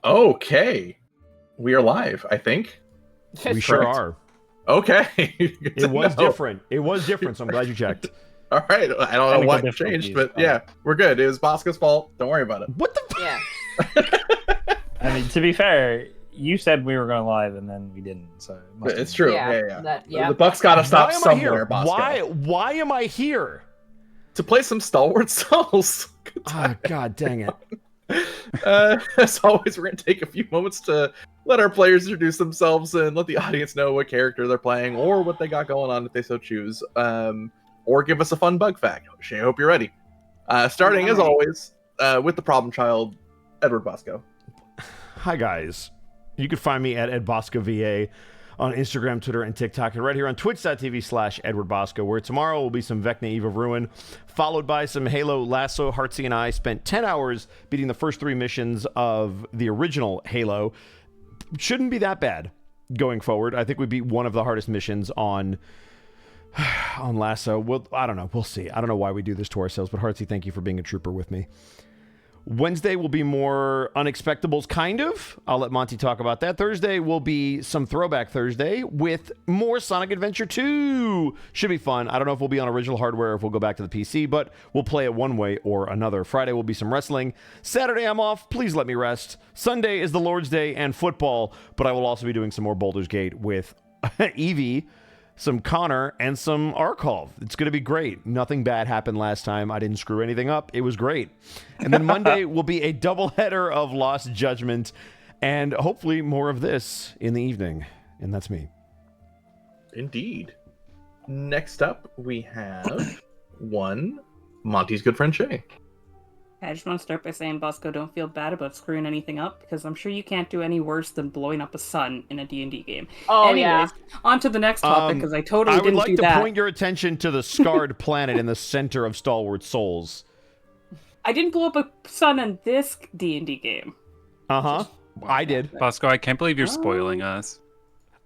Okay. We are live, I think. We sure are. Okay. It was different. It was different, so I'm glad you checked. All right. I don't know what changed, but yeah, we're good. It was Bosco's fault. Don't worry about it. What the Yeah. I mean, to be fair, you said we were going live and then we didn't, so it's true. Yeah. The Bucks gotta stop somewhere, Bosco. Why am I here? To play some Stalwart Souls. Oh, god dang it. As always, we're going to take a few moments to let our players introduce themselves and let the audience know what character they're playing or what they got going on if they so choose. Or give us a fun bug fact. Shay, I hope you're ready. Starting, as always, with the problem child, Edward Bosco. Hi, guys. You can find me at EdBoscoVA on Instagram, Twitter, and TikTok, and right here on twitch.tv/EdwardBosco, where tomorrow will be some Vecna Eve of Ruin, followed by some Halo Lasso. Heartsy and I spent 10 hours beating the first 3 missions of the original Halo. Shouldn't be that bad going forward. I think we beat one of the hardest missions on Lasso. Well, I don't know. We'll see. I don't know why we do this to ourselves, but Heartsy, thank you for being a trooper with me. Wednesday will be more Unexpectables, kind of. I'll let Monty talk about that. Thursday will be some Throwback Thursday with more Sonic Adventure 2. Should be fun. I don't know if we'll be on original hardware or if we'll go back to the PC, but we'll play it one way or another. Friday will be some wrestling. Saturday I'm off. Please let me rest. Sunday is the Lord's Day and football, but I will also be doing some more Baldur's Gate with Evie, some Connor, and some Arcov. It's going to be great. Nothing bad happened last time. I didn't screw anything up. It was great. And then Monday will be a doubleheader of Lost Judgment, and hopefully more of this in the evening. And that's me. Indeed. Next up, we have Monty's good friend Shay. I just want to start by saying, Bosco, don't feel bad about screwing anything up, because I'm sure you can't do any worse than blowing up a sun in a D&D game. Oh, anyways, on to the next topic, because I totally didn't do that. I would like to point your attention to the scarred planet in the center of Stalwart Souls. I didn't blow up a sun in this D&D game. Uh-huh. I did. Bosco, I can't believe you're spoiling us.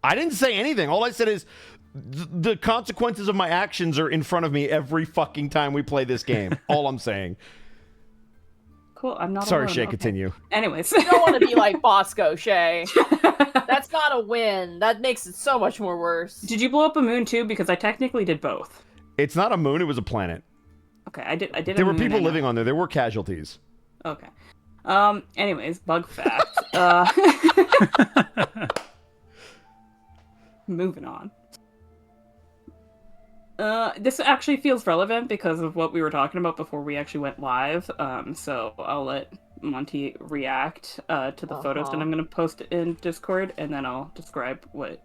I didn't say anything. All I said is the consequences of my actions are in front of me every fucking time we play this game. All I'm saying. Cool, I'm not Sorry, alone. Shay, okay. continue. Anyways. You don't want to be like Bosco, Shay. That's not a win. That makes it so much more worse. Did you blow up a moon too? Because I technically did both. It's not a moon, it was a planet. Okay, I did There were people living on there. There were casualties. Okay. Anyways, bug fact. Moving on. This actually feels relevant because of what we were talking about before we actually went live. So I'll let Monty react to the photos that I'm going to post in Discord, and then I'll describe what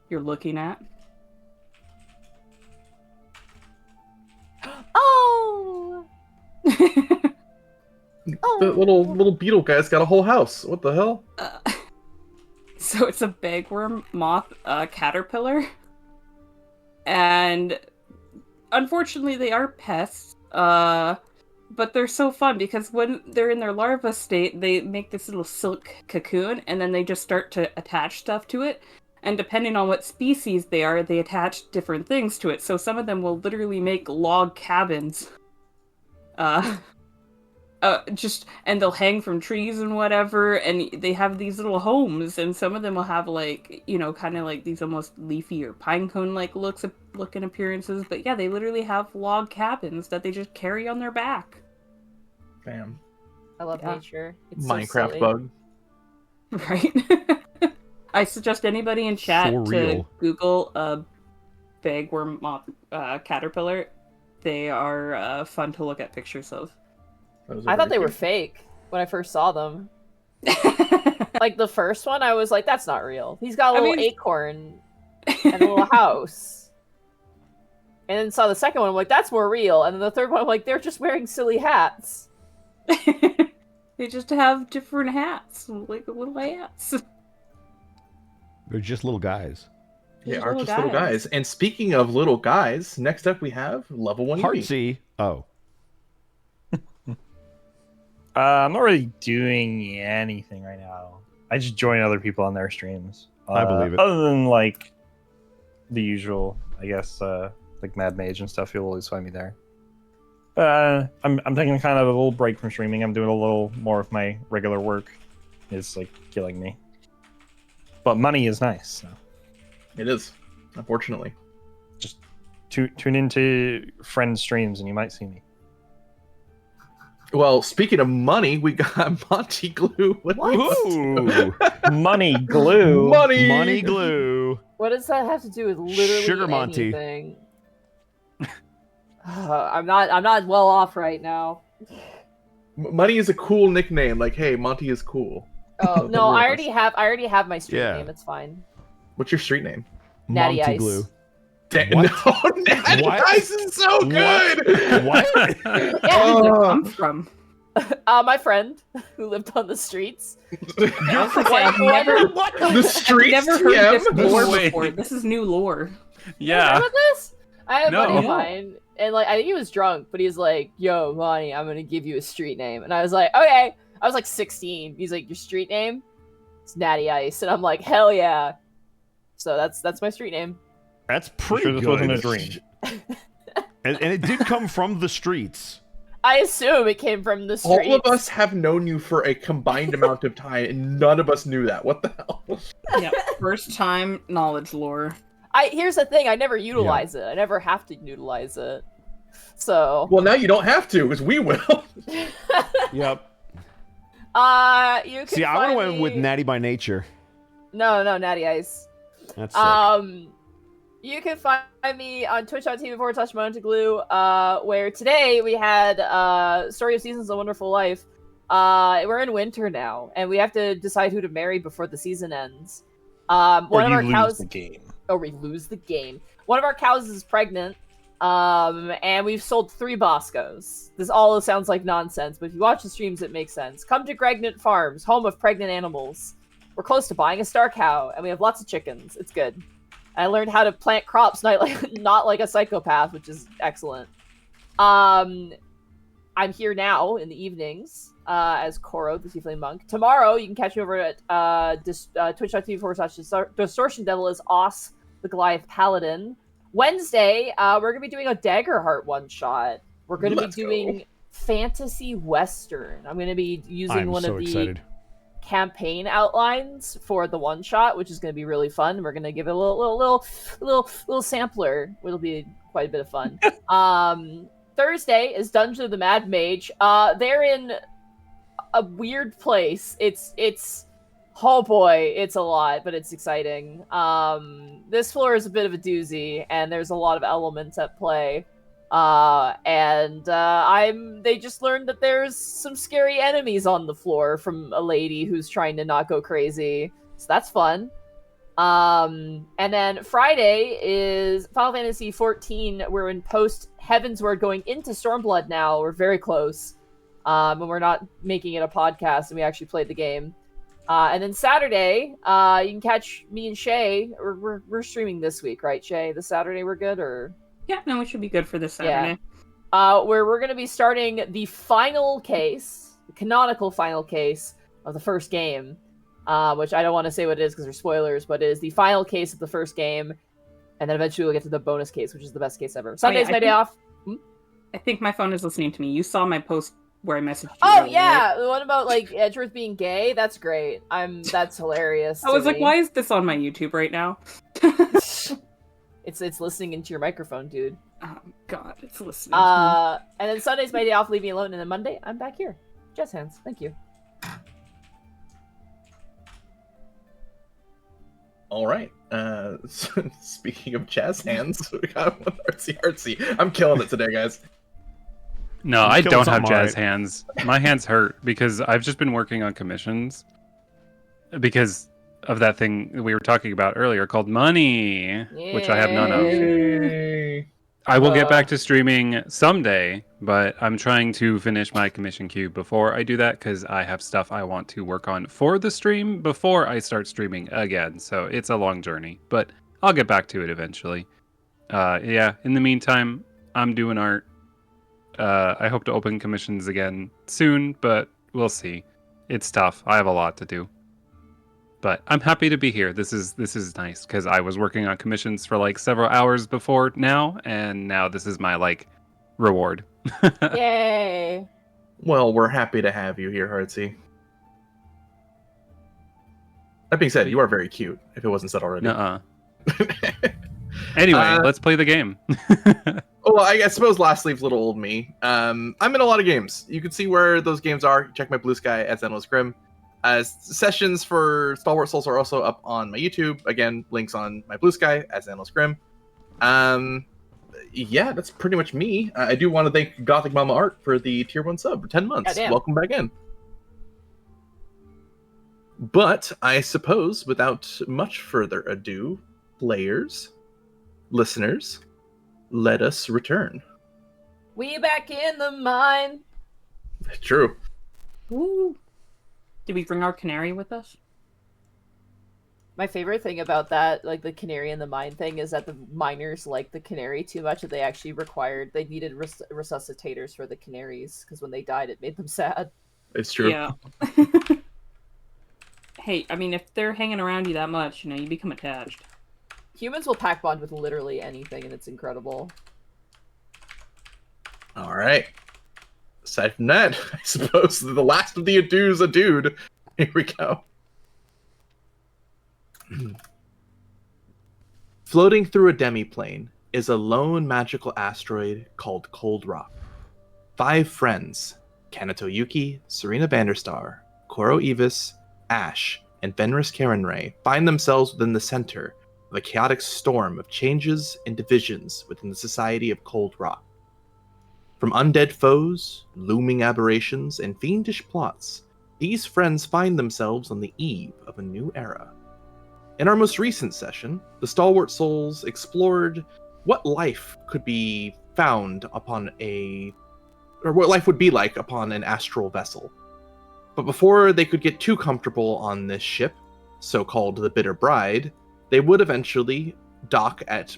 you're looking at. Oh! The little beetle guy's got a whole house. What the hell? So it's a bagworm moth caterpillar. And unfortunately, they are pests, but they're so fun because when they're in their larva state, they make this little silk cocoon, and then they just start to attach stuff to it. And depending on what species they are, they attach different things to it. So some of them will literally make log cabins. And they'll hang from trees and whatever, and they have these little homes, and some of them will have, like, you know, kind of like these almost leafy or pine cone like looking appearances, but yeah, they literally have log cabins that they just carry on their back. Damn. I love nature. It's Minecraft so bug. Right. I suggest anybody in chat For to real. Google a bagworm moth caterpillar. They are fun to look at pictures of. I thought they were fake when I first saw them. Like the first one, I was like, that's not real. He's got a little acorn and a little house. And then saw the second one, I'm like, that's more real. And then the third one, I'm like, they're just wearing silly hats. They just have different hats, like little hats. They're just little guys. They are just little guys. And speaking of little guys, next up we have level 1 Heartsy. Oh. I'm not really doing anything right now. I just join other people on their streams. I believe it. Other than, like, the usual, I guess, like Mad Mage and stuff, you'll always find me there. I'm taking kind of a little break from streaming. I'm doing a little more of my regular work. is like killing me. But money is nice. So. It is, unfortunately. Just tune into friend streams and you might see me. Well, speaking of money, we got Monty Glue. Ooh, money glue. money glue. What does that have to do with literally Sugar Monty. anything? I'm not well off right now. Money is a cool nickname. Like, hey, Monty is cool. Oh no, I already have my street name. It's fine. What's your street name? Natty Monty Ice. Glue. No, Natty Ice is so good. What? Where did that come from? My friend who lived on the streets. I've never The streets. I've never heard this No lore way. before. This is new lore. Yeah. Remember this? I had a buddy of No. mine, and like I think he was drunk, but he's like, "Yo, Monty, I'm gonna give you a street name," and I was like, "Okay." I was like 16. He's like, "Your street name?" It's Natty Ice, and I'm like, "Hell yeah!" So that's my street name. That's pretty Sure this good. wasn't a dream. And it did come from the streets. I assume it came from the streets. All of us have known you for a combined amount of time, and none of us knew that. What the hell? Yep. First time knowledge lore. Here's the thing: I never utilize it. I never have to utilize it. So. Well, now you don't have to, because we will. Yep. You can See, I would have went with Natty by Nature. No, Natty Ice. That's sick. You can find me on twitch.tv/MountainGlue, where today we had Story of Seasons: A Wonderful Life. We're in winter now, and we have to decide who to marry before the season ends. One of our cows. The game. Oh, we lose the game. One of our cows is pregnant, and we've sold 3 Boscos. This all sounds like nonsense, but if you watch the streams, it makes sense. Come to Gregnant Farms, home of pregnant animals. We're close to buying a star cow, and we have lots of chickens. It's good. I learned how to plant crops, not like a psychopath, which is excellent. I'm here now in the evenings as Koro, the Tiefling Monk. Tomorrow, you can catch me over at twitch.tv/Distortion Devil as Os, the Goliath Paladin. Wednesday, we're going to be doing a Daggerheart one-shot. We're going to be doing Fantasy Western. I'm going to be using one of the campaign outlines for the one-shot, which is going to be really fun. We're going to give it a little sampler. It'll be quite a bit of fun. Thursday is Dungeon of the Mad Mage. They're in a weird place. It's oh boy, it's a lot, but it's exciting. This floor is a bit of a doozy, and there's a lot of elements at play. They just learned that there's some scary enemies on the floor from a lady who's trying to not go crazy. So that's fun. And then Friday is Final Fantasy XIV. We're in post Heavensward going into Stormblood now. We're very close. And we're not making it a podcast, and we actually played the game. And then Saturday, you can catch me and Shay. We're streaming this week, right, Shay? This Saturday we're good, or? Yeah, no, we should be good for this Saturday. Yeah. Where we're going to be starting the final case, the canonical final case of the first game, which I don't want to say what it is because there's spoilers, but it is the final case of the first game, and then eventually we'll get to the bonus case, which is the best case ever. Sunday's my day off. I think my phone is listening to me. You saw my post where I messaged you. Oh, earlier, yeah, right? the one about, like, Edgeworth being gay? That's great. That's hilarious. I was like, why is this on my YouTube right now? It's listening into your microphone, dude. Oh, God, it's listening. To me. And then Sunday's my day off, leave me alone, and then Monday, I'm back here. Jazz hands. Thank you. All right. Speaking of jazz hands, we got one artsy. I'm killing it today, guys. No, I don't have something jazz right. hands. My hands hurt because I've just been working on commissions because of that thing we were talking about earlier called money, which I have none of. Yay. I will get back to streaming someday, but I'm trying to finish my commission queue before I do that because I have stuff I want to work on for the stream before I start streaming again. So it's a long journey, but I'll get back to it eventually. Yeah, in the meantime, I'm doing art. I hope to open commissions again soon, but we'll see. It's tough. I have a lot to do. But I'm happy to be here. This is nice because I was working on commissions for like several hours before now, and now this is my like reward. Yay! Well, we're happy to have you here, Heartsy. That being said, you are very cute, if it wasn't said already. Nuh-uh. Anyway, let's play the game. Well, I suppose last leaves little old me. I'm in a lot of games. You can see where those games are. Check my Blue Sky at Zenless Grim. Sessions for Stalwart Souls are also up on my YouTube. Again, links on my Blue Sky at Zenless Grim. Yeah, that's pretty much me. I do want to thank Gothic Mama Art for the tier 1 sub for 10 months. Goddamn. Welcome back in. But I suppose, without much further ado, players, listeners, let us return. We back in the mine. True. Woo. Did we bring our canary with us? My favorite thing about that, like the canary in the mine thing, is that the miners liked the canary too much that they needed resuscitators for the canaries, because when they died, it made them sad. It's true. Yeah. Hey, I mean, if they're hanging around you that much, you become attached. Humans will pack bond with literally anything, and it's incredible. All right. Aside from that, I suppose the last of the ado's a dude. Here we go. Floating through a demiplane is a lone magical asteroid called Cold Rock. 5 friends, Kanato Yuki, Serena Banderstar, Koro Evis, Ash, and Fenris Karenray, find themselves within the center of a chaotic storm of changes and divisions within the society of Cold Rock. From undead foes, looming aberrations, and fiendish plots, these friends find themselves on the eve of a new era. In our most recent session, the Stalwart Souls explored what life could be found upon what life would be like upon an astral vessel. But before they could get too comfortable on this ship, so-called the Bitter Bride, they would eventually dock at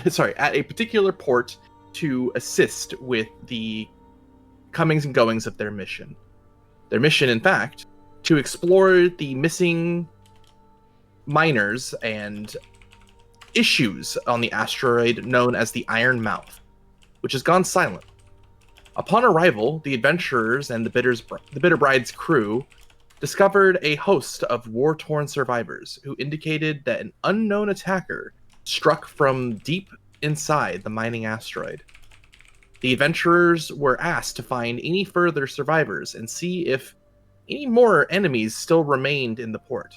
a particular port to assist with the comings and goings of their mission. Their mission, in fact, to explore the missing miners and issues on the asteroid known as the Iron Mouth, which has gone silent. Upon arrival, the adventurers and the Bitter Bride's crew discovered a host of war-torn survivors who indicated that an unknown attacker struck from deep inside the mining asteroid. The adventurers were asked to find any further survivors and see if any more enemies still remained in the port.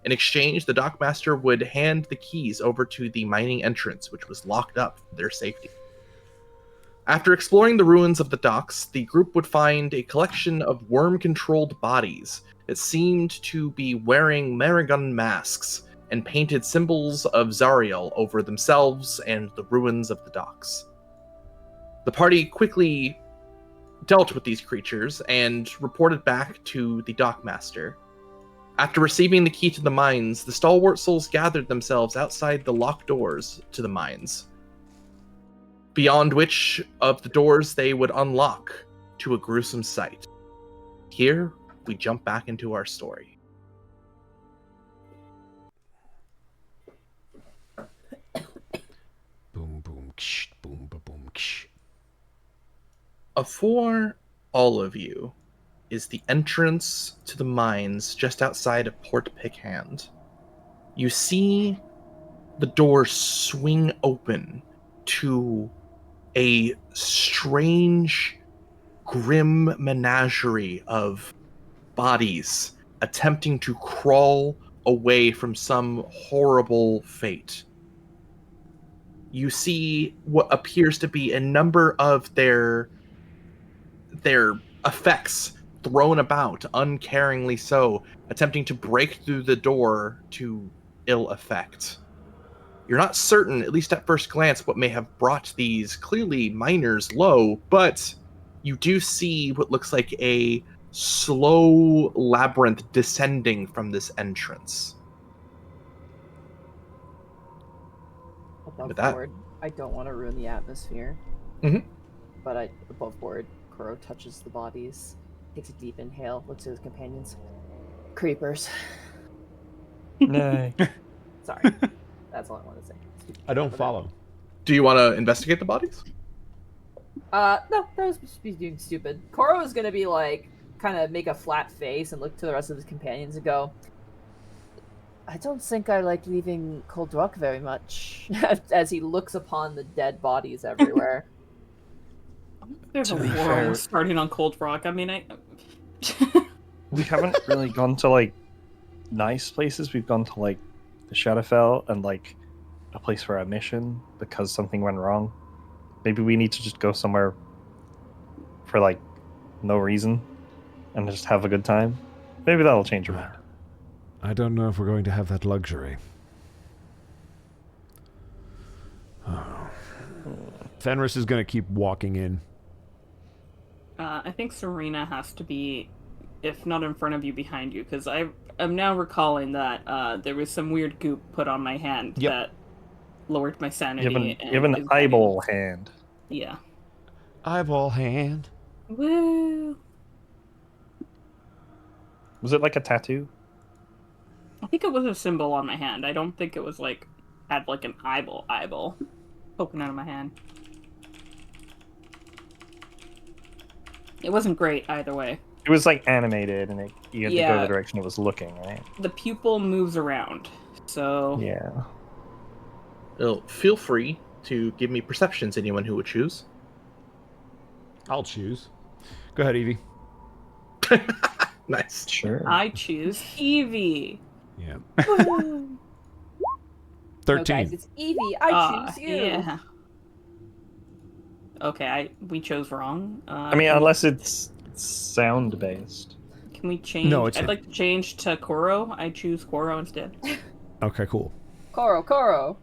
In exchange, the dockmaster would hand the keys over to the mining entrance, which was locked up for their safety. After exploring the ruins of the docks, the group would find a collection of worm-controlled bodies that seemed to be wearing Maragun masks and painted symbols of Zariel over themselves and the ruins of the docks. The party quickly dealt with these creatures and reported back to the dockmaster. After receiving the key to the mines, the Stalwart Souls gathered themselves outside the locked doors to the mines, beyond which of the doors they would unlock to a gruesome sight. Here, we jump back into our story. Boom, boom, ksh, boom, ba, boom, ksh. Afore all of you is the entrance to the mines just outside of Port Pickhand. You see the door swing open to a strange, grim menagerie of bodies attempting to crawl away from some horrible fate. You see what appears to be a number of their effects thrown about, uncaringly so, attempting to break through the door to ill effect. You're not certain, at least at first glance, what may have brought these clearly miners low, but you do see what looks like a slow labyrinth descending from this entrance. Above board, I don't want to ruin the atmosphere. Mm-hmm. But above board, Kuro touches the bodies, takes a deep inhale, looks at his companions. Creepers. No. Sorry. That's all I want to say. I don't follow. Do you want to investigate the bodies? No, that was supposed to be doing stupid. Koro is gonna be like, kind of make a flat face and look to the rest of his companions and go, I don't think I like leaving Cold Rock very much, as he looks upon the dead bodies everywhere. There's a To be war fair- almost starting on Cold Rock. I mean, We haven't really gone to like nice places. We've gone to like the Shadowfell and like a place for our mission because something went wrong. Maybe we need to just go somewhere for like no reason and just have a good time. Maybe that'll change your mind. I don't know if we're going to have that luxury. Oh. Fenris is going to keep walking in. I think Serena has to be, if not in front of you, behind you, because I'm now recalling that there was some weird goop put on my hand that lowered my sanity. You have an eyeball hand. Yeah. Eyeball hand. Woo! Was it like a tattoo? I think it was a symbol on my hand. I don't think it was like had like an eyeball poking out of my hand. It wasn't great either way. It was like animated, and you had to go Yeah. the direction it was looking, right? The pupil moves around, so Yeah. Well, feel free to give me perceptions, anyone who would choose. I'll choose. Go ahead, Evie. Nice. Sure. I choose Evie. Yeah. No, 13. guys, it's Evie. I choose you. Yeah. Okay, we chose wrong. I mean, unless it's sound based. can we change? No, it's I'd not. like to change to Koro. I choose Koro instead. Okay, cool. Koro.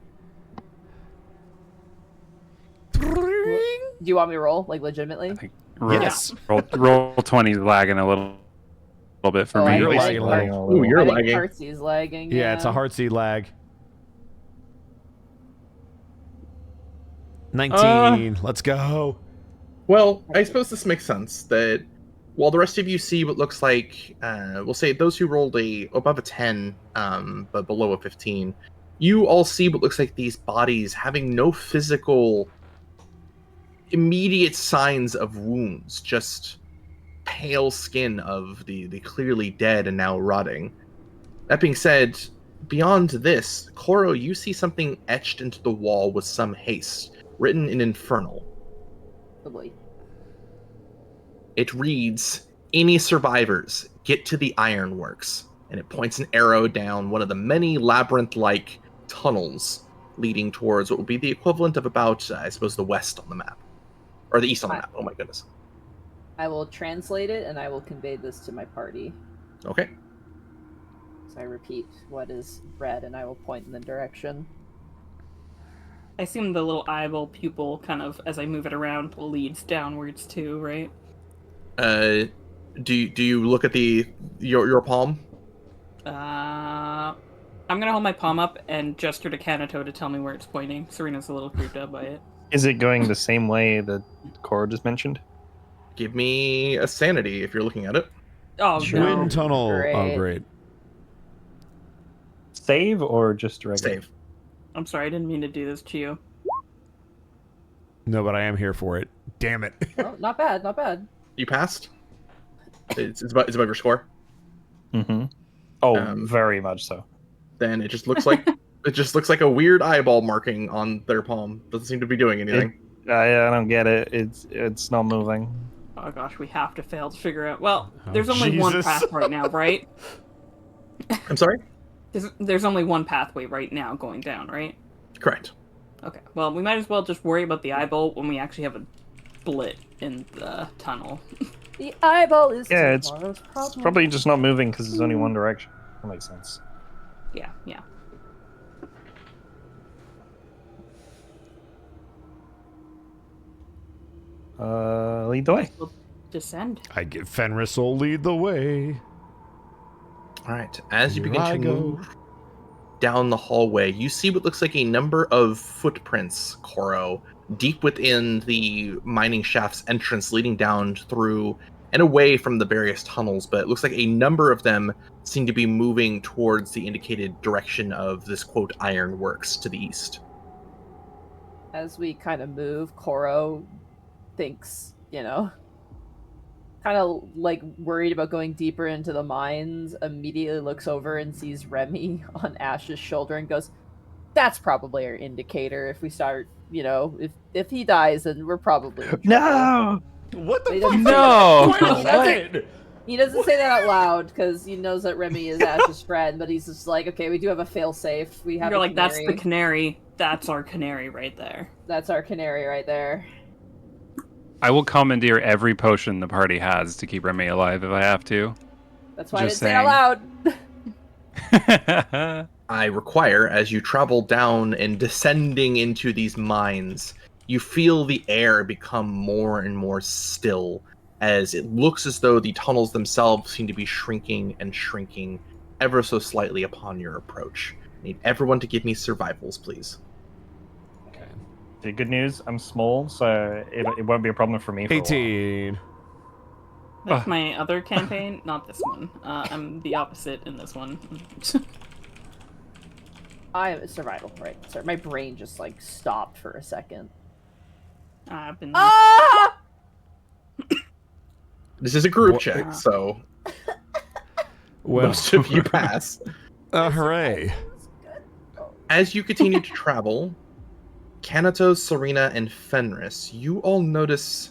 Do you want me to roll, like, legitimately? Yes. Roll 20 is lagging a little bit for Oh, me. I You're think lagging a little. Ooh, you're I think lagging. Heartsy's lagging. Yeah, it's a Heartsea lag. 19. Let's go. Well, I suppose this makes sense that while the rest of you see what looks like, we'll say those who rolled above a 10, but below a 15, you all see what looks like these bodies having no physical immediate signs of wounds, just pale skin of the clearly dead and now rotting. That being said, beyond this, Koro, you see something etched into the wall with some haste, written in Infernal. Oh boy. It reads, "Any survivors, get to the ironworks." And it points an arrow down one of the many labyrinth-like tunnels leading towards what would be the equivalent of about, I suppose, the west on the map. Or the east on the map. Oh my goodness. I will translate it and I will convey this to my party. Okay. So I repeat what is read and I will point in the direction. I assume the little eyeball pupil kind of, as I move it around, leads downwards too, right? Do you look at your palm? I'm gonna hold my palm up and gesture to Kanato to tell me where it's pointing. Serena's a little creeped out by it. Is it going the same way that Cora just mentioned? Give me a sanity if you're looking at it. Oh, no. Wind tunnel. Great. Oh, great. Save or just regular? Save. I'm sorry, I didn't mean to do this to you. No, but I am here for it. Damn it. Oh, not bad, not bad. You passed? It's above your score? Mm-hmm. Oh, Um, very much so. Then it just looks like a weird eyeball marking on their palm. Doesn't seem to be doing anything. I don't get it. It's not moving. Oh gosh, we have to fail to figure out. Well, Oh, there's only one Jesus. path right now, right? I'm sorry? There's only one pathway right now going down, right? Correct. Okay. Well, we might as well just worry about the eyeball when we actually have a split in the tunnel. The eyeball is Yeah, tomorrow's It's problem. probably just not moving because it's only one direction. That makes sense. Yeah. Lead the way. We'll descend. I give Fenris will lead the way. All right. As you Here begin I to go. move down the hallway, you see what looks like a number of footprints, Koro, deep within the mining shaft's entrance leading down through and away from the various tunnels, but it looks like a number of them seem to be moving towards the indicated direction of this, quote, ironworks to the east. As we kind of move, Koro thinks, kind of like worried about going deeper into the mines, immediately looks over and sees Remy on Ash's shoulder and goes, "That's probably our indicator. If we start, if he dies, then we're probably in trouble." No! What the He fuck? doesn't No! Wait a second! He doesn't say that out loud because he knows that Remy is Ash's friend, but he's just like, okay, we do have a failsafe. We have You're a like, that's canary. the canary. That's our canary right there. That's our canary right there. I will commandeer every potion the party has to keep Remy alive if I have to. That's why I didn't Just say it out loud. I require, as you travel down and descending into these mines, you feel the air become more and more still, as it looks as though the tunnels themselves seem to be shrinking and shrinking ever so slightly upon your approach. I need everyone to give me survivals, please. Okay. The good news, I'm small, so it won't be a problem for me for a while. 18. That's my other campaign, not this one. I'm the opposite in this one. I am survival, right? Sorry, my brain just like stopped for a second. I've been. Ah! This is a group What- check, so Well, most of you pass. hooray. As you continue to travel, Kanato, Serena, and Fenris, you all notice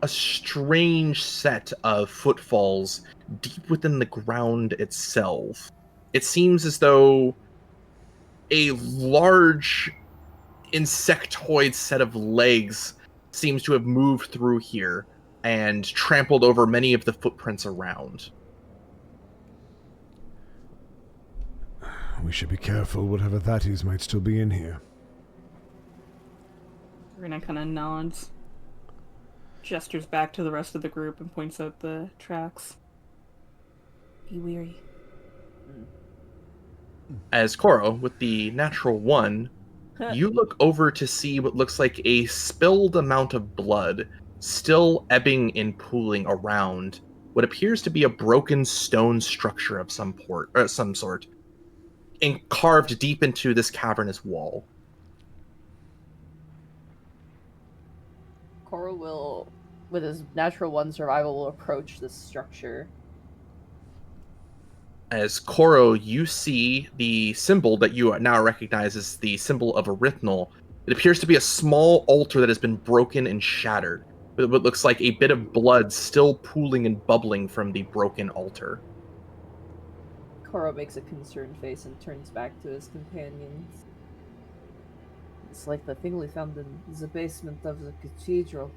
a strange set of footfalls deep within the ground itself. It seems as though a large insectoid set of legs seems to have moved through here and trampled over many of the footprints around. We should be careful. Whatever that is might still be in here. Rena kind of nods, gestures back to the rest of the group, and points out the tracks. Be weary. As Koro, with the natural 1, you look over to see what looks like a spilled amount of blood still ebbing and pooling around what appears to be a broken stone structure of some sort, and carved deep into this cavernous wall. Cora will, with his natural 1 survival, will approach this structure. As Koro, you see the symbol that you now recognize as the symbol of Erythnol. It appears to be a small altar that has been broken and shattered, with what looks like a bit of blood still pooling and bubbling from the broken altar. Koro makes a concerned face and turns back to his companions. It's like the thing we found in the basement of the cathedral.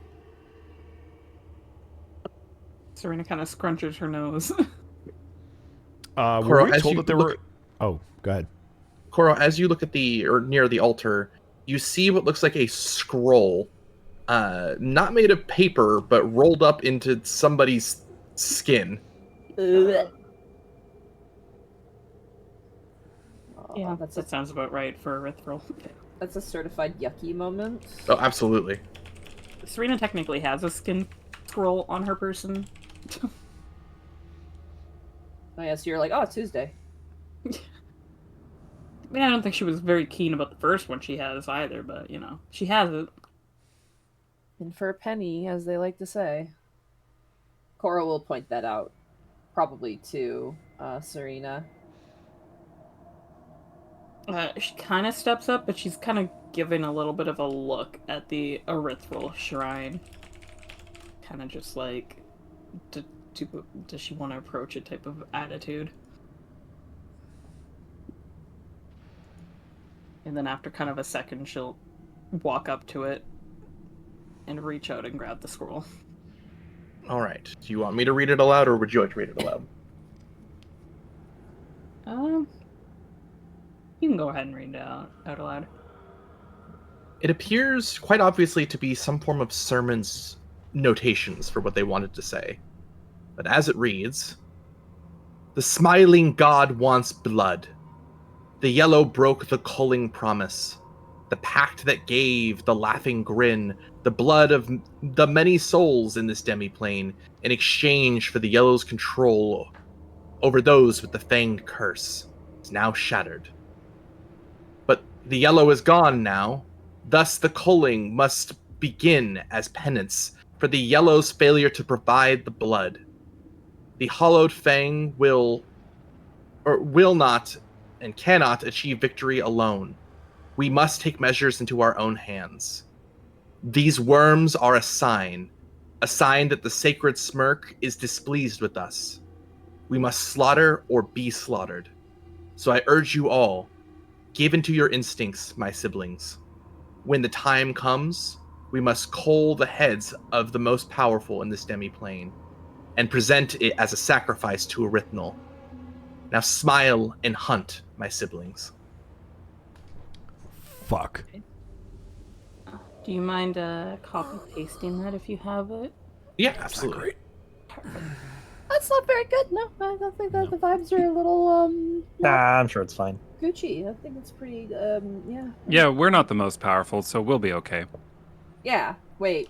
Serena kind of scrunches her nose. Were Koro, we as told you that there look- were... Oh, go ahead. Koro, as you look at near the altar, you see what looks like a scroll, not made of paper, but rolled up into somebody's skin. Ugh. Yeah, that's that sounds about right for Erythrol. That's a certified yucky moment. Oh, absolutely. Serena technically has a skin scroll on her person. Oh yeah, so you're like, oh, it's Tuesday. I mean, I don't think she was very keen about the first one she has either, but, she has it. And for a penny, as they like to say. Cora will point that out, probably to Serena. She kind of steps up, but she's kind of giving a little bit of a look at the Erythrol shrine. Kind of just like, does she want to approach it type of attitude. And then after kind of a second, she'll walk up to it and reach out and grab the scroll. All right. Do you want me to read it aloud, or would you like to read it aloud? You can go ahead and read it out aloud. It appears quite obviously to be some form of sermon's notations for what they wanted to say. But as it reads, "The smiling god wants blood. The yellow broke the culling promise. The pact that gave the laughing grin, the blood of the many souls in this demiplane, in exchange for the yellow's control over those with the fanged curse, is now shattered. But the yellow is gone now, thus the culling must begin as penance, for the Yellow's failure to provide the blood. The Hollowed Fang will not and cannot achieve victory alone. We must take measures into our own hands. These worms are a sign that the sacred smirk is displeased with us. We must slaughter or be slaughtered. So I urge you all, give into your instincts, my siblings. When the time comes, we must cull the heads of the most powerful in this demi-plane and present it as a sacrifice to Erythnol. Now smile and hunt, my siblings. Fuck. Do you mind copy-pasting that if you have it? Yeah, absolutely. That's not very good. No, I don't think that the vibes are a little Nah, I'm sure it's fine. Gucci. I think it's pretty yeah. Yeah, we're not the most powerful, so we'll be okay. Yeah. Wait.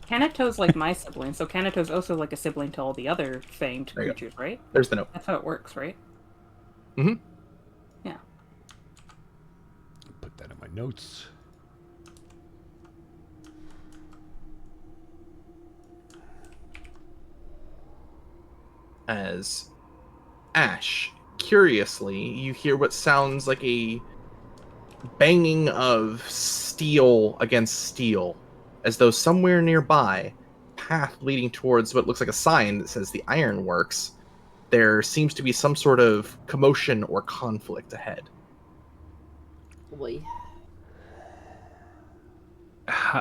Kanato's like my sibling, so Kanato's also like a sibling to all the other fanged creatures, right? There's the note. That's how it works, right? Mm-hmm. Yeah. Put that in my notes. As Ash, curiously, you hear what sounds like a banging of steel against steel, as though somewhere nearby, path leading towards what looks like a sign that says the Ironworks, there seems to be some sort of commotion or conflict ahead. Boy.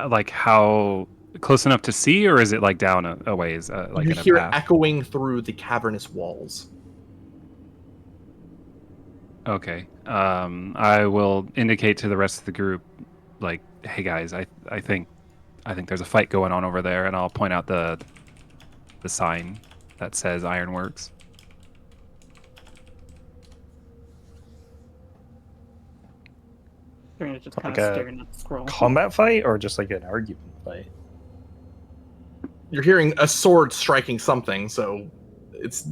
Like how close enough to see, or is it like down a ways? Like You in a hear it path? echoing through the cavernous walls. Okay. I will indicate to the rest of the group, like, hey guys, I think there's a fight going on over there, and I'll point out the sign that says Ironworks. They're just Like kind of a staring at the scroll. Combat fight or just like an argument fight? You're hearing a sword striking something, so it's...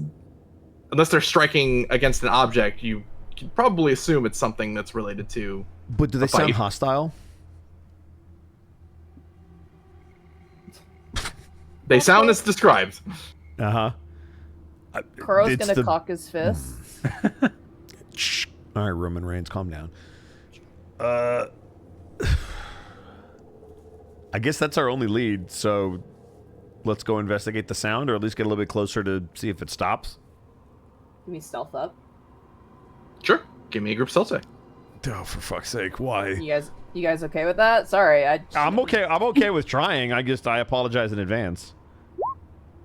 Unless they're striking against an object, you can probably assume it's something that's related to... But do they a fight. sound hostile? They sound as described. Uh-huh. Kuro's It's gonna the- cock his fists. Shh. All right, Roman Reigns, calm down. I guess that's our only lead, so let's go investigate the sound, or at least get a little bit closer to see if it stops. Give me stealth up. Sure. Give me a group stealth check. Oh, for fuck's sake, why? You guys okay with that? Sorry, I'm okay with trying. I apologize in advance.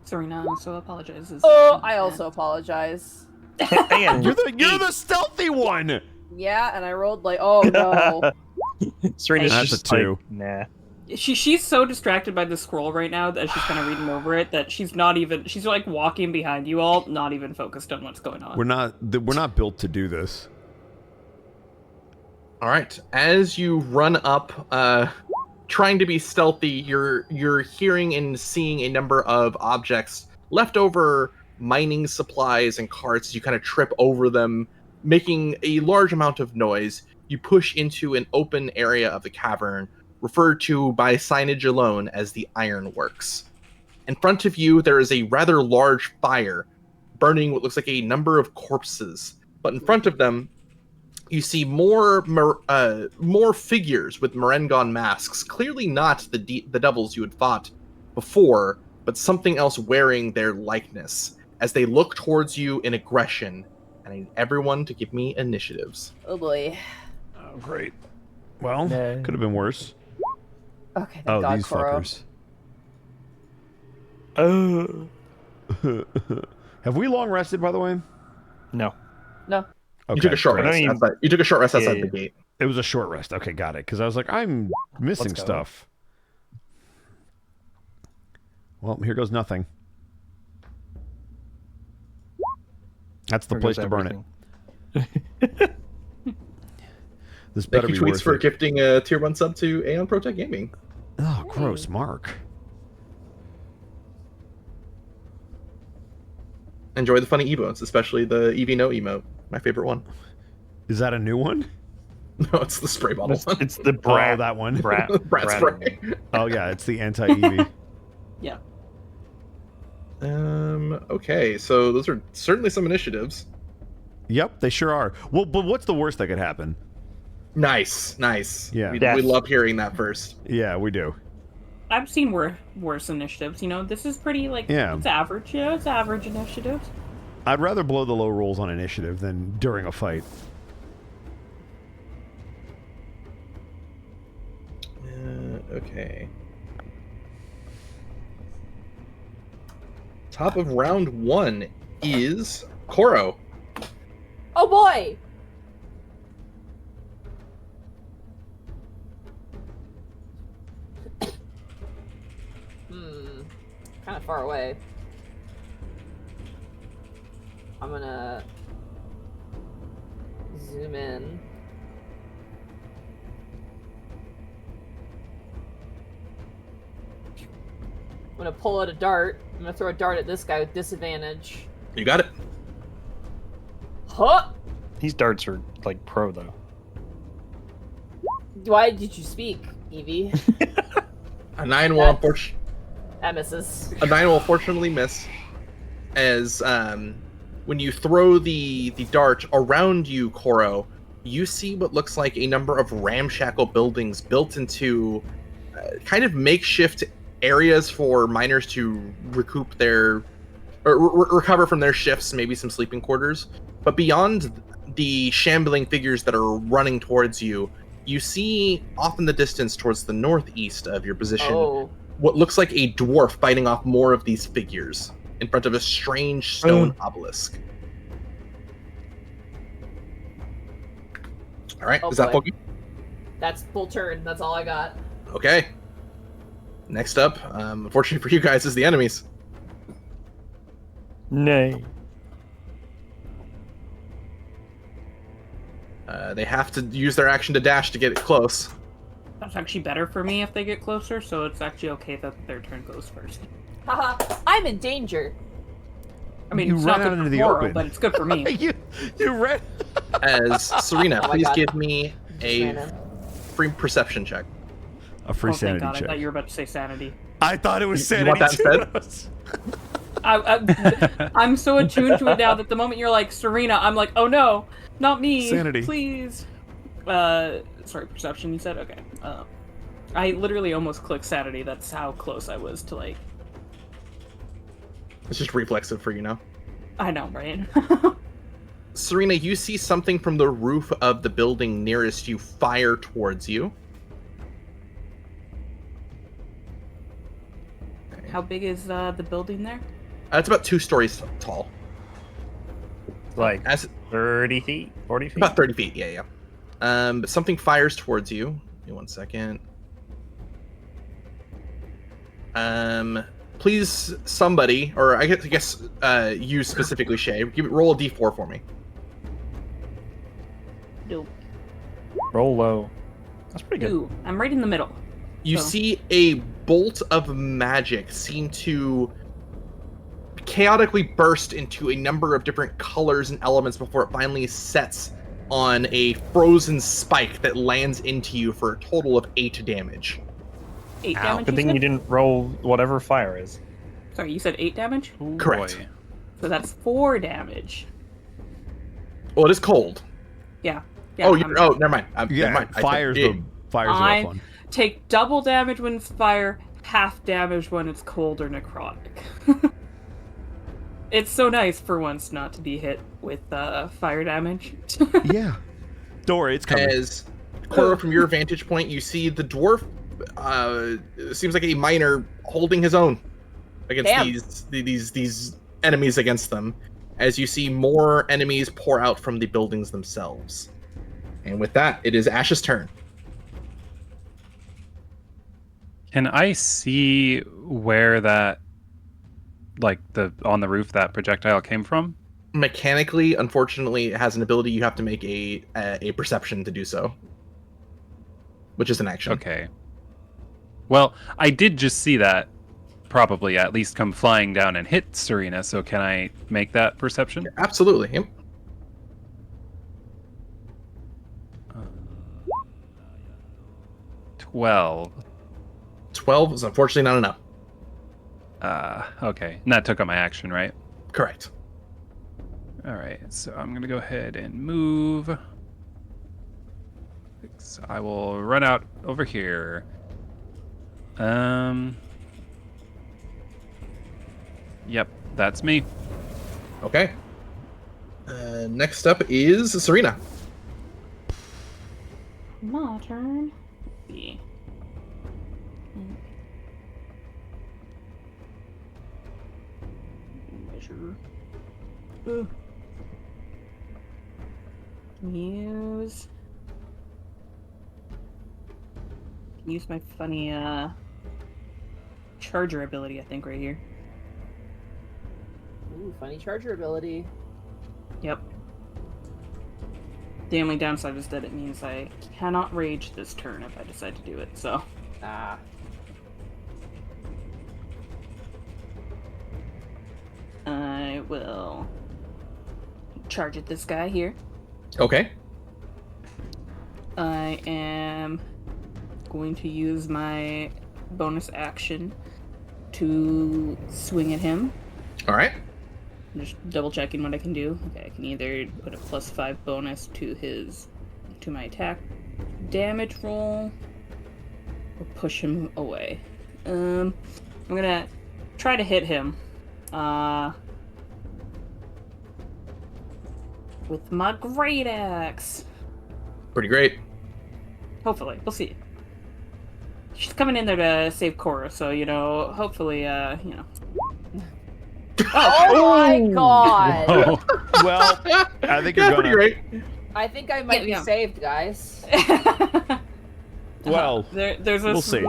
Serena also apologizes. Oh, I also apologize. Again, You're the stealthy one. Yeah, and I rolled like, oh no. Serena's That's just a 2. like, nah. She's so distracted by the scroll right now that she's kind of reading over it that she's like walking behind you all, not even focused on what's going on. We're not built to do this. All right. As you run up, trying to be stealthy, you're hearing and seeing a number of objects, leftover mining supplies and carts. You kind of trip over them, making a large amount of noise. You push into an open area of the cavern, referred to by signage alone as the Ironworks. In front of you, there is a rather large fire, burning what looks like a number of corpses. But in front of them, you see more figures with Merengon masks. Clearly not the devils you had fought before, but something else wearing their likeness. As they look towards you in aggression, and I need everyone to give me initiatives. Oh boy. Oh, great. Well, Yeah. could have been worse. Okay, thank God, These Kuro. fuckers. Oh. Have we long rested, by the way? No. No. Okay. You took a short great. rest. I mean- Outside. You took a short rest outside Yeah. the gate. It was a short rest. Okay, got it. Because I was like, I'm missing Let's go. stuff. Well, here goes nothing. That's the There place goes to burn it. everything. This Thank better you, be Tweets, worth for it. gifting a tier 1 sub to Aeon Protect Gaming. Oh, gross, Mark. Enjoy the funny emotes, especially the EV No emote. My favorite one. Is that a new one? No, it's the spray bottle one. It's the brat. Oh, that one. Brat. Brat spray. Oh, yeah, it's the anti-Eevee. Yeah. Okay, so those are certainly some initiatives. Yep, they sure are. Well, but what's the worst that could happen? Nice. Yeah. We love hearing that first. Yeah, we do. I've seen worse initiatives. You know, this is pretty it's average. Yeah, it's average initiatives. I'd rather blow the low rolls on initiative than during a fight. Okay. Top of round 1 is Koro. Oh boy! Kind of far away. I'm gonna zoom in. I'm gonna pull out a dart. I'm gonna throw a dart at this guy with disadvantage. You got it. Huh! These darts are like pro though. Why did you speak, Evie? A 9 will unfortunately. That misses. A 9 will fortunately miss, as when you throw the dart around you, Koro, you see what looks like a number of ramshackle buildings built into kind of makeshift areas for miners to recoup their recover from their shifts, maybe some sleeping quarters. But beyond the shambling figures that are running towards you, you see off in the distance towards the northeast of your position what looks like a dwarf fighting off more of these figures in front of a strange stone obelisk. All right, is that Pokey? That's full turn. That's all I got. Okay. Next up, unfortunately for you guys, is the enemies. Nay. They have to use their action to dash to get it close. That's actually better for me if they get closer, so it's actually okay that their turn goes first. Haha, I'm in danger. I mean, You it's ran not out good into for the Goro, open. but it's good for me. you ran. As Serena, Oh my please God. give me a Ran in. free perception check. A free Thank sanity God, I check. thought you were about to say sanity. I thought it was You sanity want that too. instead? I'm so attuned to it now that the moment you're like, Serena, I'm like, oh no, not me. Sanity. Please. Sorry, perception, you said? Okay. I literally almost clicked sanity. That's how close I was to, like... It's just reflexive for you now. I know, right? Serena, you see something from the roof of the building nearest you fire towards you. How big is the building there? It's about 2 stories tall. Like As 30 feet? 40 feet? about 30 feet, yeah. But something fires towards you. Give me 1 second. Please, somebody, or I guess you specifically, Shay, roll a d4 for me. Nope. Roll low. That's pretty good. Ooh, I'm right in the middle. You So- see a bolt of magic seem to chaotically burst into a number of different colors and elements before it finally sets on a frozen spike that lands into you for a total of 8 damage. 8 Ow. damage, Good thing said? you didn't roll whatever fire is. Sorry, you said 8 damage? Ooh, Correct. boy. So that's 4 damage. Well, it is cold. Yeah. Never mind. Yeah, Never mind. fire's the rough I one. take double damage when it's fire, half damage when it's cold or necrotic. It's so nice for once not to be hit with fire damage. Yeah. Don't worry, it's coming. As Cora, from your vantage point, you see the dwarf seems like a miner holding his own against these enemies against them. As you see more enemies pour out from the buildings themselves. And with that, it is Ash's turn. Can I see where that, like on the roof, that projectile came from? Mechanically, unfortunately, it has an ability you have to make a perception to do so, which is an action. Okay. Well, I did just see that probably at least come flying down and hit Serena, so can I make that perception? Absolutely. Yep. 12. 12 is unfortunately not enough. Okay. And that took up my action, right? Correct. All right. So I'm going to go ahead and move. So I will run out over here. Yep, that's me. Okay. Next up is Serena. My turn. Let's see. Measure. Use my funny charger ability, I think, right here. Ooh, funny charger ability. Yep. The only downside is that it means I cannot rage this turn if I decide to do it, so. Ah. I will charge at this guy here. Okay. I am going to use my bonus action to swing at him. All right. I'm just double checking what I can do. Okay, I can either put a +5 bonus to my attack damage roll or push him away. I'm gonna try to hit him with my great axe. Pretty great. Hopefully, we'll see. She's coming in there to save Cora, so hopefully, Oh my god! Oh, Well, I think you're pretty gonna. great. I think I might be saved, guys. Well, there's we'll see.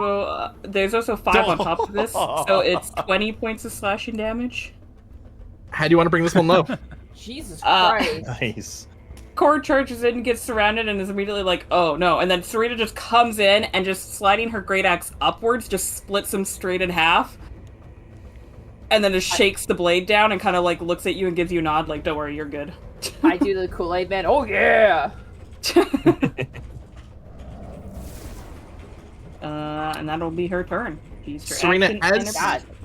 There's also 5 on top of this, so it's 20 points of slashing damage. How do you want to bring this one low? Jesus Christ. Nice. Cora charges in, gets surrounded, and is immediately like, oh no. And then Serena just comes in and just sliding her great axe upwards, just splits him straight in half. And then just shakes the blade down and kind of like looks at you and gives you a nod, like, don't worry, you're good. I do the Kool-Aid man. Oh yeah! And that'll be her turn. Serena, as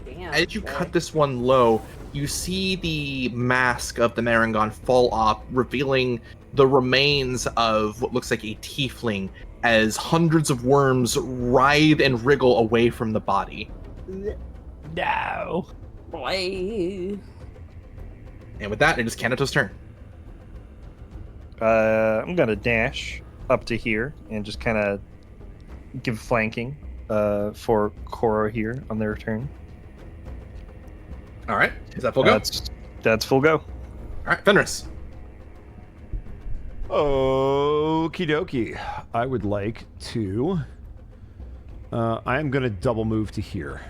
Damn, you cut this one low, you see the mask of the Marangon fall off, revealing the remains of what looks like a tiefling as hundreds of worms writhe and wriggle away from the body. no. Boy. And with that, it is Kanato's turn. I'm gonna dash up to here and just kind of give flanking for Cora here on their turn. All right. Is that full go? That's full go. All right, Fenris. Okie dokie. I would like to. I am going to double move to here.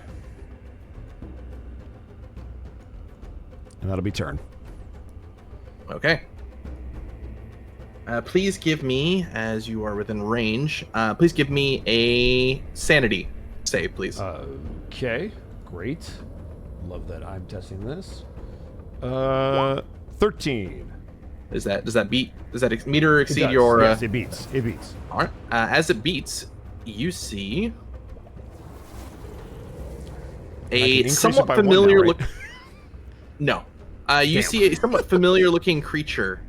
And that'll be turn. Okay. Please give me, as you are within range, please give me a sanity save, please. Okay, great. Love that I'm testing this. 13. Does that beat? Does that meet or exceed It does. your? Yes, it beats. It beats. All right. As it beats, you see a somewhat familiar look. No. You see a somewhat familiar looking creature.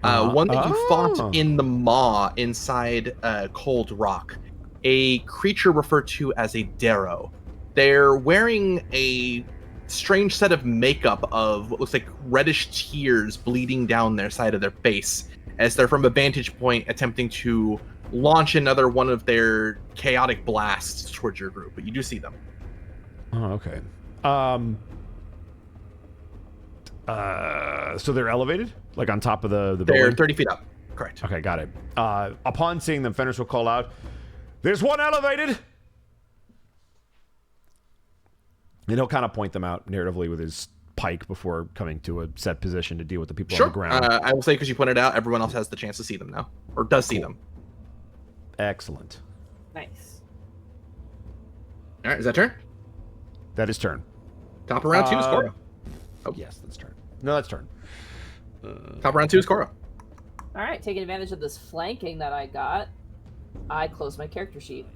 One that you fought in the maw inside Cold Rock. A creature referred to as a Darrow. They're wearing a strange set of makeup of what looks like reddish tears bleeding down their side of their face as they're from a vantage point attempting to launch another one of their chaotic blasts towards your group. But you do see them. Oh, okay. So they're elevated? Like on top of the building? They're 30 feet up. Correct. Okay, got it. Upon seeing them, Fenris will call out, "There's one elevated!" And he'll kind of point them out narratively with his pike before coming to a set position to deal with the people on the ground. I will say, because you pointed out, everyone else has the chance to see them now. Or does see them. Excellent. Nice. All right, is that turn? That is turn. Top of round 2 is Cora. Yes, that's turn. No, that's turn. Top of round 2 is Cora. All right, taking advantage of this flanking that I got, I close my character sheet.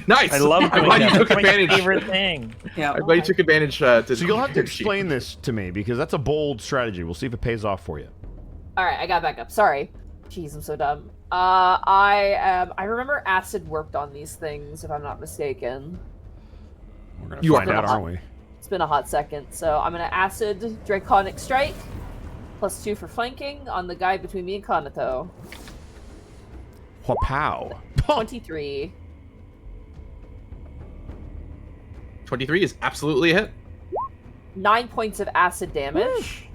Nice. I love I'm doing glad that. you took That's my advantage. favorite thing. Yeah. I'm glad you took advantage. So you'll have to explain this to me because that's a bold strategy. We'll see if it pays off for you. All right, I got back up. Sorry. Jeez, I'm so dumb. I remember acid worked on these things, if I'm not mistaken. We're gonna find out, aren't we? It's been a hot second, so I'm gonna acid draconic strike, +2 for flanking on the guy between me and Kanato. Wapow. 23. 23 is absolutely a hit. 9 points of acid damage.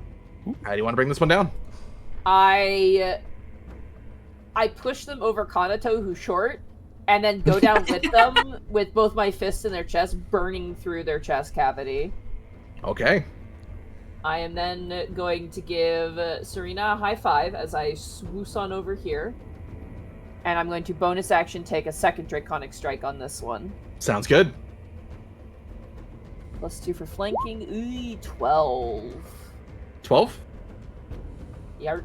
How do you want to bring this one down? I push them over Kanato, who's short, and then go down with them with both my fists in their chest, burning through their chest cavity. Okay. I am then going to give Serena a high five as I swoosh on over here. And I'm going to bonus action take a second Draconic Strike on this one. Sounds good. +2 for flanking. Ooh, 12. 12? Yarp.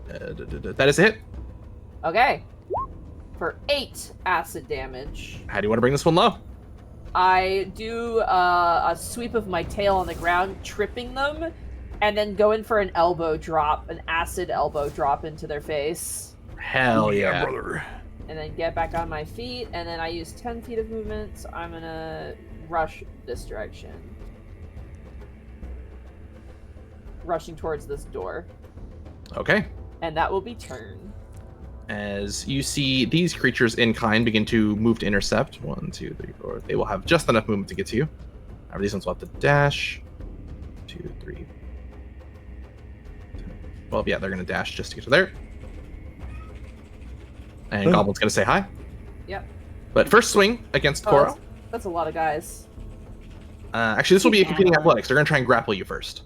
That is a hit. Okay. For 8 acid damage. How do you want to bring this one low? I do a sweep of my tail on the ground, tripping them, and then go in for an elbow drop, an acid elbow drop into their face. Hell yeah, brother. And then get back on my feet, and then I use 10 feet of movement, so I'm gonna rush this direction. Rushing towards this door. Okay. And that will be turn. As you see these creatures in kind begin to move to intercept. 1, 2, 3, 4. They will have just enough movement to get to you. However, these ones will have to dash. 2, 3. Well, yeah, they're going to dash just to get to there. And Goblin's going to say hi. Yep. But first swing against Koro. That's a lot of guys. Actually, this will be a competing athletics. They're going to try and grapple you first.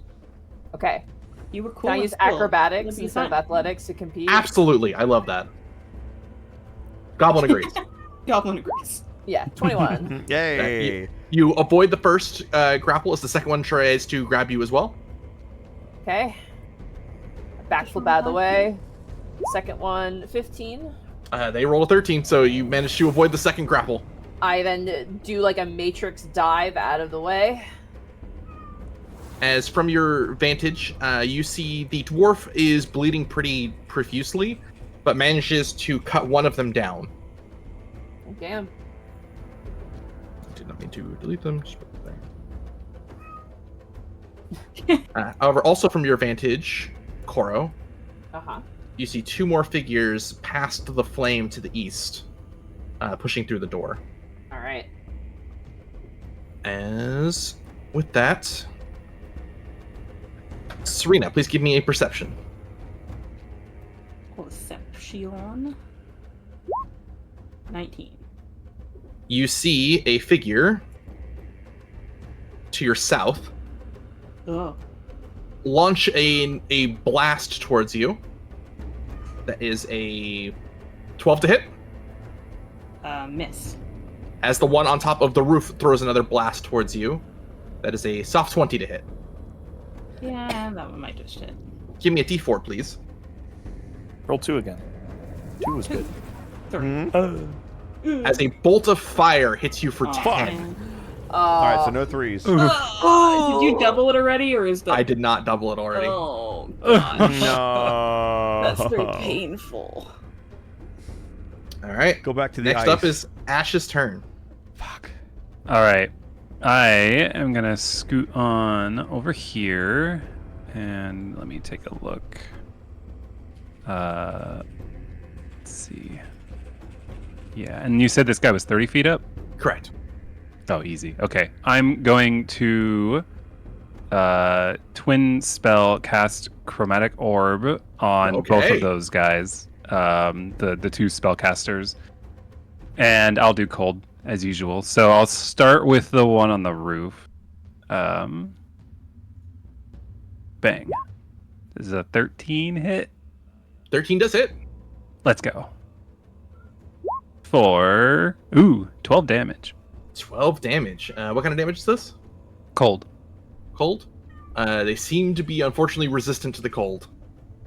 Okay. You were cool. Can I use acrobatics instead of athletics to compete? Absolutely. I love that. Goblin agrees. Goblin agrees. Yeah, 21. Yay. You avoid the first grapple as the second one tries to grab you as well. Okay. Backflip out of the way. Second one, 15. They roll a 13, so you managed to avoid the second grapple. I then do like a matrix dive out of the way. As from your vantage, you see the dwarf is bleeding pretty profusely, but manages to cut one of them down. Oh, damn. I did not mean to delete them. Just put them there. However, also from your vantage, Koro, you see 2 more figures past the flame to the east, pushing through the door. All right. As with that, Serena, please give me a perception. Perception. 19. You see a figure to your south launch a blast towards you. That is a 12 to hit. Miss. As the one on top of the roof throws another blast towards you, that is a soft 20 to hit. Yeah, that one might just hit. Give me a d4, please. Roll 2 again. 2 was good. 3. As a bolt of fire hits you for 10. Man. All right, so no threes. Did you double it already, or is that? I did not double it already. Oh gosh. No. That's very painful. All right. Go back to the Next ice. up is Ash's turn. Fuck. All right. I am going to scoot on over here and let me take a look. Let's see. Yeah, and you said this guy was 30 feet up? Correct. Oh, easy. Okay. I'm going to twin spell cast Chromatic Orb on both of those guys. The 2 spellcasters. And I'll do cold as usual. So I'll start with the one on the roof. Bang. This is a 13 hit. 13 does hit. Let's go. For 12 damage. 12 damage. What kind of damage is this? Cold. Cold? They seem to be unfortunately resistant to the cold.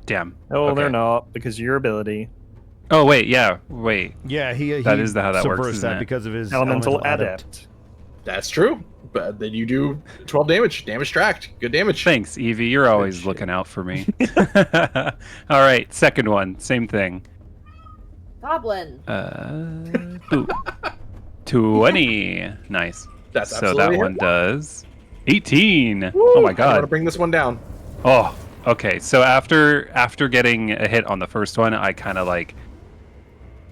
Damn. No, Okay. they're not, because of your ability. Oh wait, yeah, wait. Yeah, he That is how that works, subverts isn't that it? because of his Elemental adept. That's true. But then you do 12 damage. Damage tracked. Good damage. Thanks, Evie. You're always looking out for me. All right, second one, same thing. Goblin. Ooh. 20. Nice. That's so absolutely that one hit. does 18. Woo! Oh my I want to god. bring this one down. Oh, okay. So after getting a hit on the first one, I kind of like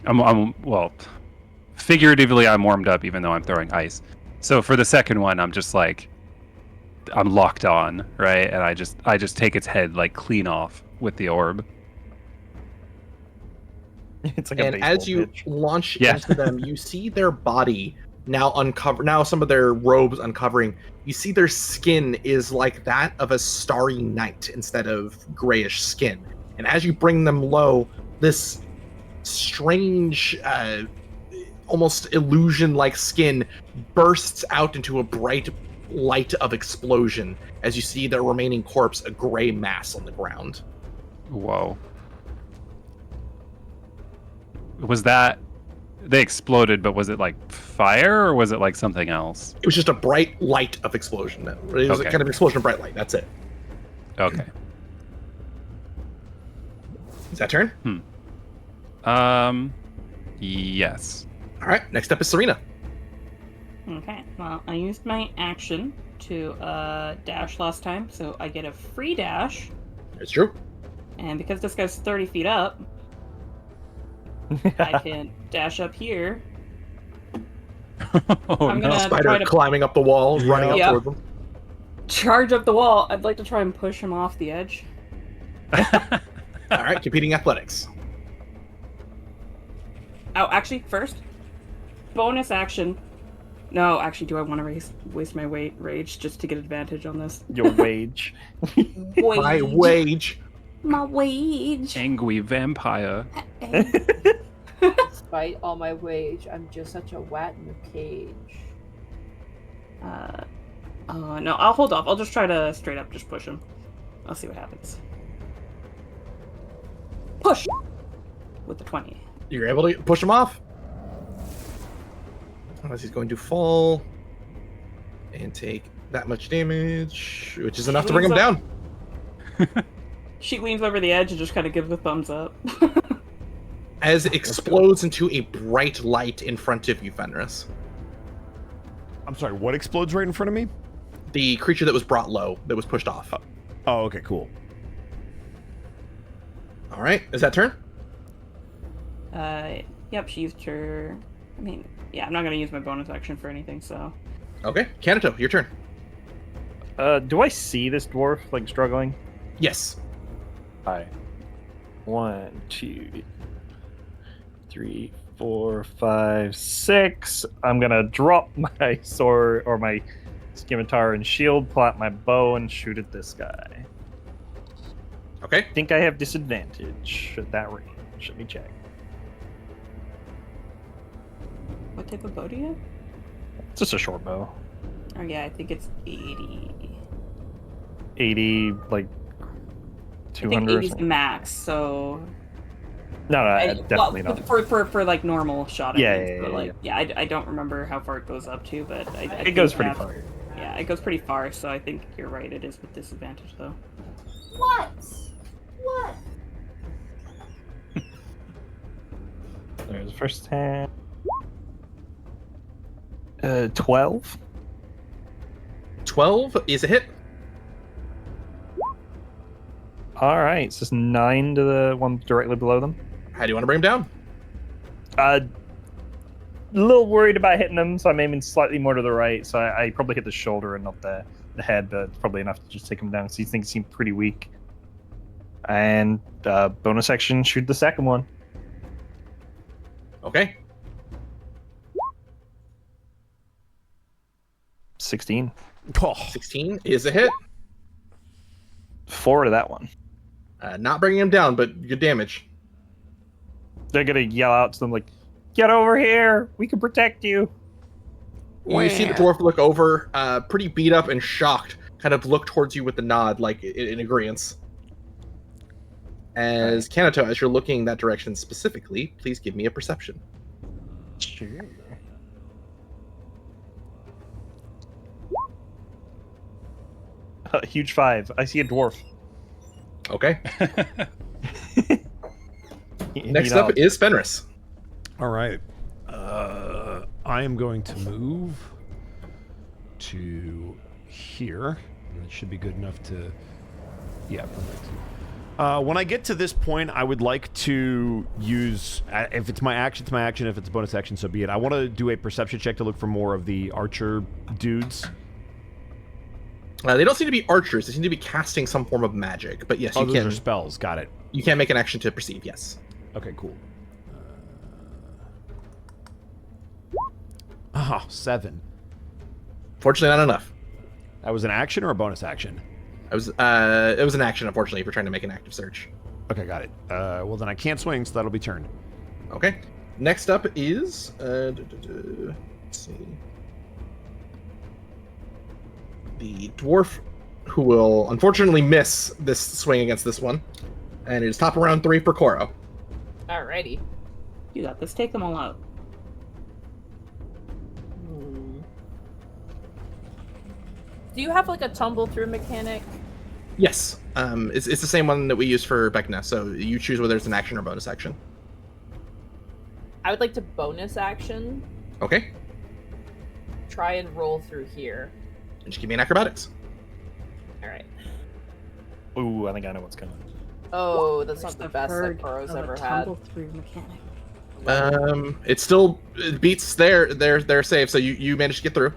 I'm well, figuratively I'm warmed up even though I'm throwing ice. So for the second one, I'm just like I'm locked on, right? And I just take its head like clean off with the orb. It's like a And baseball as you pitch. launch Yeah. into them, you see their body now uncover. Now some of their robes uncovering. You see their skin is like that of a starry night instead of grayish skin. And as you bring them low, this strange, almost illusion-like skin bursts out into a bright light of explosion as you see their remaining corpse, a gray mass on the ground. Whoa. Was that they exploded, but was it like fire or was it like something else? It was just a bright light of explosion. It was a Okay. kind of explosion of bright light. That's it. Okay. Is that turn? Yes. All right. Next up is Serena. Okay, well, I used my action to dash last time, so I get a free dash. It's true. And because this guy's 30 feet up, I can dash up here. Oh I'm no. gonna Spider try to climbing up the wall, running up Yep. toward them. charge up the wall. I'd like to try and push him off the edge. All right. Competing athletics. Oh, actually, first, bonus action. No, actually, do I want to waste my rage just to get advantage on this? Your wage. My wage. My wage. Angry vampire. Despite all my wage, I'm just such a wat in a cage. No, I'll hold off. I'll just try to straight up just push him. I'll see what happens. Push! With the 20. You're able to push him off. Unless he's going to fall and take that much damage, which is enough to bring him down. She leans over the edge and just kind of gives a thumbs up. As it explodes into a bright light in front of you, Fenris. I'm sorry, what explodes right in front of me? The creature that was brought low, that was pushed off. Oh, okay, cool. All right. Is that turn? Yep, she used her... I mean, yeah, I'm not going to use my bonus action for anything, so... Okay. Kanito, your turn. Do I see this dwarf, like, struggling? Yes. Hi. 1, 2, 3, 4, 5, 6. I'm gonna drop my sword or my scimitar and shield, pull out my bow, and shoot at this guy. Okay. I think I have disadvantage at that range. Let me check. What type of bow do you have? It's just a short bow. Oh, yeah, I think it's 80. 80, like, I 200 think or 80's something. max, so... No, And- definitely well, not. For like normal shot, I Yeah, mean, yeah, but yeah, like, yeah, I don't remember how far it goes up to, but I It think goes I pretty have- far. Yeah, it goes pretty far, so I think you're right. It is with disadvantage, though. What? What? There's the first 10. 12. 12 is a hit. All right, so it's 9 to the one directly below them. How do you want to bring him down? A little worried about hitting him, so I'm aiming slightly more to the right. So I probably hit the shoulder and not the head, but it's probably enough to just take him down. So he thinks he seemed pretty weak. And bonus action, shoot the second one. Okay. 16. Oh, 16 is a hit. 4 to that one. Not bringing him down, but good damage. They're gonna yell out to them like, "Get over here! We can protect you!" You see the dwarf look over, pretty beat up and shocked, kind of look towards you with the nod, like in agreeance. As Kanato, as you're looking that direction specifically, please give me a perception. Sure. Huge 5. I see a dwarf. Okay. Next up is Fenris. All right. I am going to move to here. That should be good enough to... Yeah, perfect. When I get to this point, I would like to use... If it's my action, it's my action. If it's a bonus action, so be it. I want to do a perception check to look for more of the archer dudes. They don't seem to be archers. They seem to be casting some form of magic. But yes, you those can. are spells. Got it. You can make an action to perceive, yes. Okay, cool. 7. Fortunately, not enough. That was an action or a bonus action? It was an action, unfortunately, if you're trying to make an active search. Okay, got it. Well, then I can't swing, so that'll be turn. Okay. Next up is... let's see. The dwarf, who will unfortunately miss this swing against this one. And it is top of round 3 for Koro. Alrighty. You got this. Take them all out. Do you have like a tumble through mechanic? Yes. It's the same one that we use for Vecna, so you choose whether it's an action or bonus action. I would like to bonus action. Okay. Try and roll through here. And just give me an acrobatics. Alright. Ooh, I think I know what's coming. Oh, that's not the best that Koro's ever had. Through mechanic. It beats their save, so you managed to get through.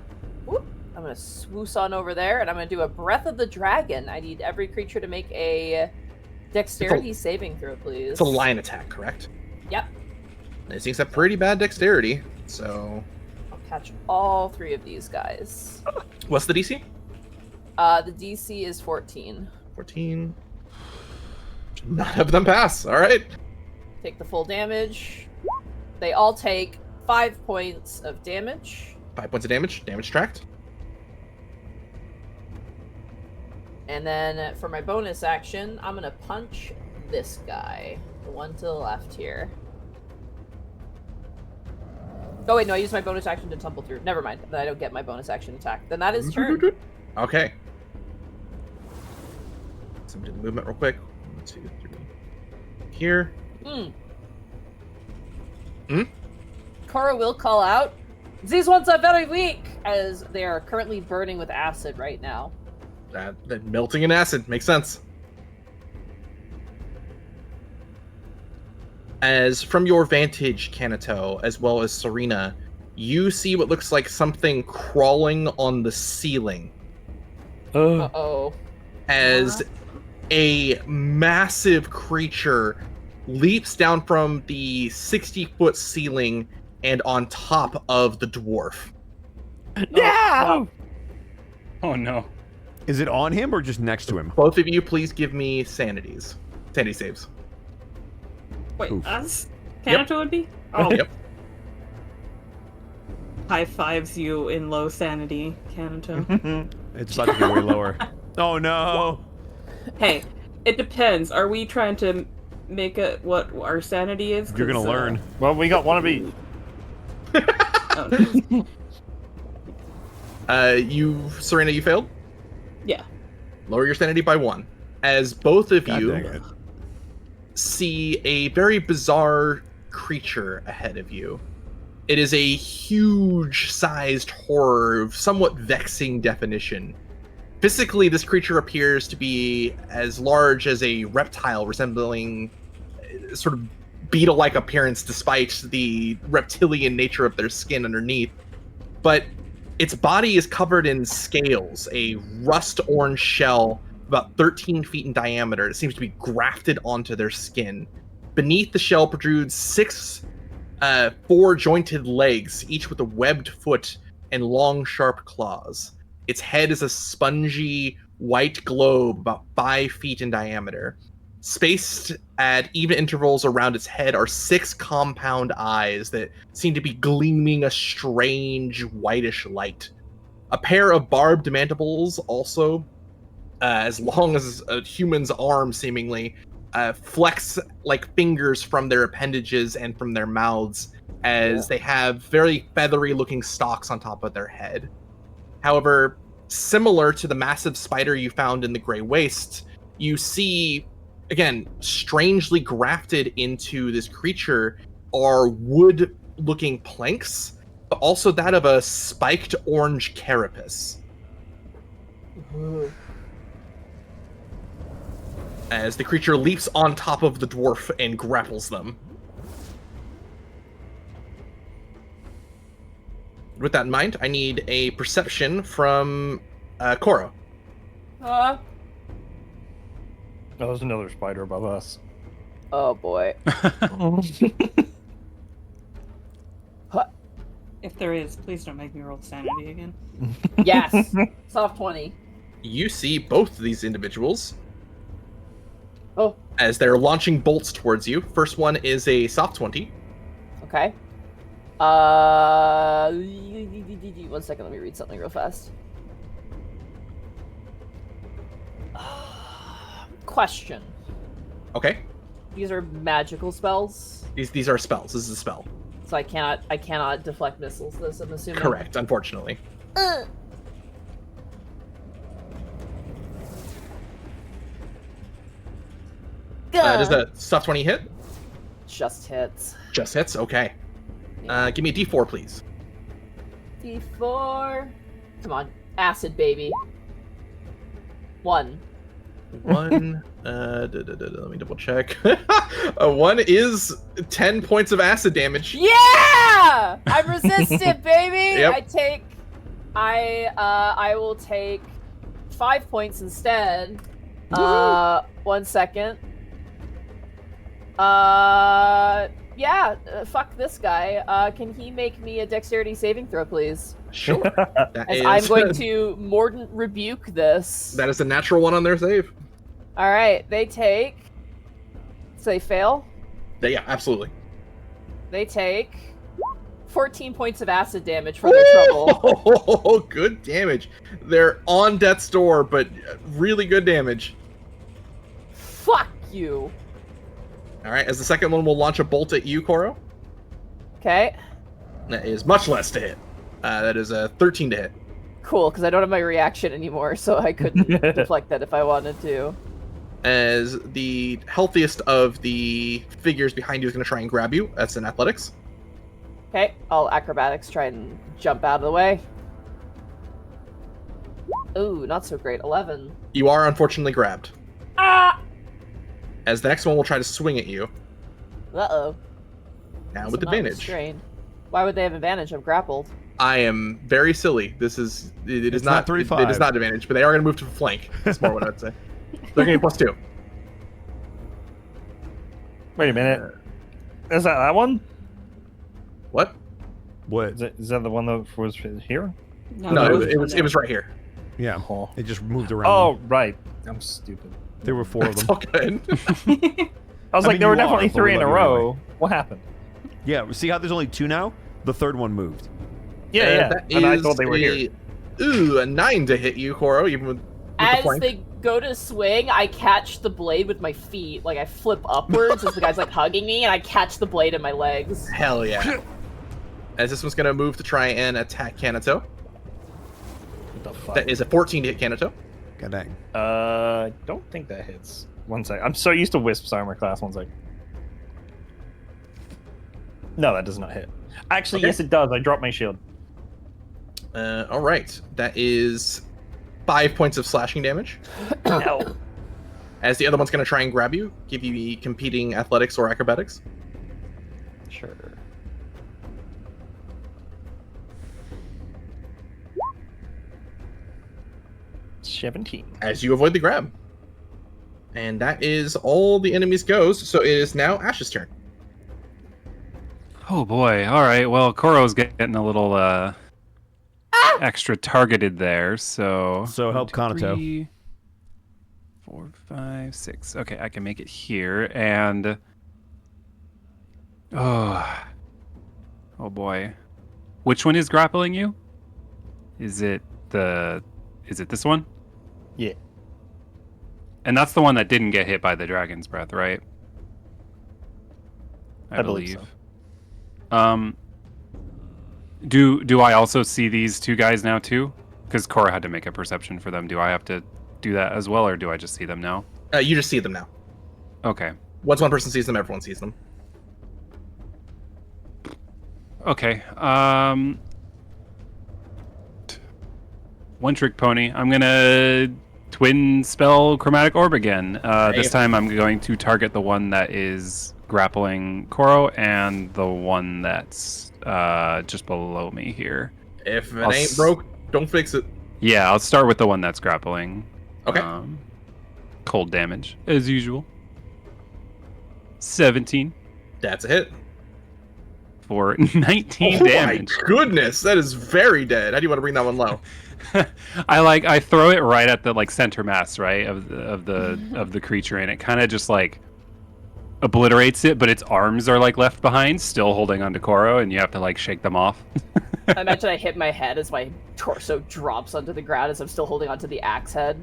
Whoop. I'm gonna swoosh on over there, and I'm gonna do a Breath of the Dragon. I need every creature to make a dexterity saving throw, please. It's a line attack, correct? Yep. It seems to have pretty bad dexterity, so... I'll catch all 3 of these guys. What's the DC? The DC is 14. 14. None of them pass. All right. Take the full damage. They all take 5 points of damage. 5 points of damage. Damage tracked. And then for my bonus action, I'm gonna punch this guy. The one to the left here. Oh wait, no, I used my bonus action to tumble through. Never mind. Then I don't get my bonus action attack. Then that is turn. Okay. So do the movement real quick. 1, 2, 3. Here. Koro will call out, "These ones are very weak," as they are currently burning with acid right now. That melting in acid makes sense. As from your vantage, Kanato, as well as Serena, you see what looks like something crawling on the ceiling. Uh-oh. As a massive creature leaps down from the 60-foot ceiling and on top of the dwarf. No! Oh no. Is it on him or just next to him? Both of you, please give me sanity saves. Wait, Oof. us? Kanato would be? Oh. Yep. High fives you in low sanity, Kanato. It's about to be way lower. Oh no! Hey, it depends. Are we trying to make it what our sanity is? You're gonna learn. Well, we got one of each. Serena, you failed? Yeah. Lower your sanity by 1. As both of God you dang it. see a very bizarre creature ahead of you. It is a huge-sized horror of somewhat vexing definition. Physically, this creature appears to be as large as a reptile, resembling sort of beetle-like appearance despite the reptilian nature of their skin underneath. But its body is covered in scales, a rust-orange shell about 13 feet in diameter. It seems to be grafted onto their skin. Beneath the shell protrudes 6 4-jointed legs, each with a webbed foot and long, sharp claws. Its head is a spongy, white globe about 5 feet in diameter. Spaced at even intervals around its head are 6 compound eyes that seem to be gleaming a strange, whitish light. A pair of barbed mandibles, also as long as a human's arm, seemingly, flex like fingers from their appendages and from their mouths as they have very feathery looking stalks on top of their head. However, similar to the massive spider you found in the Grey Waste, you see, again, strangely grafted into this creature are wood-looking planks, but also that of a spiked orange carapace. As the creature leaps on top of the dwarf and grapples them. With that in mind, I need a perception from Koro. Oh, there's another spider above us. Oh boy. If there is, please don't make me roll sanity again. Yes. Soft 20. You see both of these individuals Oh, as they're launching bolts towards you. First one is a soft 20. okay. 1 second, let me read something real fast. Question. Okay. These are magical spells, These are spells. This is a spell. so I cannot deflect missiles. This, I'm assuming. Correct, unfortunately. Does the soft 20 hit? Just hits. Just hits? Okay. Give me a d4, please. D4. Come on, acid baby. 1. 1. Let me double check. 1 is 10 points of acid damage. Yeah! I'm resistant, baby. Yep. I will take 5 points instead. 1 second. Fuck this guy. Can he make me a dexterity saving throw, please? Sure. As I'm going to Mordant Rebuke this. That is a natural 1 on their save. Alright, they take... So they fail? Yeah, absolutely. They take 14 points of acid damage for their trouble. Oh, good damage. They're on death's door, but really good damage. Fuck you. Alright, as the second one will launch a bolt at you, Koro. Okay. That is much less to hit. That is a 13 to hit. Cool, because I don't have my reaction anymore, so I couldn't deflect that if I wanted to. As the healthiest of the figures behind you is going to try and grab you. That's in athletics. Okay, I'll acrobatics try and jump out of the way. Ooh, not so great. 11. You are unfortunately grabbed. Ah! As the next one will try to swing at you. Uh-oh. Now So with not advantage. restrained. Why would they have advantage? I'm grappled. I am very silly. This is it is It's not not 3-5. It is not advantage, but they are going to move to flank. That's more what I would say. They're going to be +2. Wait a minute. Is that one? What? What? Is that the one that was here? No, it was right here. Yeah. Oh. It just moved around. Oh, right. I'm stupid. There were 4 of It's them. all good. I was I like, mean, there were you are, definitely but 3 we in a love you row. anyway. What happened? Yeah, see how there's only 2 now? The third one moved. Yeah. That And I is thought they were here. Ooh, a 9 to hit you, Koro, even with the As flank. they go to swing, I catch the blade with my feet. Like, I flip upwards as the guy's, like, hugging me, and I catch the blade in my legs. Hell yeah. As this one's going to move to try and attack Kanato. What the fuck? That is a 14 to hit Kanato. God dang. Don't think that hits. 1 sec. I'm so used to Wisp's armor class. 1 sec. No, that does not hit. Actually, Okay. yes, it does. I dropped my shield. All right. That is 5 points of slashing damage. No. As the other one's going to try and grab you, give you the competing athletics or acrobatics. Sure. $17. As you avoid the grab. And that is all the enemies goes. So it is now Ash's turn. Oh boy. All right. Well, Koro's getting a little extra targeted there. So help 1, 2, Kanato. 3, 4, 5, 6. Okay, I can make it here. And oh boy. Which one is grappling you? Is it this one? Yeah. And that's the one that didn't get hit by the dragon's breath, right? I believe. So. Do I also see these two guys now too? Because Cora had to make a perception for them. Do I have to do that as well, or do I just see them now? You just see them now. Okay. Once one person sees them, everyone sees them. Okay. One trick pony. I'm gonna twin spell Chromatic Orb again. This time I'm going to target the one that is grappling Koro and the one that's just below me here. If it ain't broke, don't fix it. Yeah, I'll start with the one that's grappling. Okay. Cold damage, as usual. 17. That's a hit. For 19 damage. Oh my goodness, that is very dead. How do you want to bring that one low? I throw it right at the center mass, right, of the creature, and it kind of just obliterates it, but its arms are left behind, still holding onto Koro, and you have to shake them off. I imagine I hit my head as my torso drops onto the ground as I'm still holding onto the axe head.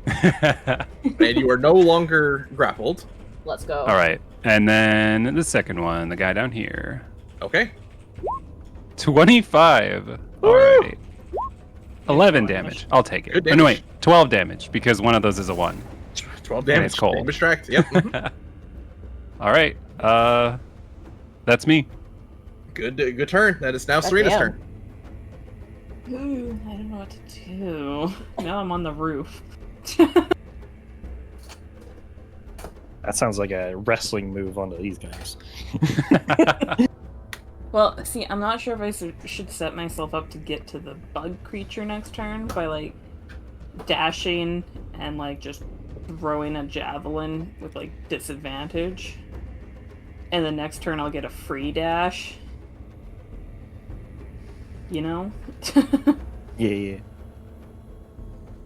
And you are no longer grappled. Let's go. All right, and then the second one, the guy down here. Okay. 25. All right. 11 damage. I'll take it. Oh, no, wait. 12 damage, because one of those is a 1. 12 damage. It's cold. Damage tracked. Yep. All right. That's me. Good turn. That is now Serena's turn. Ooh, I don't know what to do. Now I'm on the roof. That sounds like a wrestling move onto these guys. Well, see, I'm not sure if I should set myself up to get to the bug creature next turn by, dashing and, just throwing a javelin with, disadvantage. And the next turn I'll get a free dash. You know? Yeah.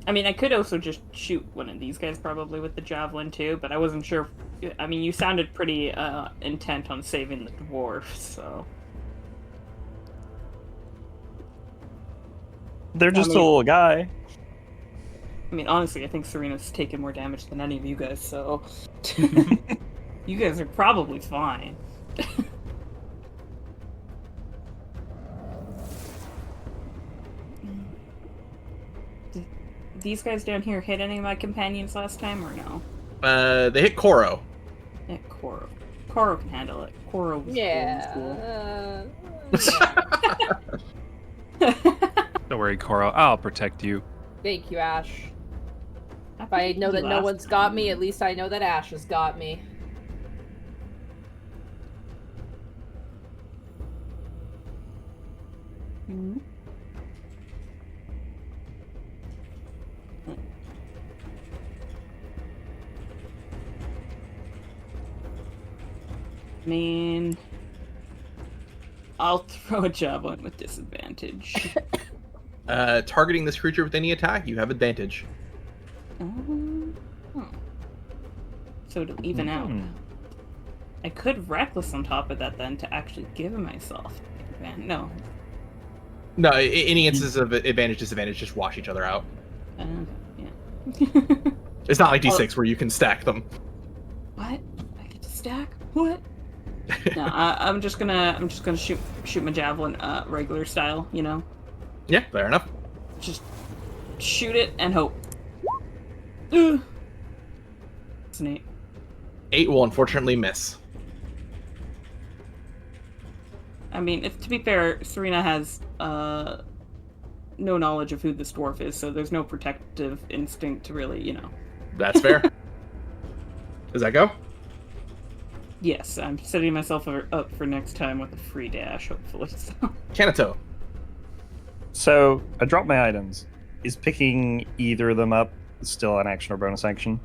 I mean, I could also just shoot one of these guys probably with the javelin too, but I wasn't sure. I mean, you sounded pretty intent on saving the dwarf, so... They're just a little guy. I mean, honestly, I think Serena's taken more damage than any of you guys, so... You guys are probably fine. Did these guys down here hit any of my companions last time, or no? They hit Koro. Yeah, Koro. Koro can handle it. Koro was Don't worry, Koro. I'll protect you. Thank you, Ash. If I know that no one's got me, at least I know that Ash has got me. Mm-hmm. I mean, I'll throw a javelin with disadvantage. Targeting this creature with any attack, you have advantage. So to even out. I could reckless on top of that then to actually give myself advantage. No. No, any instances of advantage, disadvantage just wash each other out. Yeah. It's not like D6 where you can stack them. What? I get to stack? What? No, I'm just gonna shoot my javelin regular style, you know? Yeah, fair enough. Just shoot it and hope. It's an 8. 8 will unfortunately miss. I mean, to be fair, Serena has no knowledge of who this dwarf is, so there's no protective instinct to really, you know. That's fair. Does that go? Yes, I'm setting myself up for next time with a free dash, hopefully. So. Kanato. So, I dropped my items. Is picking either of them up still an action or bonus action?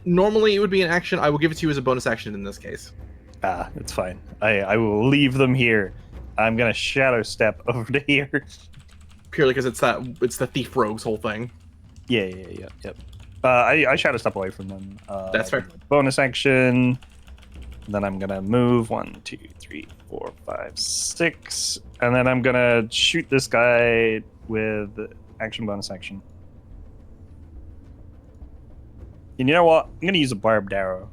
Normally it would be an action. I will give it to you as a bonus action in this case. It's fine. I will leave them here. I'm gonna shadow step over to here. Purely because it's the thief rogue's whole thing. Yep. I shadow step away from them. That's fair. Bonus action. Then I'm gonna move 1, 2, 3, 4, 5, 6, and then I'm gonna shoot this guy with action bonus action. And you know what? I'm gonna use a barbed arrow.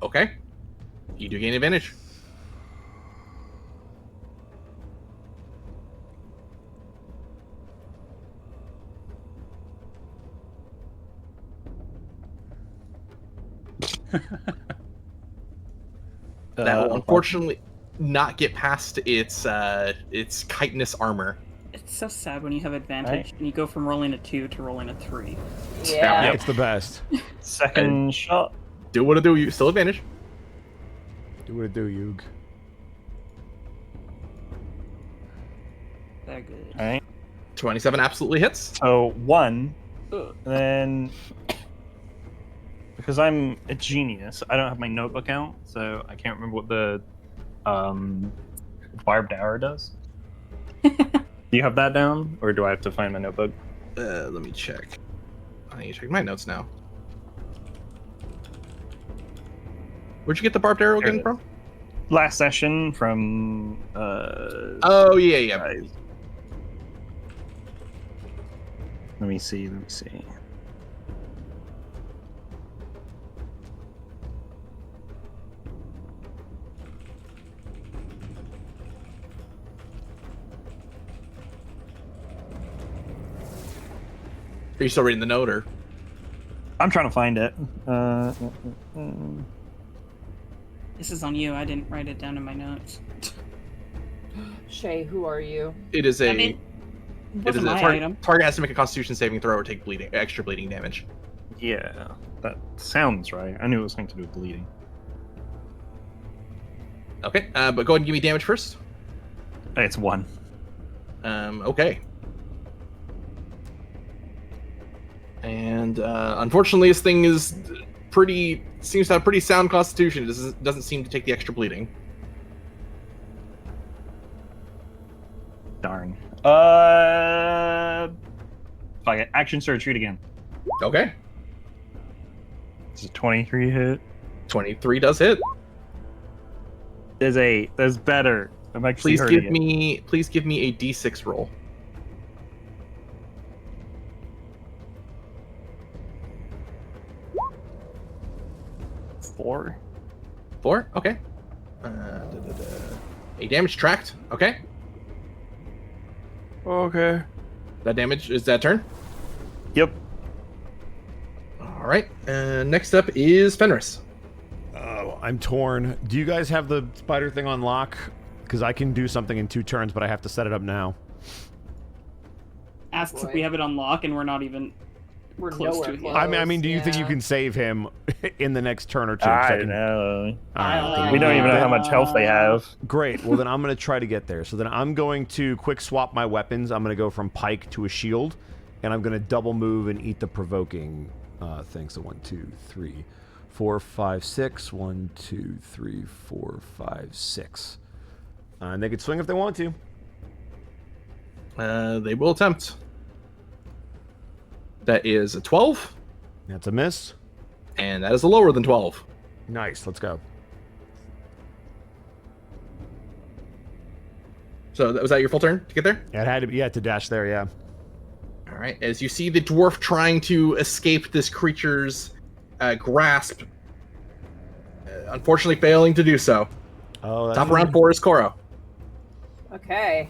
Okay. You do gain advantage. That will unfortunately not get past its chitinous armor. It's so sad when you have advantage and you go from rolling a 2 to rolling a 3. Yeah. It's the best. Second shot. Do what it do. You still advantage. Do what it do, Yug. They're good. All right. 27 absolutely hits. So 1, Ugh. and then because I'm a genius, I don't have my notebook out, so I can't remember what the barbed arrow does. Do you have that down, or do I have to find my notebook? Let me check. I need to check my notes now. Where'd you get the barbed arrow again from? Last session from. Oh yeah. Guys. Let me see. Are you still reading the note, or? I'm trying to find it. This is on you. I didn't write it down in my notes. Shay, who are you? It is a. I mean, it is a my item. target has to make a Constitution saving throw or take extra bleeding damage. Yeah, that sounds right. I knew it was something to do with bleeding. Okay, but go ahead and give me damage first. It's 1. Okay. And unfortunately, this thing is seems to have pretty sound constitution. It doesn't seem to take the extra bleeding. Darn. Fuck it. Action surge, shoot again. Okay. It's a 23 hit. 23 does hit. There's 8. That's better. I'm actually Please hurting give me a D6 roll. Four. 4? Okay. A damage tracked. Okay. Okay. That damage is that turn? Yep. Alright. Next up is Fenris. Oh, I'm torn. Do you guys have the spider thing on lock? Because I can do something in 2 turns, but I have to set it up now. Asks if we have it on lock and we're not even close to it. close. I mean, do you think you Yeah. can save him in the next turn or 2? I don't know. Alright, We don't even know how much health they have. Great. Well, then I'm going to try to get there. So then I'm going to quick swap my weapons. I'm going to go from pike to a shield, and I'm going to double move and eat the provoking thing. So 1, 2, 3, 4, 5, 6. 1, 2, 3, 4, 5, 6. And they could swing if they want to. They will attempt. That is a 12, That's a miss. and that is a lower than 12. Nice. Let's go. So was that your full turn to get there? It had to be, to dash there, yeah. All right. As you see the dwarf trying to escape this creature's grasp, unfortunately failing to do so. Oh, that's Top round 4 is Koro. Okay.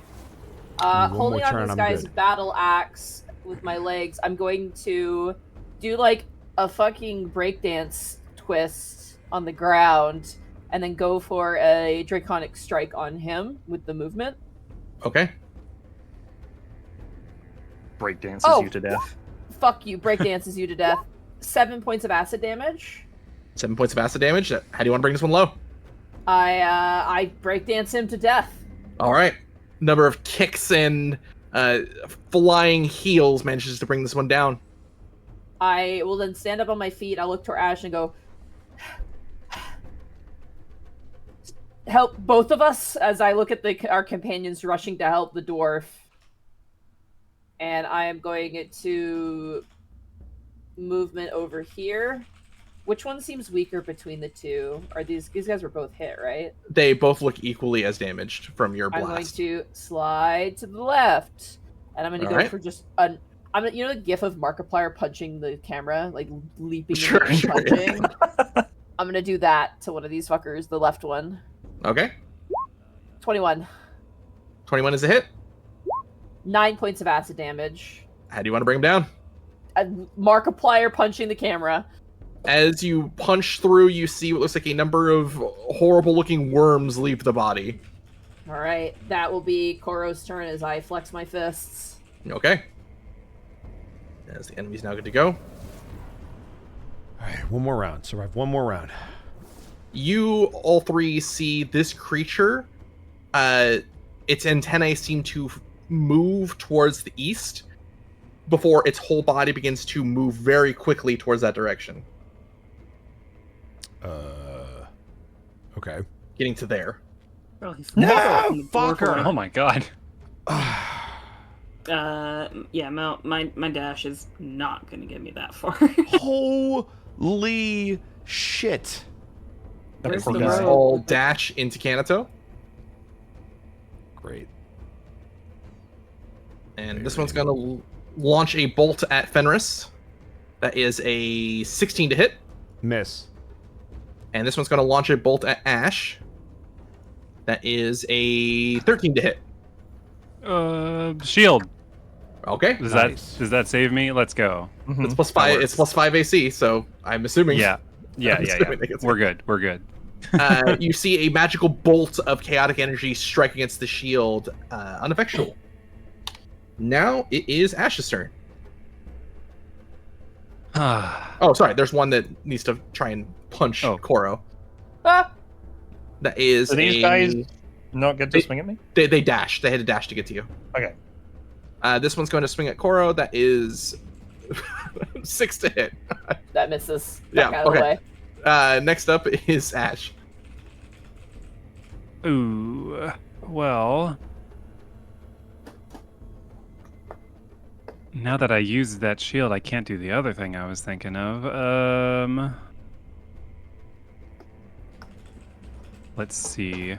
One Holding more on turn, this I'm guy's good. battle axe with my legs, I'm going to do like a fucking breakdance twist on the ground and then go for a draconic strike on him with the movement. Okay. Breakdances you to death. Fuck you, breakdances you to death. 7 points of acid damage. 7 points of acid damage. How do you want to bring this one low? I breakdance him to death. All right. Number of kicks and flying heels manages to bring this one down. I will then stand up on my feet. I'll look toward Ash and go, help both of us, as I look at our companions rushing to help the dwarf. And I am going to movement over here. Which one seems weaker between the two? Are these guys were both hit, right? They both look equally as damaged from your blast. I'm going to slide to the left. And I'm going to go Alright. for just an You know the gif of Markiplier punching the camera, like leaping Sure, and sure. punching? I'm gonna do that to one of these fuckers, the left one. Okay. 21. 21 is a hit. 9 points of acid damage. How do you want to bring him down? Markiplier punching the camera. As you punch through, you see what looks like a number of horrible-looking worms leave the body. All right, that will be Koro's turn as I flex my fists. Okay. As the enemy's now good to go. All right, one more round. Survive one more round. You all three see this creature. Its antennae seem to move towards the east before its whole body begins to move very quickly towards that direction. Okay. Getting to there. Oh, he's No, fucker! Oh my god. Yeah, my dash is not gonna get me that far. Holy shit. Where's poor the guy. road? All dash into Kanto. Great. And this one's going to launch a bolt at Fenris. That is a 16 to hit. Miss. And this one's going to launch a bolt at Ash. That is a 13 to hit. Shield. Okay. Does Nice. does that save me? Let's go. It's plus 5. It's plus 5 AC, so I'm assuming. Yeah. Yeah, I'm yeah, assuming yeah. they get We're good. We're good. You see a magical bolt of chaotic energy strike against the shield, uneffectual. Now it is Ash's turn. Oh, sorry. There's one that needs to try and punch Koro. Ah! That is Do these guys not get to swing at me? They dash. They had to dash to get to you. Okay. This one's going to swing at Koro. That is 6 to hit. That misses. Yeah, Back out of the okay. way. Next up is Ash. Ooh. Well. Now that I used that shield, I can't do the other thing I was thinking of. Let's see.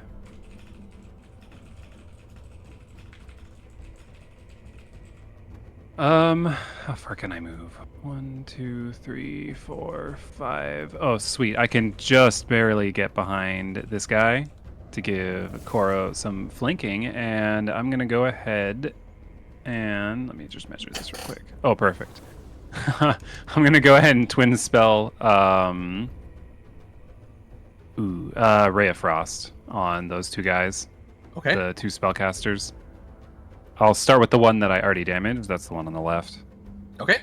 How far can I move? 1, 2, 3, 4, 5. Oh, sweet. I can just barely get behind this guy to give Koro some flanking, and I'm gonna go ahead and let me just measure this real quick. Oh, perfect. I'm gonna go ahead and twin spell Ray of Frost on those two guys. Okay. The two spellcasters. I'll start with the one that I already damaged. That's the one on the left. Okay.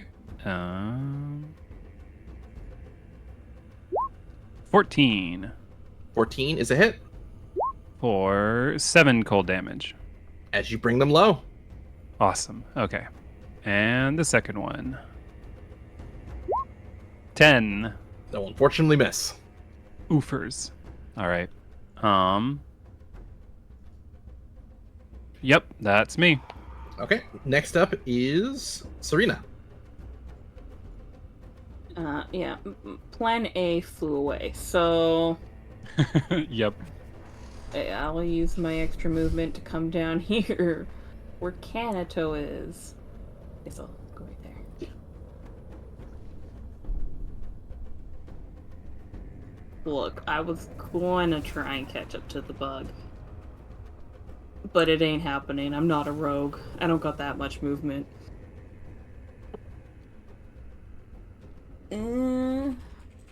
14 14 is a hit. for 7 cold damage. As you bring them low. Awesome. Okay. And the second one. 10. They'll unfortunately miss. Oofers. All right. Yep, that's me. Okay. Next up is Serena. Yeah. Plan A flew away, so Yep. I'll use my extra movement to come down here where Kanto is. Okay, so go right there. Look, I was going to try and catch up to the bug. But it ain't happening. I'm not a rogue. I don't got that much movement.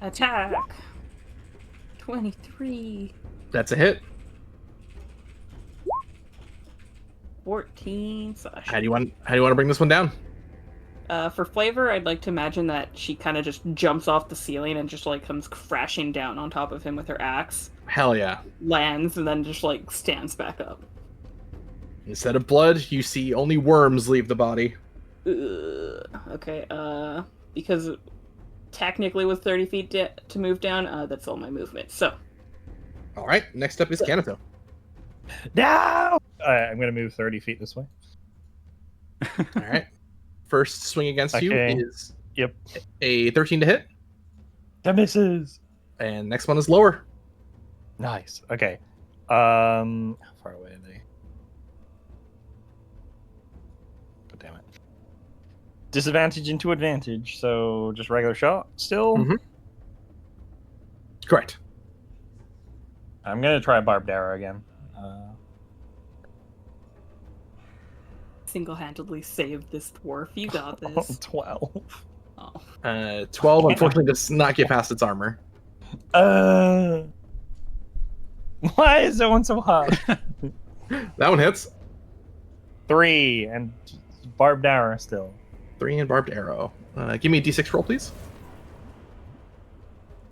Attack. 23. That's a hit. 14. So How do you want to bring this one down? for flavor, I'd like to imagine that she kind of just jumps off the ceiling and just like comes crashing down on top of him with her axe. Hell yeah. Lands and then just like stands back up. Instead of blood, you see only worms leave the body. Okay, because technically with 30 feet to move down, that's all my movement. So. All right. Next up is Kanto. No! I'm going to move 30 feet this way. All right. First swing against you Okay. is Yep. a 13 to hit, That misses. and next one is lower. Nice. Okay. How far away are they? God damn it. disadvantage into advantage, so just regular shot still. Mhm. Correct. I'm gonna try a barbed arrow again. Single-handedly saved this dwarf. You got this. 12. Oh. 12 unfortunately does not get past its armor. Why is that one so hard? That one hits. 3 and barbed arrow still. 3 and barbed arrow. Give me a d6 roll, please.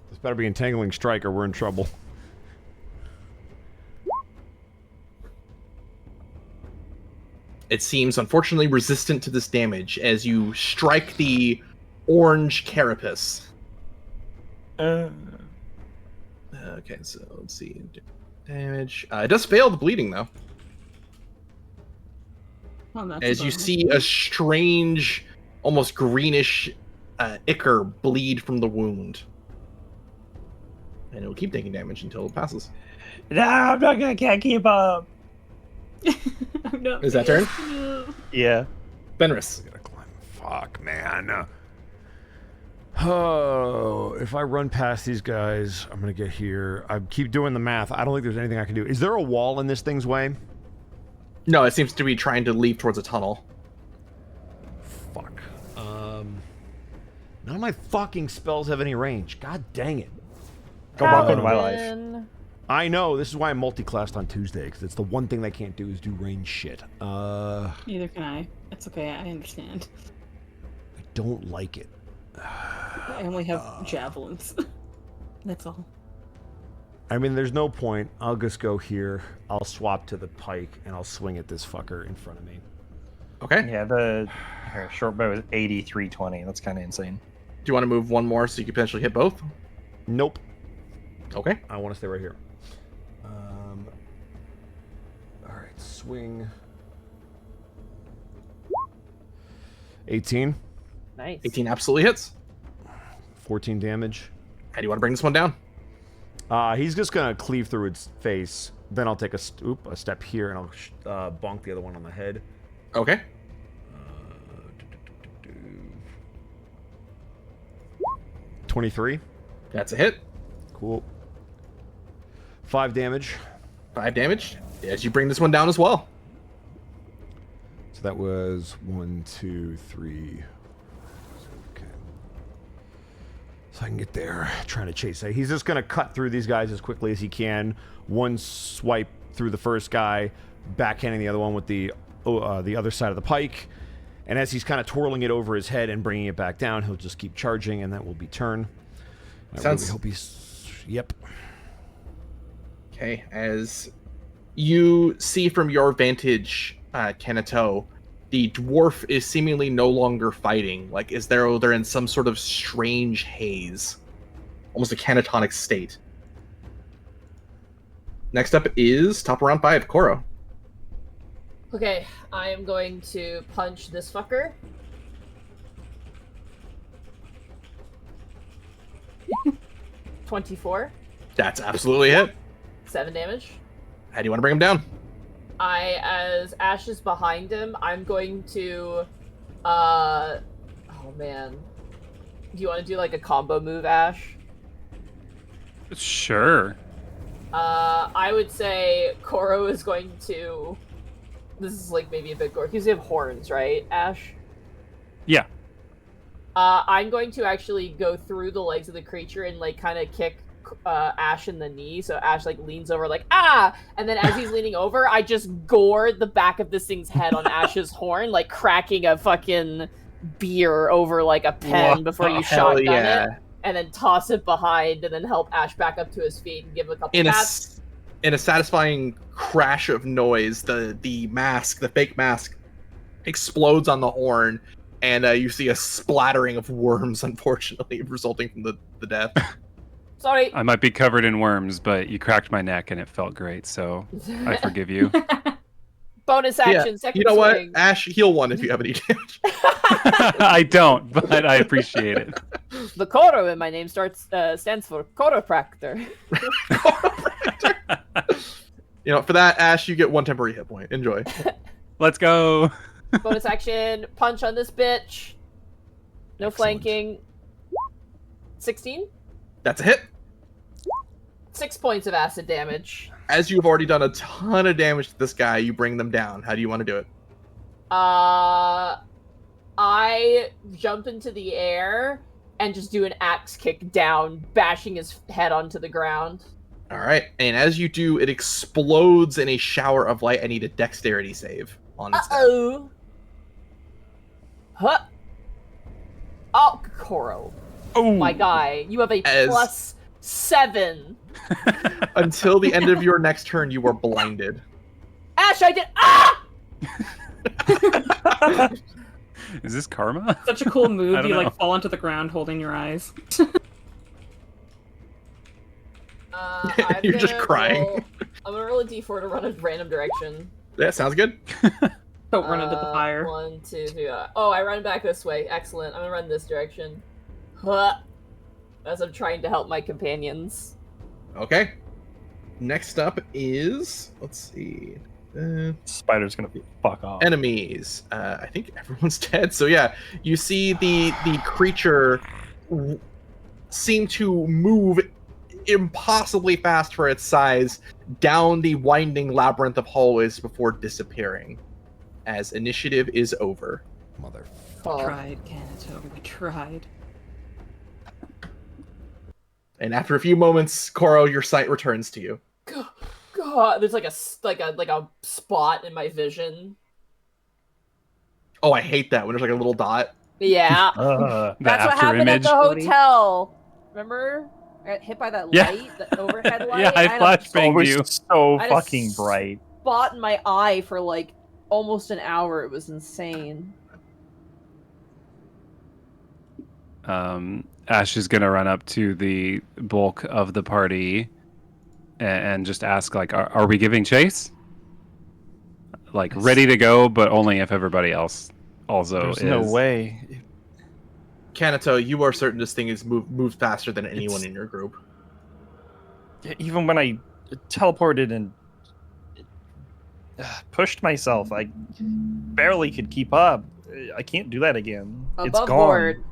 This better be Entangling Strike or we're in trouble. It seems unfortunately resistant to this damage as you strike the orange carapace. Okay, so let's see. Damage. It does fail the bleeding, though. Oh, that's As a you bummer. see a strange, almost greenish ichor bleed from the wound. And it will keep taking damage until it passes. No, I'm not gonna can't keep up. I'm not Is that turn? No. Yeah. Fenris. I gotta climb. Fuck, man. Oh, if I run past these guys, I'm gonna get here. I keep doing the math. I don't think there's anything I can do. Is there a wall in this thing's way? No, it seems to be trying to leap towards a tunnel. Fuck. None of my fucking spells have any range. God dang it. Go back into my life. Calvin. I know. This is why I multi-classed on Tuesday, because it's the one thing they can't do is do range shit. Neither can I. It's okay, I understand. I don't like it. I only have javelins. That's all. I mean, there's no point. I'll just go here. I'll swap to the pike, and I'll swing at this fucker in front of me. Okay. Yeah, the short bow is 83-20. That's kind of insane. Do you want to move one more so you can potentially hit both? Nope. Okay. I want to stay right here. All right, swing. 18. Nice. 18 absolutely hits. 14 damage. How do you want to bring this one down? He's just gonna cleave through its face. Then I'll take a step here, and I'll bonk the other one on the head. Okay. 23. That's a hit. Cool. 5 damage. 5 damage. As you bring this one down as well. So that was 1, 2, 3. Okay. So I can get there. Trying to chase. He's just gonna cut through these guys as quickly as he can. One swipe through the first guy, backhanding the other one with the other side of the pike. And as he's kind of twirling it over his head and bringing it back down, he'll just keep charging, and that will be turn. I really hope he's... Yep. Okay, as you see from your vantage, Kenato, the dwarf is seemingly no longer fighting. Like, they're in some sort of strange haze. Almost a catatonic state. Next up is top of round 5, Koro. Okay, I am going to punch this fucker. $24. That's absolutely a hit. 7 damage. How do you want to bring him down? As Ash is behind him, I'm going to, oh man. Do you want to do like a combo move, Ash? Sure. I would say Koro is going to, this is like maybe a bit gore, because you have horns, right, Ash? Yeah. I'm going to actually go through the legs of the creature and like kind of kick Ash in the knee, so Ash like leans over like ah, and then as he's leaning over, I just gore the back of this thing's head on Ash's horn, like cracking a fucking beer over like a pen before you shotgun it, and then toss it behind, and then help Ash back up to his feet and give a couple pats. In a satisfying crash of noise, the fake mask, explodes on the horn, and you see a splattering of worms, unfortunately, resulting from the death. Sorry. I might be covered in worms, but you cracked my neck and it felt great, so I forgive you. Bonus action, second You know swing. what? Ash, heal 1 if you have any damage. I don't, but I appreciate it. The Koro in my name stands for Chiropractor. You know, for that, Ash, you get 1 temporary hit point. Enjoy. Let's go. Bonus action, punch on this bitch. No Excellent. flanking. 16? That's a hit. 6 points of acid damage. As you've already done a ton of damage to this guy, you bring them down. How do you want to do it? I jump into the air and just do an axe kick down, bashing his head onto the ground. All right, and as you do, it explodes in a shower of light. I need a dexterity save on its death. Uh-oh. Huh. Oh, Koro. Oh My guy, you have a +7. Until the end of your next turn, you are blinded. Ash, I did. Ah! Is this karma? Such a cool I move. don't You know. like fall onto the ground holding your eyes. You're just crying. I'm gonna roll a d4 to run a random direction. That sounds good. Don't run into the fire. 1, 2, 3. Oh, I run back this way. Excellent. I'm gonna run this direction. Huh. As I'm trying to help my companions. Okay. Next up is, let's see, Spider's gonna fuck off. enemies. I think everyone's dead. So yeah, you see the creature seem to move impossibly fast for its size down the winding labyrinth of hallways before disappearing. As initiative is over. Mother. Tried, Kanto. We tried. And after a few moments, Koro, your sight returns to you. God, there's like a spot in my vision. Oh, I hate that when there's like a little dot. Yeah. The That's what after happened image. at the hotel. Remember? I got hit by that Yeah. light, the overhead light. Yeah, I had a flashbanged Always you. so I had a fucking bright. spot in my eye for like almost an hour. It was insane. Ash is gonna run up to the bulk of the party and just ask, like, are we giving chase? Like, ready to go, but only if everybody else also There's is. no way. Kanato, you are certain this thing is moved faster than anyone It's- in your group. Even when I teleported and pushed myself, I barely could keep up. I can't do that again. It's Above gone. board.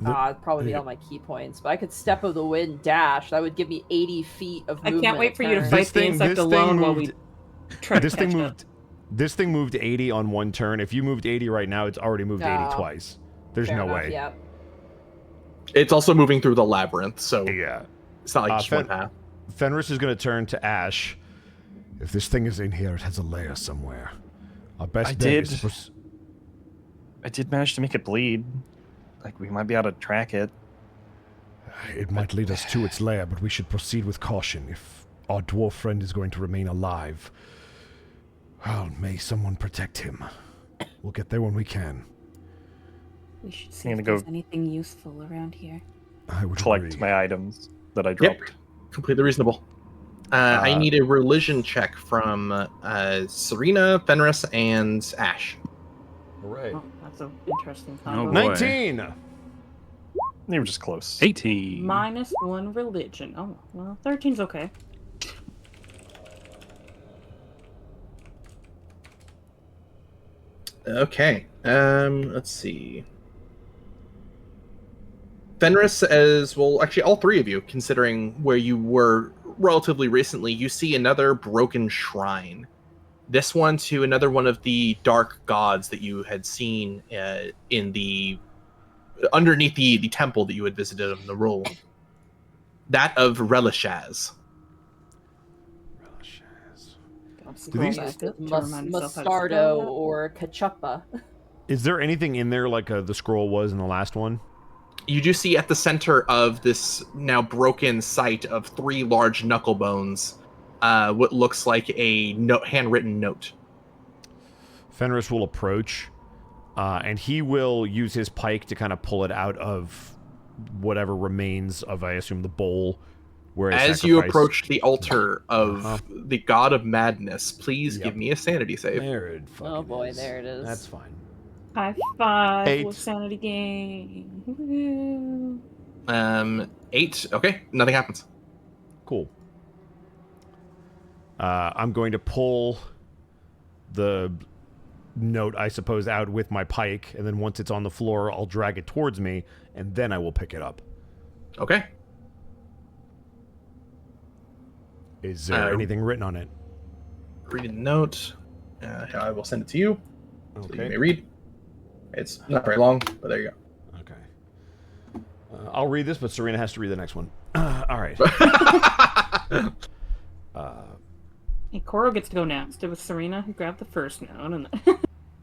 The- It'd probably be all my key points, but I could step of the wind dash. That would give me 80 feet of I movement. can't wait for you to turn. fight the insect alone while we try to This thing catch moved. up. This thing moved 80 on one turn. If you moved 80 right now, it's already moved 80 Oh. twice. There's Fair no enough, way. Yeah. It's also moving through the labyrinth, so Yeah. it's not like just one Fen- path. Fenris is going to turn to Ash. If this thing is in here, it has a lair somewhere. Our best I bet did. is to pers- I did manage to make it bleed. Like, we might be able to track it. It might lead us to its lair, but we should proceed with caution. If our dwarf friend is going to remain alive, well, may someone protect him. We'll get there when we can. We should see I'm if gonna there's anything useful around here. I would Collect agree. my items that I dropped. Completely reasonable. I need a religion check from Serena, Fenris, and Ash. Hooray. Oh, that's an interesting Oh, combo. boy. 19. They were just close. 18. -1 religion. Oh, well, 13's okay. Okay. Let's see. Fenris, as well, actually, all three of you, considering where you were relatively recently, you see another broken shrine. This one to another one of the dark gods that you had seen in the underneath the temple that you had visited in the role. That of Relishaz. Do these- Mustardo or Cachuppa. Is there anything in there like the scroll was in the last one? You do see at the center of this now broken site of three large knuckle bones, what looks like a handwritten note. Fenris will approach, and he will use his pike to kind of pull it out of whatever remains of, I assume, the bowl. Where it As you sacrificed. approach the altar of Uh-huh. the god of madness, please Yep. give me a sanity save. There it fucking Oh boy, is. there it is. That's fine. High five 8. with sanity gain. Woo. 8. Okay, nothing happens. Cool. I'm going to pull the note, I suppose, out with my pike, and then once it's on the floor, I'll drag it towards me, and then I will pick it up. Okay. Is there anything written on it? Reading the note. I will send it to you. Okay. So you may read. It's not very long, but there you go. Okay. I'll read this, but Serena has to read the next one. All right. Hey, Koro gets to go next. It was Serena who grabbed the first note. And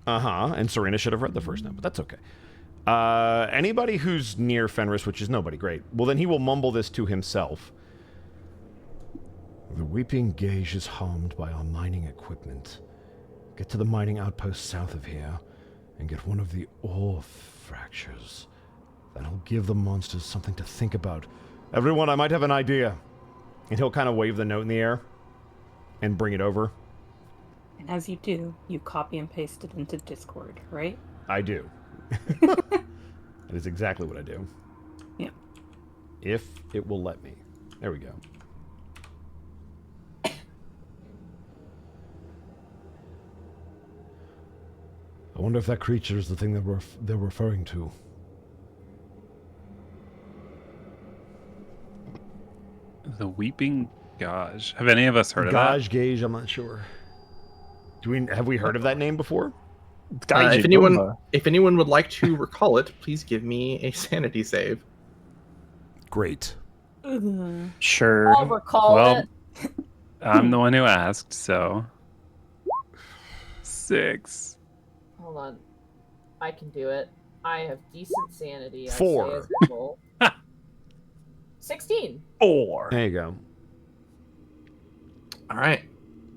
And Serena should have read the first note, but that's okay. Anybody who's near Fenris, which is nobody, great. Well, then he will mumble this to himself. The Weeping Gauge is harmed by our mining equipment. Get to the mining outpost south of here and get one of the ore fractures. That'll give the monsters something to think about. Everyone, I might have an idea. And he'll kind of wave the note in the air and bring it over. And as you do, you copy and paste it into Discord, right? I do. That is exactly what I do. Yeah. If it will let me. There we go. I wonder if that creature is the thing that they're referring to. The Weeping Gauge. Have any of us heard of that? Gauge, Gauge, I'm not sure. Have we heard of that name before? If anyone would like to recall it, please give me a sanity save. Great. Sure. I'll recall it. I'm the one who asked, so 6. Hold on. I can do it. I have decent sanity. 4. 16. 4. There you go. All right.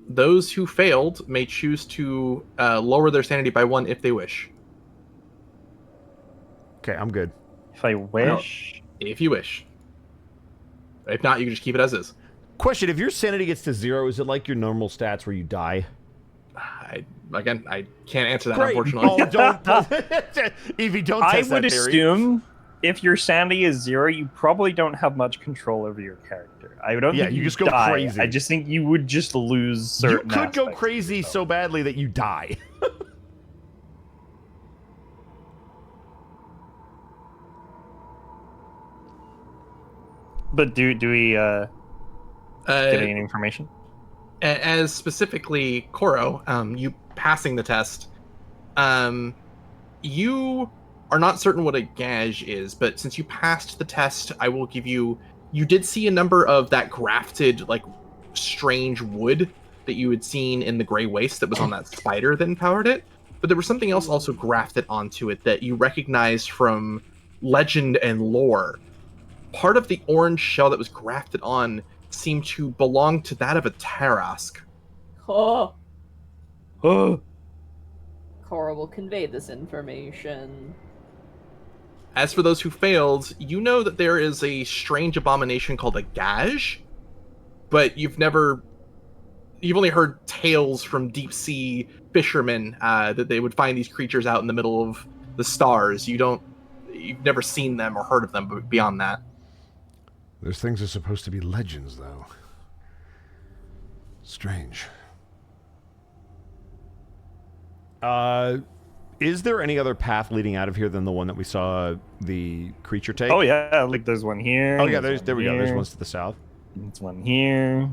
Those who failed may choose to lower their sanity by 1 if they wish. Okay, I'm good. If I wish. If you wish. If not, you can just keep it as is. Question, if your sanity gets to 0, is it like your normal stats where you die? I can't answer that, Great. unfortunately. Oh, don't. Evie, don't test I would that theory. assume if your sanity is 0, you probably don't have much control over your character. I don't think you just go die. crazy. I just think you would just lose certain You could go aspects crazy of yourself. so badly that you die. But do we get any information? As specifically Koro, you passing the test, you are not certain what a gauge is, but since you passed the test, I will give you. You did see a number of that grafted, like, strange wood that you had seen in the Grey Waste that was on that spider that empowered it. But there was something else also grafted onto it that you recognize from legend and lore. Part of the orange shell that was grafted on seemed to belong to that of a Tarask. Oh. Oh. Cora will convey this information. As for those who failed, you know that there is a strange abomination called a gauge, but you've only heard tales from deep sea fishermen that they would find these creatures out in the middle of the stars. You've never seen them or heard of them, but beyond that. Those things are supposed to be legends, though. Strange. Is there any other path leading out of here than the one that we saw the creature take? Oh yeah, like there's one here. Oh yeah, there we go. There's ones to the south. There's one here.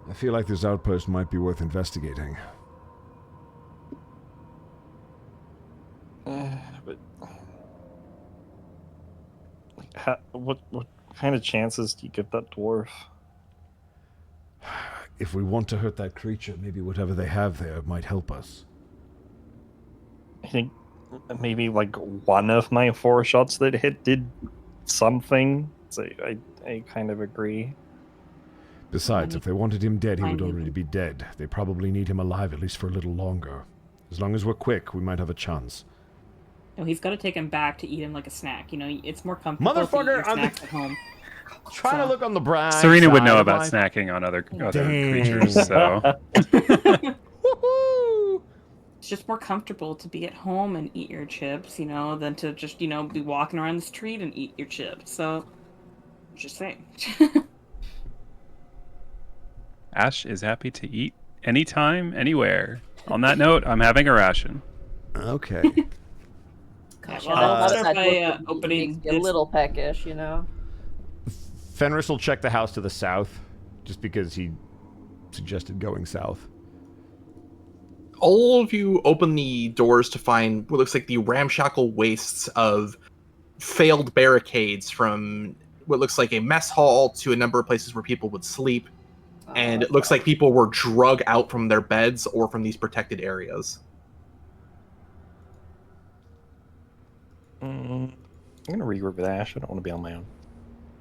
I feel like this outpost might be worth investigating. But what kind of chances do you give that dwarf? If we want to hurt that creature, maybe whatever they have there might help us. I think maybe like one of my 4 shots that hit did something. So I kind of agree. Besides, if they wanted him dead, he would already be dead. They probably need him alive at least for a little longer. As long as we're quick, we might have a chance. No, he's got to take him back to eat him like a snack. You know, it's more comfortable to eat Motherfucker, your snacks at home. Trying to look on the bright Serena would know side about of snacking on other Dang. creatures, so Woohoo! It's just more comfortable to be at home and eat your chips, you know, than to just, you know, be walking around the street and eat your chips. So, just saying. Ash is happy to eat anytime, anywhere. On that note, I'm having a ration. Okay. Gosh, well, I I'll don't start by know. opening Makes you a little peckish, you know. Fenris will check the house to the south, just because he suggested going south. All of you open the doors to find what looks like the ramshackle wastes of failed barricades, from what looks like a mess hall to a number of places where people would sleep. And it looks like people were drug out from their beds or from these protected areas. I'm going to regroup with Ash. I don't want to be on my own.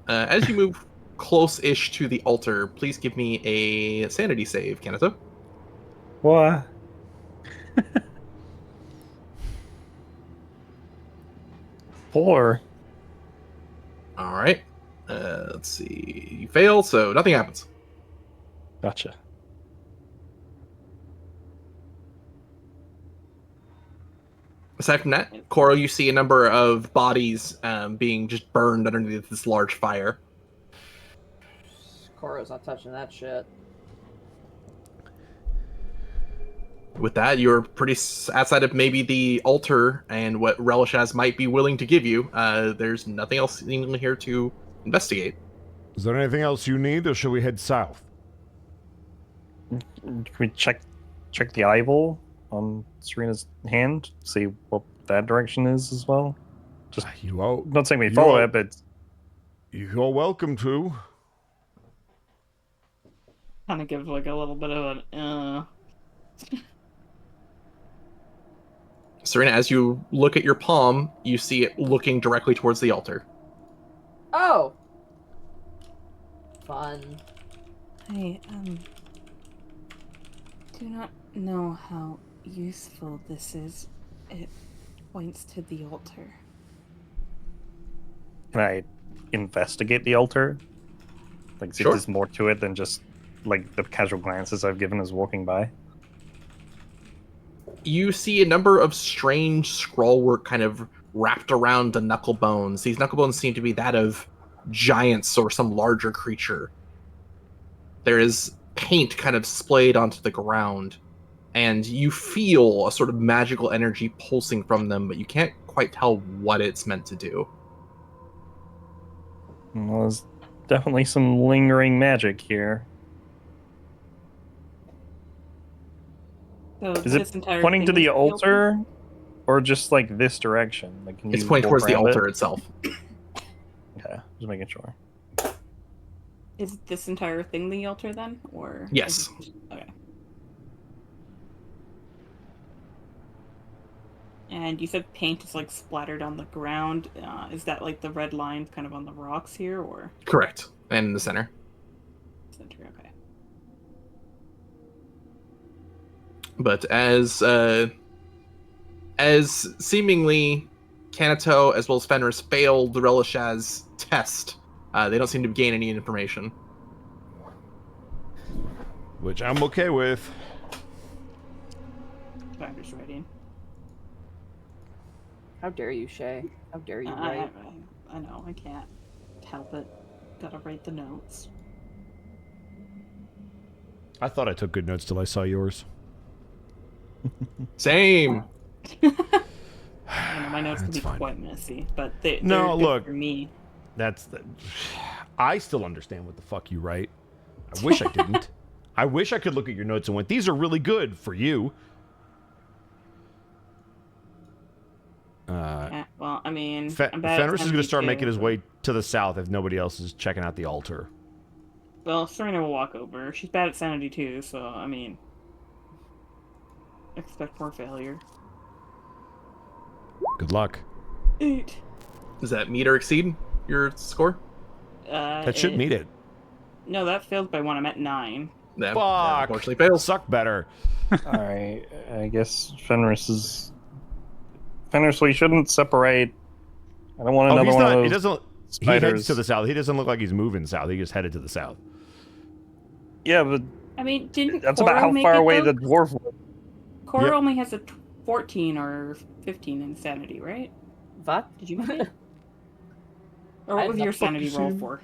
As you move close-ish to the altar, please give me a sanity save, Kanata. What? 4. All right. Let's see. You fail, so nothing happens. Gotcha. Aside from that, Coral, you see a number of bodies being just burned underneath this large fire. Koro's not touching that shit. With that, you're pretty outside of maybe the altar and what Relishaz might be willing to give you. There's nothing else seemingly here to investigate. Is there anything else you need, or shall we head south? Can we check the eyeball on Serena's hand? See what that direction is as well? Just You all, not saying we follow it, but you're welcome to. Kind of give like a little bit of an Serena, as you look at your palm, you see it looking directly towards the altar. Oh. Fun. I do not know how useful this is. It points to the altar. can I investigate the altar? Like, see Sure. if there's more to it than just like the casual glances I've given as walking by. You see a number of strange scroll work kind of wrapped around the knuckle bones. These knuckle bones seem to be that of giants or some larger creature. There is paint kind of splayed onto the ground, and you feel a sort of magical energy pulsing from them, but you can't quite tell what it's meant to do. Well, there's definitely some lingering magic here. So Is this it entire pointing to thing the is altar, or just like this direction? Like, can It's you pointing walk towards the around it? altar itself. Okay, just making sure. Is this entire thing the altar then, or Yes. is it... Okay. And you said paint is like splattered on the ground. Is that like the red lines kind of on the rocks here, or Correct. And in the center. center? Okay. But as seemingly Kanato as well as Fenris failed the Relishaz test, they don't seem to gain any information. Which I'm okay with. I'm just writing. How dare you, Shay? How dare you write? I know, I can't help it. Gotta write the notes. I thought I took good notes till I saw yours. Same. You know, my notes can be That's fine. quite messy, but they're No, good look. for me. I still understand what the fuck you write. I wish I didn't. I wish I could look at your notes and went, these are really good for you. Well, I mean, I'm bad at Fenris is going to start 72, making his but- way to the south if nobody else is checking out the altar. Well, Serena will walk over. She's bad at sanity too, so I mean, expect more failure. Good luck. 8. Does that meet or exceed your score? That should meet it. No, that failed by 1. I'm at 9. That Fuck. unfortunately fails. Suck better. Alright, I guess Fenris, we shouldn't separate. I don't want another he's one not. of He those doesn't. He spiders. heads to the south. He doesn't look like he's moving south. He just headed to the south. Yeah, but I mean, didn't that's Koro about how make far it, away though? the dwarf was. Koro Yep. only has a 14 or 15 in sanity, right? What? Did you make it? Or I what was have your not sanity roll seen- for?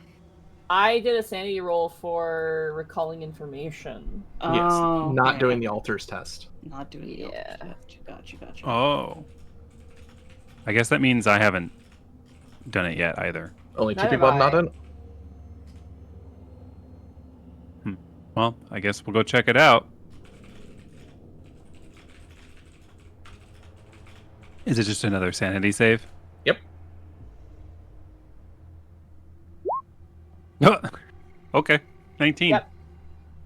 I did a sanity roll for recalling information. Yes, Oh, not okay. doing the altars test. Not doing the Yeah. Gotcha. Oh. I guess that means I haven't done it yet either. Only 2 Neither people have have not I. done it. Well, I guess we'll go check it out. Is it just another sanity save? Yep. Okay. 19.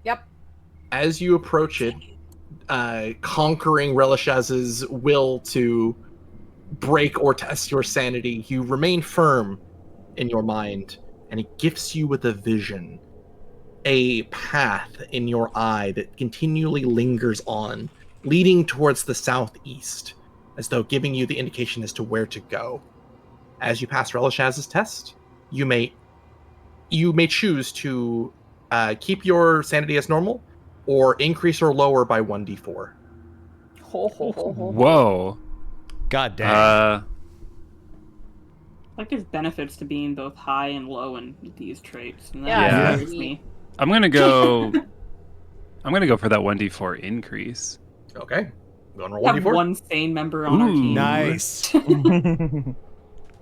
Yep. As you approach it, conquering Relishaz's will to break or test your sanity, you remain firm in your mind, and it gifts you with a vision, a path in your eye that continually lingers on, leading towards the southeast, as though giving you the indication as to where to go. As you pass Relishaz's test, you may choose to keep your sanity as normal, or increase or lower by 1d4. Whoa. God dang. Like there's benefits to being both high and low in these traits. And that Yeah. scares me. I'm gonna go. I'm gonna go for that 1d4 increase. Okay. Go and roll We have 1d4. one sane member on our team. Nice. The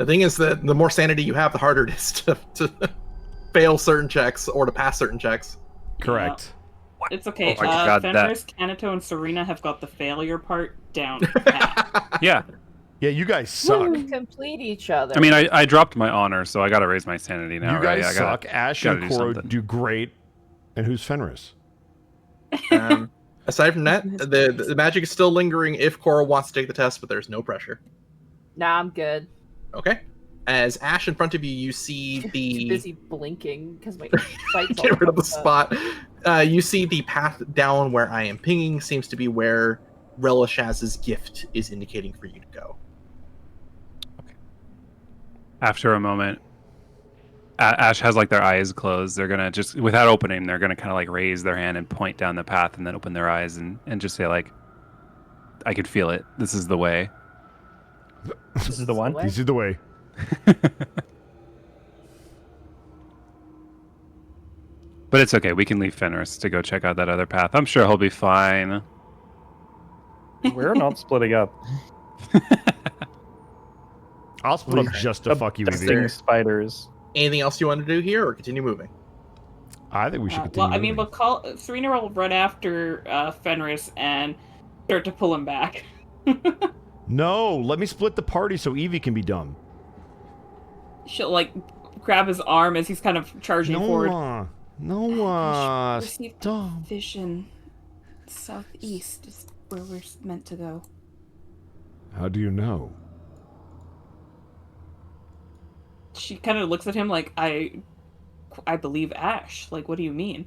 thing is that the more sanity you have, the harder it is to fail certain checks or to pass certain checks. Correct. It's okay. Oh my God, Fenris, Kanito, and Serena have got the failure part down pat. Yeah. Yeah, you guys suck. We complete each other. I mean, I dropped my honor, so I gotta raise my sanity now, You guys right? suck. Ash gotta and do Koro something. do great. And who's Fenris? Aside from that, the magic is still lingering if Cora wants to take the test, but there's no pressure. Nah, I'm good. Okay. As Ash in front of you, you see Too the busy blinking because my sight's all get rid of the fucked up. spot. You see the path down where I am pinging seems to be where Relishaz's gift is indicating for you to go. After a moment, Ash has like their eyes closed. They're gonna just, without opening, they're gonna kind of like raise their hand and point down the path, and then open their eyes and just say like, "I could feel it. This is the way." This is the one. This is the way. But it's okay. We can leave Fenris to go check out that other path. I'm sure he'll be fine. We're not splitting up. I'll split up just to fuck you, Testing Evie. spiders. Anything else you want to do here, or continue moving? I think we should continue. Well, I mean, moving. Serena will run after Fenris and start to pull him back. No, let me split the party so Evie can be dumb. She'll like grab his arm as he's kind of charging forward. Received Stop. Vision. Southeast is where we're meant to go. How do you know? She kind of looks at him like, I believe Ash. Like, what do you mean?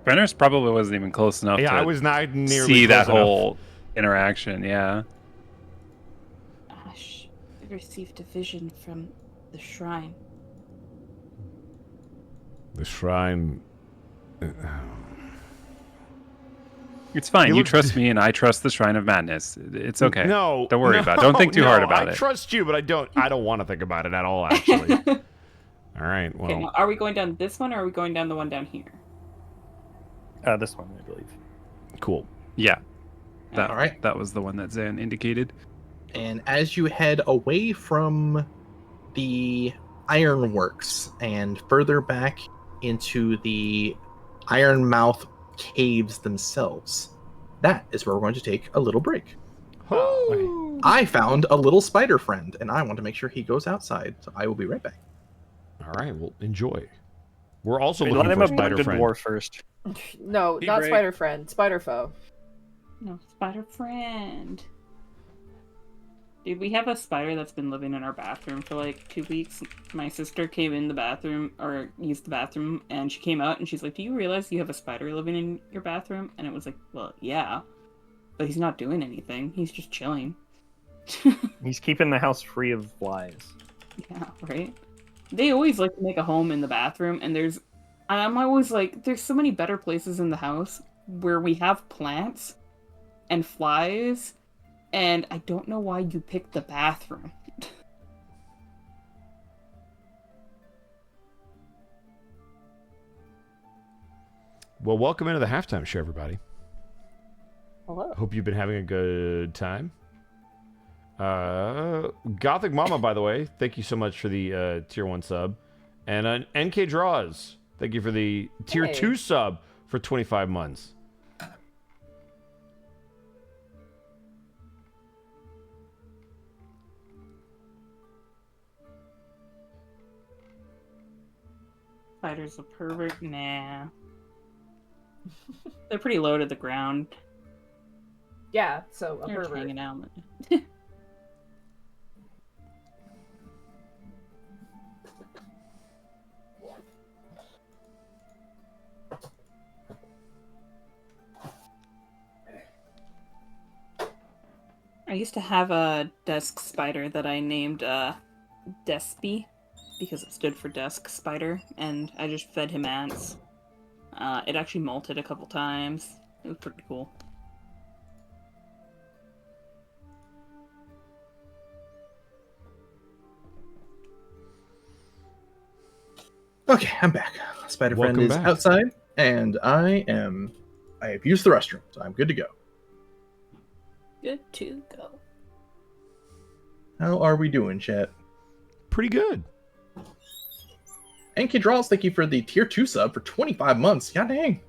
Fenris probably wasn't even close enough Yeah, to I was not nearly see that close enough. whole interaction. Yeah. Ash received a vision from the shrine. The shrine. It's fine. He You looks- trust me, and I trust the Shrine of Madness. It's okay. No, Don't worry about it. Don't think too hard about I it. trust you, but I don't want to think about it at all. Actually. All right. Well, Okay, now, are we going down this one or are we going down the one down here? This one, I believe. cool. Yeah. That, All right. That was the one that Zan indicated. And as you head away from the ironworks and further back into the Ironmouth caves themselves, that is where we're going to take a little break. I found a little spider friend, and I want to make sure he goes outside, so I will be right back. All right. Well, enjoy. We're also Wait, looking let him for a have spider good friend. war first. No, Be not brave. spider friend, spider foe. No, spider friend. Dude, we have a spider that's been living in our bathroom for like 2 weeks. My sister came in the bathroom, or used the bathroom, and she came out and she's like, "Do you realize you have a spider living in your bathroom?" And it was like, well, yeah. But he's not doing anything. He's just chilling. He's keeping the house free of flies. Yeah, right? They always like to make a home in the bathroom, and I'm always like, there's so many better places in the house where we have plants and flies, and I don't know why you picked the bathroom. Well, welcome into the halftime show, everybody. Hello. Hope you've been having a good time. Gothic Mama, by the way, thank you so much for the tier 1 sub. And NK Draws, thank you for the tier 2 sub for 25 months. Spiders a pervert? Nah. They're pretty low to the ground. Yeah, so a They're just pervert. hanging out. I used to have a desk spider that I named Despy because it stood for desk spider, and I just fed him ants. It actually molted a couple times. It was pretty cool. Okay, I'm back. Spider Friend Welcome is back. outside, and I have used the restroom, so I'm good to go. Good to go. How are we doing, chat? Pretty good. NK Draws, thank you for the tier 2 sub for 25 months. God dang.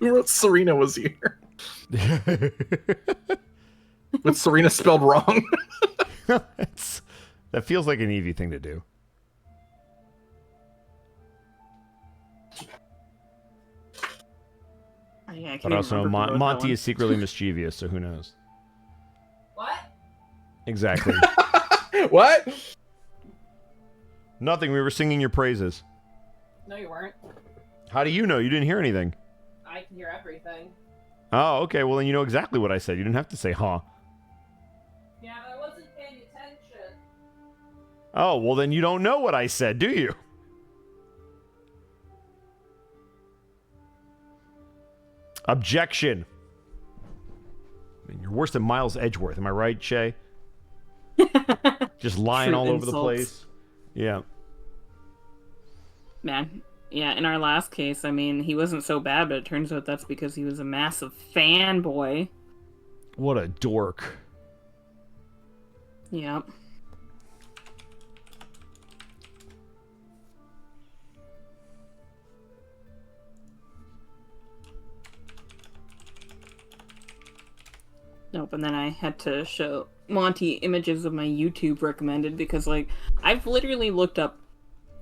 Who wrote Serena was here? With Serena spelled wrong. That feels like an Eevee thing to do. I But also, Monty is secretly mischievous, so who knows? What? Exactly. What? Nothing. We were singing your praises. No, you weren't. How do you know? You didn't hear anything. I can hear everything. Oh, okay. Well, then you know exactly what I said. You didn't have to say, huh? Yeah, but I wasn't paying attention. Oh, well, then you don't know what I said, do you? Objection. I mean, you're worse than Miles Edgeworth. Am I right, Shay? Just lying True all over the insults. place. Yeah. Man, yeah, in our last case, I mean, he wasn't so bad, but it turns out that's because he was a massive fanboy. What a dork. Yep. Nope, and then I had to show Monty images of my YouTube recommended because, like, I've literally looked up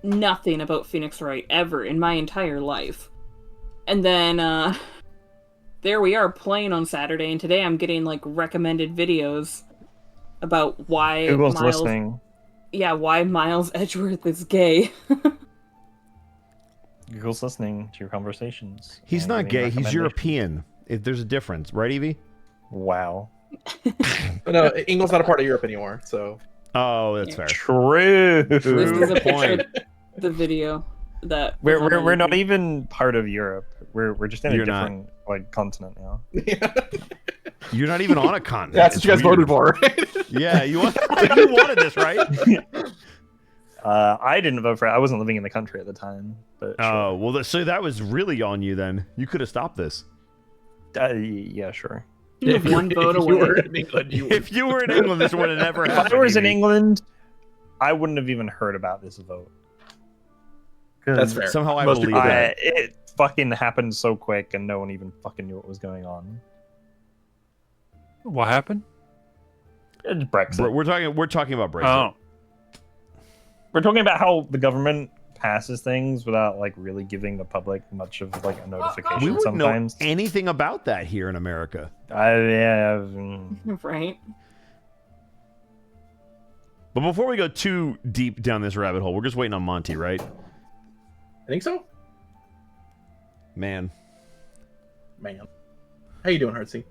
nothing about Phoenix Wright ever in my entire life. And then, there we are playing on Saturday, and today I'm getting, like, recommended videos about why Google's Miles... listening. Yeah, why Miles Edgeworth is gay. Google's listening to your conversations. He's and not giving gay. He's recommendations. European. There's a difference. Right, Evie? Wow. No, England's not a part of Europe anymore, so. Oh, that's fair. True. This is a point. picture of the video that... We're not even part of Europe. We're just in You're a different like continent now. You're not even on a continent. That's It's what you guys weird. voted for, right? Yeah, you wanted this, right? I didn't vote for it. I wasn't living in the country at the time. But Oh, well, so that was really on you then. You could have stopped this. yeah, sure. You have one vote If you were away. in England, you If you were in England, this would have never If happened. I was in Evie. England, I wouldn't have even heard about this vote. 'Cause That's fair. Somehow I Most believe people- that. it fucking happened so quick, and no one even fucking knew what was going on. What happened? It's Brexit. We're talking about Brexit. Oh, We're talking about how the government passes things without like really giving the public much of like a notification. We wouldn't sometimes. know anything about that here in America. Right. But before we go too deep down this rabbit hole, we're just waiting on Monty, right? I think so. Man. How you doing, Heartsy?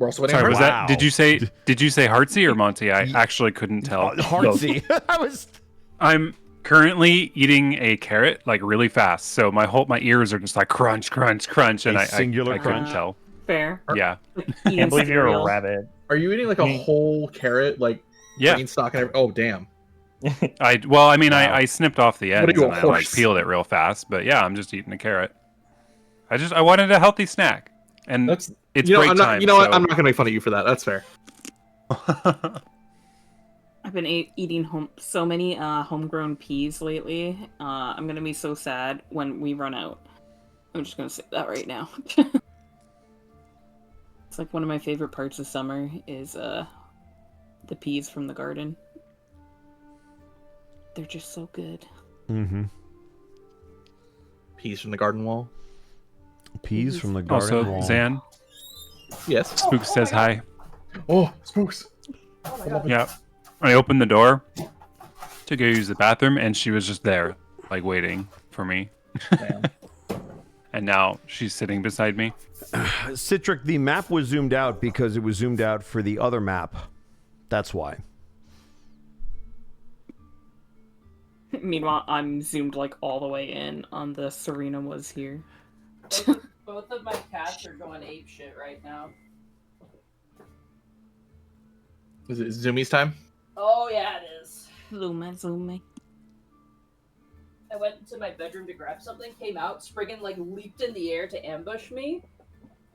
We're also waiting. Sorry, was Wow. that? Did you say Heartsy or Monty? I actually couldn't tell. Heartsy. I'm currently eating a carrot like really fast, so my ears are just like crunch, crunch, crunch, and I couldn't tell. Fair. Yeah. Can't believe you're a rabbit. Are you eating like a whole carrot, like green stalk and everything? Oh, damn. I snipped off the ends you, and I like peeled it real fast, but yeah, I'm just eating a carrot. I wanted a healthy snack, and it's break time. You know what? I'm not gonna make fun of you for that. That's fair. I've been eating so many homegrown peas lately. I'm gonna be so sad when we run out. I'm just gonna say that right now. It's like one of my favorite parts of summer is the peas from the garden. They're just so good. Mm-hmm. Peas from the garden wall. Peas from the garden Also, wall. Zan. Yes. Spooks says hi. Oh, Spooks. Yeah. I opened the door to go use the bathroom, and she was just there, like waiting for me. Damn. And now she's sitting beside me. Citric, the map was zoomed out because it was zoomed out for the other map. That's why. Meanwhile, I'm zoomed like all the way in on the Serena was here. Both of my cats are going ape shit right now. Is it Zoomies time? Oh yeah, it is. Zoom. I went into my bedroom to grab something, came out, Spriggan like leaped in the air to ambush me,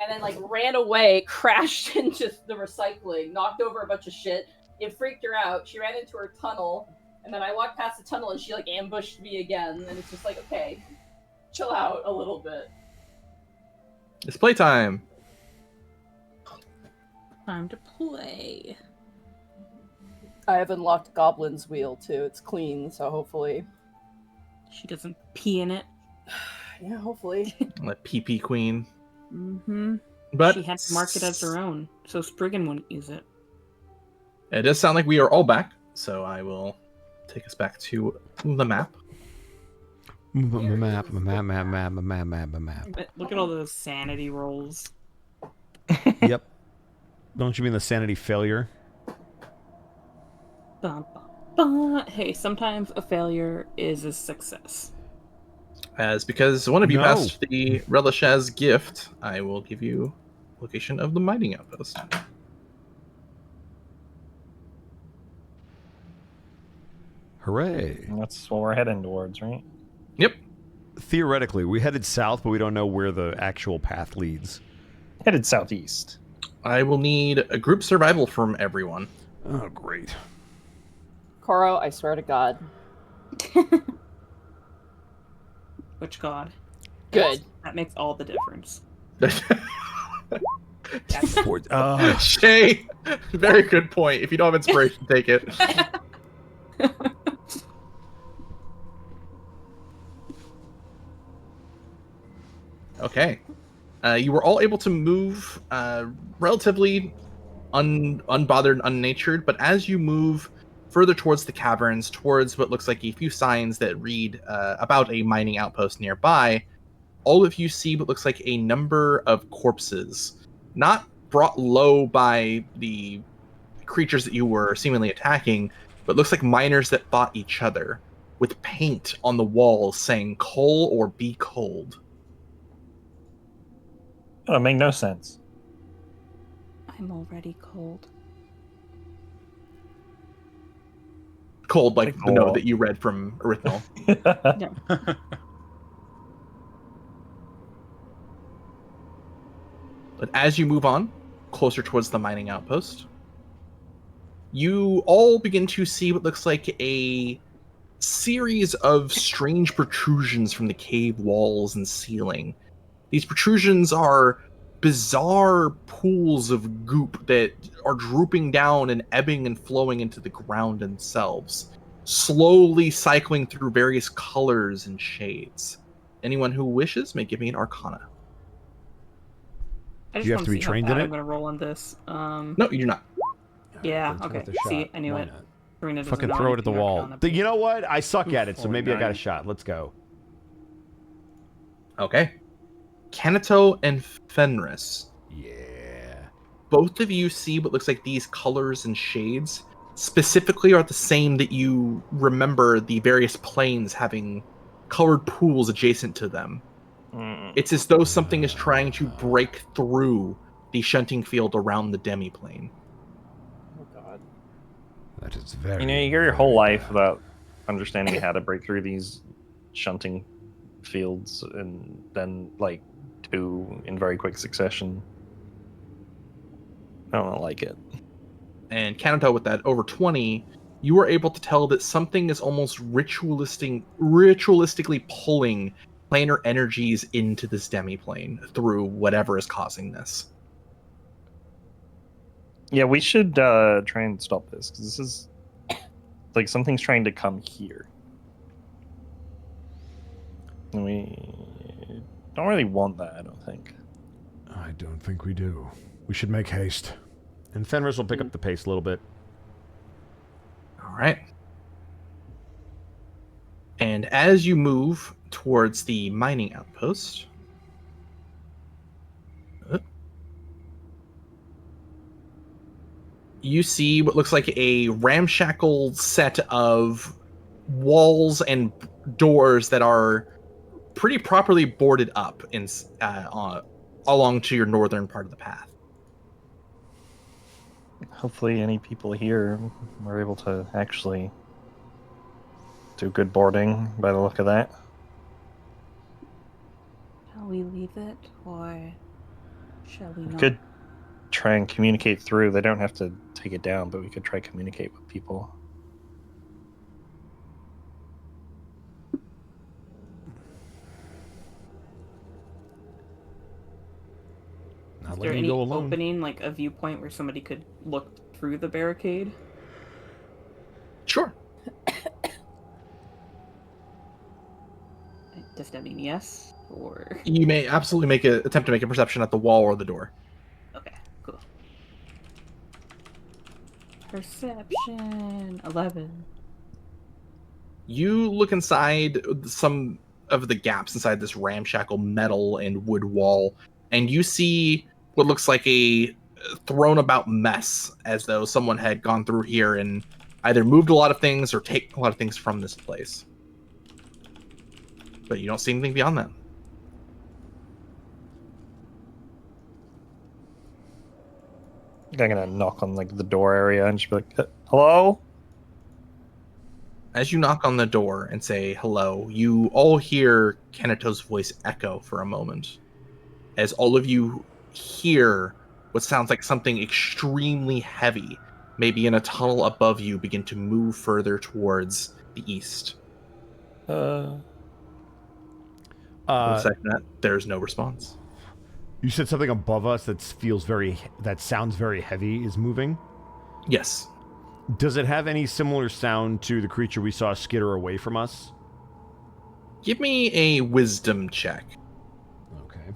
and then like ran away, crashed into the recycling, knocked over a bunch of shit. It freaked her out. She ran into her tunnel, and then I walked past the tunnel and she like ambushed me again. And it's just like, okay, chill out a little bit. It's playtime. Time to play. I have unlocked Goblin's Wheel too. It's clean, so hopefully. She doesn't pee in it. Yeah, hopefully. The PP Queen. Mm-hmm. But she had to mark it as her own, so Spriggan wouldn't use it. It does sound like we are all back, so I will take us back to the map. Map. Look at all those sanity rolls. Yep. Don't you mean the sanity failure? Bum, bum, bum. Hey, sometimes a failure is a success. As because one of you passed the relish as gift, I will give you location of the mining outpost. Hooray. That's what we're heading towards, right? Yep. Theoretically, we headed south, but we don't know where the actual path leads. Headed southeast. I will need a group survival from everyone. Oh, great. Koro, I swear to God. Which god? Good. That makes all the difference. Shay, very good point. If you don't have inspiration, take it. Okay. You were all able to move relatively unbothered, unnatured, but as you move further towards the caverns, towards what looks like a few signs that read about a mining outpost nearby, all of you see what looks like a number of corpses, not brought low by the creatures that you were seemingly attacking, but looks like miners that fought each other, with paint on the walls saying "Coal" or "Be cold." Oh, it make no sense. I'm already cold. Cold, like the cool. note that you read from Erythnol. But as you move on, closer towards the mining outpost, you all begin to see what looks like a series of strange protrusions from the cave walls and ceiling. These protrusions are bizarre pools of goop that are drooping down and ebbing and flowing into the ground themselves, slowly cycling through various colors and shades. Anyone who wishes may give me an Arcana. I just Do you have want to be see how trained bad in it? I'm gonna roll on this. No, you do not. Yeah. It's Okay. worth a See, shot. I knew Why it. not? Serena doesn't Fucking know throw it at the anything wall. Arcana, but- You know what? I suck at it, so maybe I got a 49. shot. Let's go. Okay. Kanato and Fenris. Yeah. both of you see what looks like these colors and shades specifically are the same that you remember the various planes having colored pools adjacent to them. It's as though something is trying to break through the shunting field around the demiplane. Oh god. That is very. You hear your whole life about understanding how to break through these shunting fields, and then like 2 in very quick succession. I don't like it. And Kanata, with that over 20, you are able to tell that something is almost ritualistically pulling planar energies into this demiplane through whatever is causing this. Yeah, we should try and stop this, because this is like something's trying to come here. And we don't really want that, I don't think. I don't think we do. We should make haste. And Fenris will pick up the pace a little bit. All right. And as you move towards the mining outpost, you see what looks like a ramshackle set of walls and doors that are pretty properly boarded up along to your northern part of the path. Hopefully any people here are able to actually do good boarding by the look of that. Shall we leave it, or shall we We not? could try and communicate through. They don't have to take it down, but we could try communicate with people. Not Is there letting any you go alone. opening, like a viewpoint where somebody could look through the barricade? Sure. Does that mean yes, or You may absolutely attempt to make a perception at the wall or the door. okay, cool. Perception 11. You look inside some of the gaps inside this ramshackle metal and wood wall, and you see what looks like a thrown about mess, as though someone had gone through here and either moved a lot of things or taken a lot of things from this place. But you don't see anything beyond that. I'm gonna knock on like the door area and just be like, "Hello." As you knock on the door and say hello, you all hear Kenato's voice echo for a moment. As all of you hear what sounds like something extremely heavy, maybe in a tunnel above you, begin to move further towards the east. Aside from that, there's no response. You said something above us that sounds very heavy is moving? Yes. Does it have any similar sound to the creature we saw skitter away from us? Give me a wisdom check. Okay.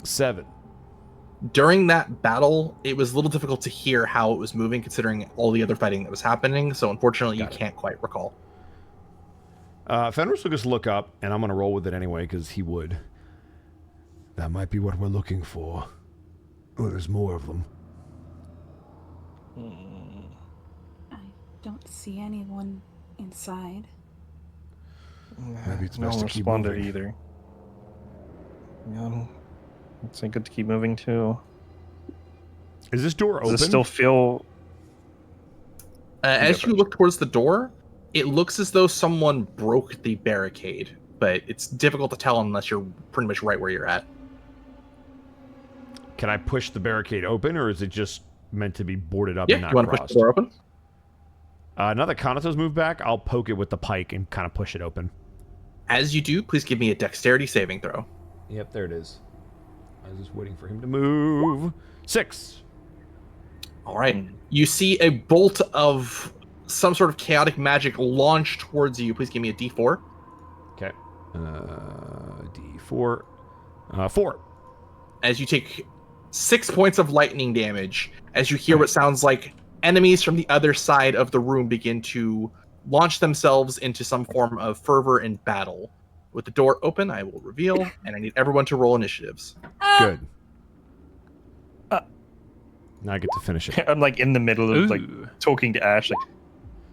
7. During that battle, it was a little difficult to hear how it was moving, considering all the other fighting that was happening, so unfortunately you can't quite recall. Fenris will just look up, and I'm going to roll with it anyway, because he would. That might be what we're looking for. Oh, there's more of them. I don't see anyone inside. Maybe it's no best one to keep responded moving. either. Yeah, it's good to keep moving too. Is this door open? Does it still feel? As you look towards the door, it looks as though someone broke the barricade, but it's difficult to tell unless you're pretty much right where you're at. Can I push the barricade open, or is it just meant to be boarded up Yeah, and not you want to push crossed? the door open? Now that Kanato's moved back, I'll poke it with the pike and kind of push it open. As you do, please give me a dexterity saving throw. Yep, there it is. I was just waiting for him to move. 6. All right. You see a bolt of some sort of chaotic magic launch towards you. Please give me a d4. Okay. D4. 4. As you take 6 points of lightning damage, as you hear what sounds like enemies from the other side of the room begin to launch themselves into some form of fervor and battle. With the door open, I will reveal, and I need everyone to roll initiatives. Good. Now I get to finish it. I'm like in the middle of like talking to Ash. Like,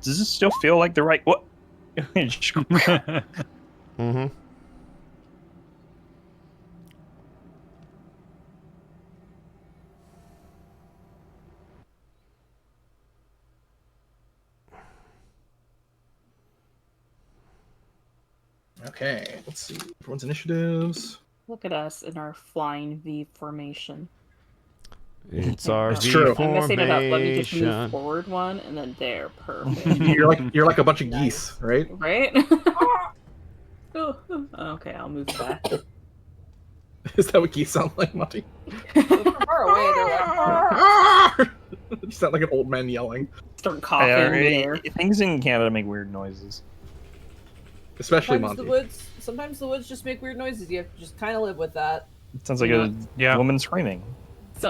does this still feel like the right what? Mm-hmm. Okay, let's see. Everyone's initiatives. Look at us in our flying V formation. It's our It's V true. I'm messing it up. Let me just formation. move forward one, and then there. Perfect. You're like a bunch of geese, right? Right? Oh, okay, I'll move back. Is that what geese sound like, Monty? Far away, they're like, You sound like an old man yelling. Start coughing in the air. Things in Canada make weird noises. Especially sometimes Monty. sometimes the woods just make weird noises. You have to just kind of live with that. It sounds like a woman screaming.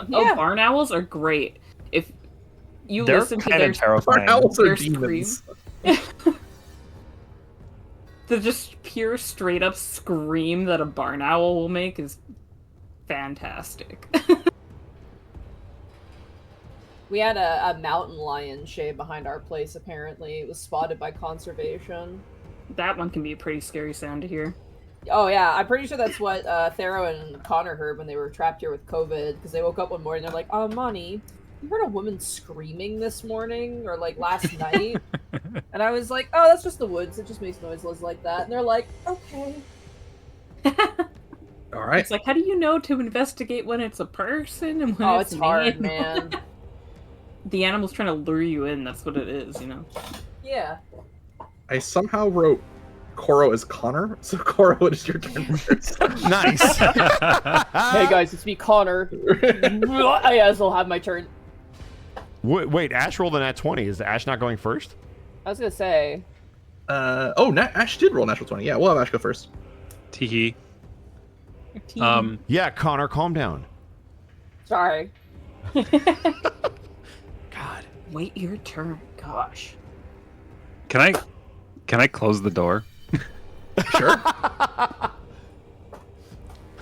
Yeah. Barn owls are great. If you They're listen to kind their of terrifying. Owls are their demons. the just pure straight up scream that a barn owl will make is fantastic. We had a mountain lion shay behind our place, apparently. It was spotted by conservation. That one can be a pretty scary sound to hear. Oh, yeah. I'm pretty sure that's what Thero and Connor heard when they were trapped here with COVID, because they woke up one morning and they're like, Monty, you heard a woman screaming this morning, or, like, last night? And I was like, oh, that's just the woods. It just makes noises like that. And they're like, okay. All right. It's like, how do you know to investigate when it's a person and when It's an hard, animal? man. The animal's trying to lure you in, that's what it is, you know? Yeah. I somehow wrote Koro as Connor, so Koro, it is your turn first. Nice. Hey, guys, it's me, Connor. I guess I'll have my turn. Wait, Ash rolled a nat 20. Is Ash not going first? I was gonna say. Ash did roll a natural 20. Yeah, we'll have Ash go first. Tee. Yeah, Connor, calm down. Sorry. God. Wait your turn. Gosh. Can I close the door? Sure.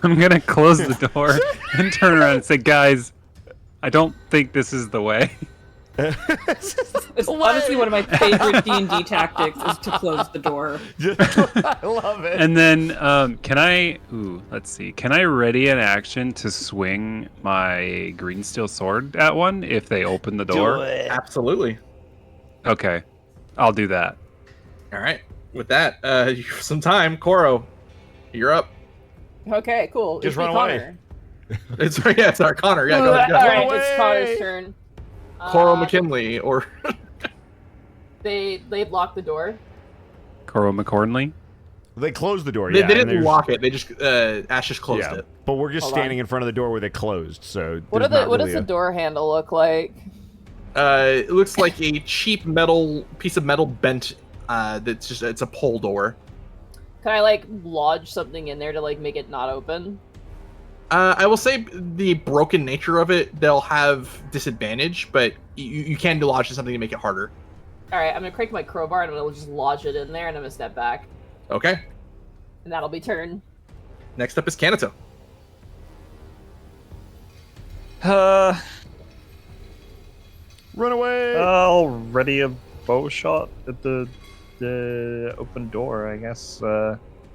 I'm gonna close the door and turn around and say, guys, I don't think this is the way. It's honestly one of my favorite D&D tactics is to close the door. I love it. And then, can I... Ooh, let's see. Can I ready an action to swing my green steel sword at one if they open the door? Absolutely. Okay. I'll do that. All right. With that, you have some time. Koro, you're up. Okay, cool. Just It's me, run away. Connor. It's our Connor. Yeah, go ahead. Go. Alright, away. it's Connor's turn. Koro McKinley, or They locked the door. Coro McCornley? They closed the door. they Yeah, and didn't there's- lock it. They just Ash just closed Yeah, it. but we're just Hold standing on. in front of the door where they closed. So What there's not does really the door handle look like? It looks like a cheap metal piece of metal bent. It's a pole door. Can I like lodge something in there to like make it not open? I will say the broken nature of it, they'll have disadvantage, but you can lodge something to make it harder. Alright, I'm gonna crank my crowbar and I'm gonna just lodge it in there and I'm gonna step back. Okay. And that'll be turn. Next up is Kanito. Run away. I'll ready a bow shot at the open door, I guess.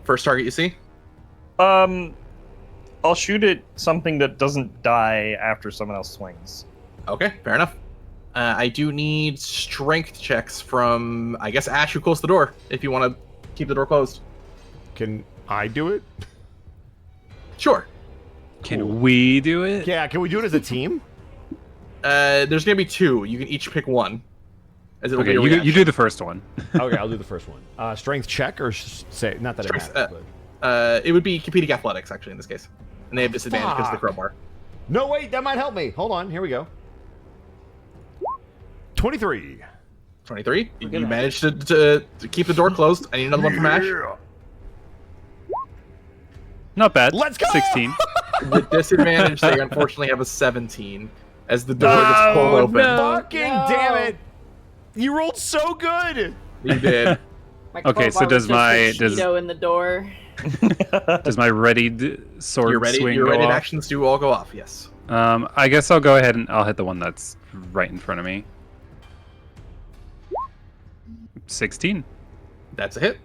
First target you see? I'll shoot at something that doesn't die after someone else swings. Okay, fair enough. I do need strength checks from, I guess, Ash, who closed the door, if you want to keep the door closed. Can I do it? Sure. Can we do it? Yeah, can we do it as a team? There's going to be two. You can each pick one. As it'll Okay, be a you reaction. do the first one. Okay, I'll do the first one. Strength check or say not that Strength, it matters. It would be competing athletics, actually, in this case. And they have disadvantage because of the Fuck. crowbar. No, wait, that might help me. Hold on, here we go. 23. 23. You at managed to keep the door closed. I need another one from Ash. Not bad. Let's go! 16. With disadvantage, they unfortunately have a 17 as the door gets pulled open. no. Fucking No. damn it! You rolled so good. You did. Okay, so does my in the door? does my readied sword swing your go readied off? actions do all go off. Yes. I guess I'll go ahead and I'll hit the one that's right in front of me. 16 That's a hit.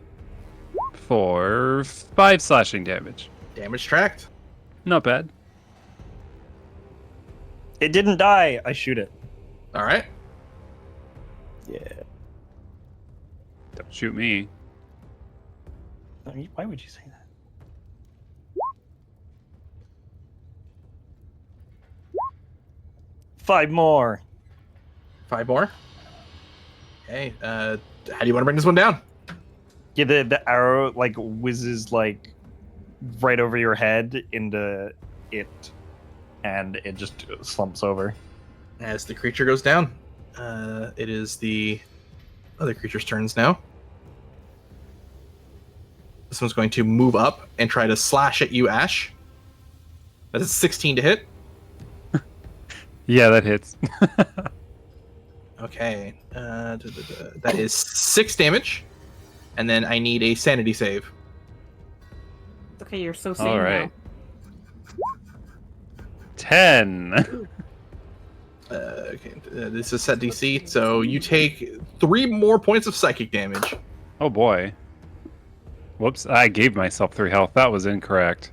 for 5 slashing damage. Damage tracked. Not bad. It didn't die. I shoot it. All right. Yeah. Don't shoot me. Why would you say that? Five more. 5 more. Okay. How do you want to bring this one down? Yeah, the arrow like whizzes like right over your head into it, and it just slumps over. As the creature goes down, it is the other creature's turns now. This one's going to move up and try to slash at you, Ash. That is 16 to hit. Yeah, that hits. Okay. That is 6 damage. And then I need a sanity save. Okay, you're so sane All right. now. 10. Okay. This is set DC, so you take 3 more points of psychic damage. Oh boy. Whoops, I gave myself 3 health. That was incorrect.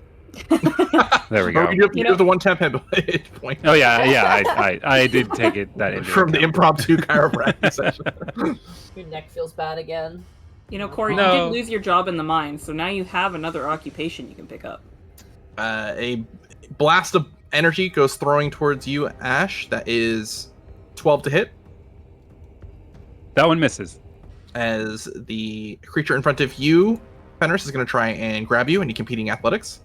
There we go. You have the 1 temp hit point. Oh yeah, I did take it that into from the account. impromptu chiropractic session. Your neck feels bad again. You know, Corey, No. you did lose your job in the mine, so now you have another occupation you can pick up. A blast of energy goes throwing towards you, Ash. That is 12 to hit. That one misses. As the creature in front of you, Fenris, is going to try and grab you, and you competing athletics.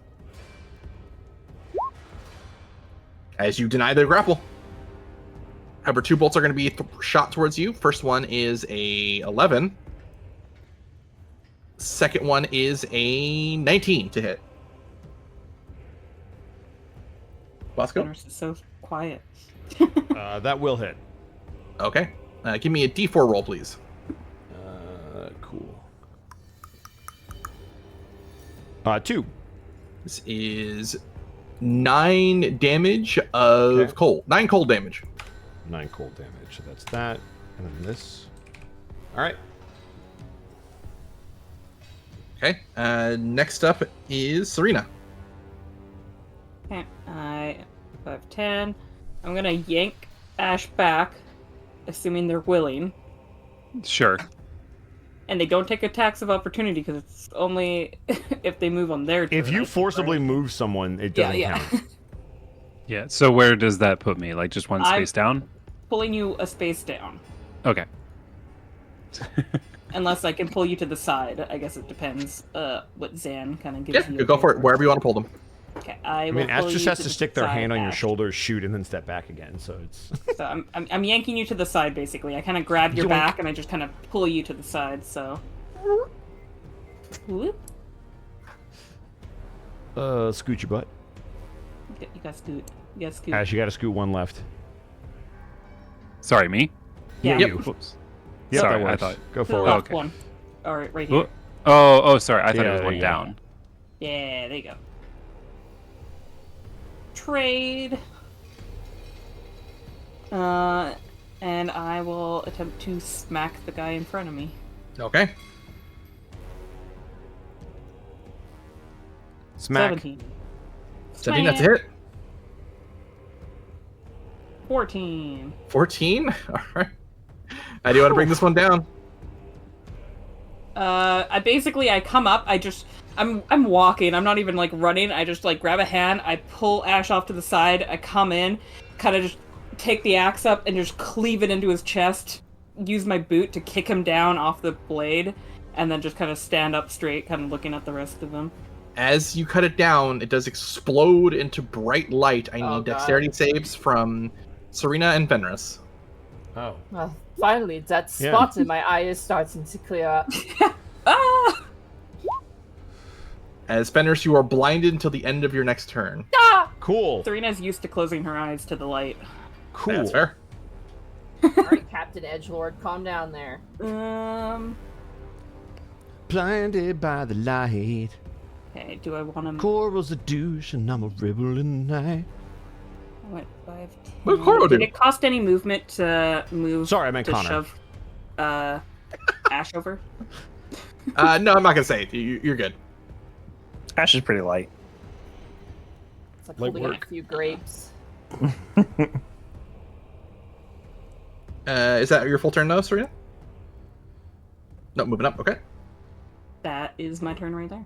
As you deny the grapple. However, 2 bolts are going to be shot towards you. First one is a 11. Second one is a 19 to hit. Bosco? Fenris is so quiet. That will hit. Okay. Give me a D4 roll, please. Cool. 2. This is 9 damage of Okay. cold. 9 cold damage. 9 cold damage. So that's that. And then this. All right. Okay. Next up is Serena. Okay, I 5, 10. I'm gonna yank Ash back, assuming they're willing. Sure. And they don't take attacks of opportunity because it's only if they move on their turn. If you forcibly move someone, it doesn't count. Yeah, so where does that put me? Like just one space down? Pulling you a space down. Okay. Unless I can pull you to the side. I guess it depends what Zan kind of gives you. Yeah, go for it. Wherever you want to pull them. Okay, I mean, Ash just has to stick their hand on your shoulder, shoot, and then step back again. So it's. So I'm yanking you to the side, basically. I kind of grab your back and I just kind of pull you to the side. So. Whoop. Scoot your butt. You got scoot. You got scoot. Ash, you got to scoot 1 left. Sorry, me? Yeah. You. Whoops. Yep, Sorry, that works. I thought. Go To the forward. left Okay. one. All right, right here. Oh, sorry. I thought it Yeah, was there one you go. down. Yeah, there you go. Trade. And I will attempt to smack the guy in front of me. Okay. Smack. 17. 17, that's a hit. 14. 14? Alright. How do you want to bring this one down? I come up, I'm walking, I'm not even like running, I just like grab a hand, I pull Ash off to the side, I come in, kind of just take the axe up and just cleave it into his chest, use my boot to kick him down off the blade, and then just kind of stand up straight, kind of looking at the rest of them. As you cut it down, it does explode into bright light. I need dexterity saves from Serena and Fenris. Oh. Well, finally, that spot in my eye is starting to clear up. Ah! As Fenris, you are blinded until the end of your next turn. Ah! Cool. Serena's used to closing her eyes to the light. Cool. That's fair. Alright, Captain Edgelord, calm down there. blinded by the light. Okay, do I want to... Coral's a douche and I'm a rebel in the night. I went 5, 10. What did Coral do? Did it cost any movement to move? Sorry, I meant to Connor. shove Ash over? No, I'm not gonna say it. You're good. Ash is pretty light. It's like Light holding work. a few grapes. Is that your full turn though, Serena? No, moving up. Okay. That is my turn right there.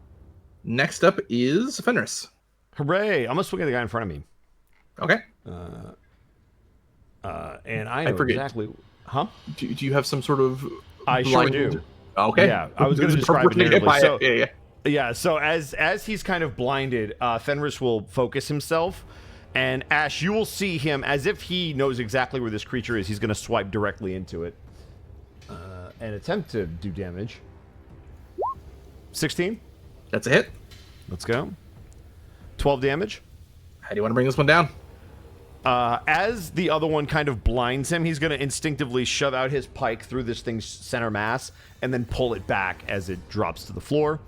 Next up is Fenris. Hooray! I'm gonna swing at the guy in front of me. Okay. And I know forget. exactly. Huh? Do you have some sort of? I sure blind- do. Okay. Yeah, I was going to This is describe it perfectly hit by natively. So, it. Yeah. yeah, so as he's kind of blinded, Fenris will focus himself, and Ash, you will see him as if he knows exactly where this creature is. He's going to swipe directly into it and attempt to do damage. 16. That's a hit. Let's go. 12 damage. How do you want to bring this one down? As the other one kind of blinds him, he's going to instinctively shove out his pike through this thing's center mass and then pull it back as it drops to the floor.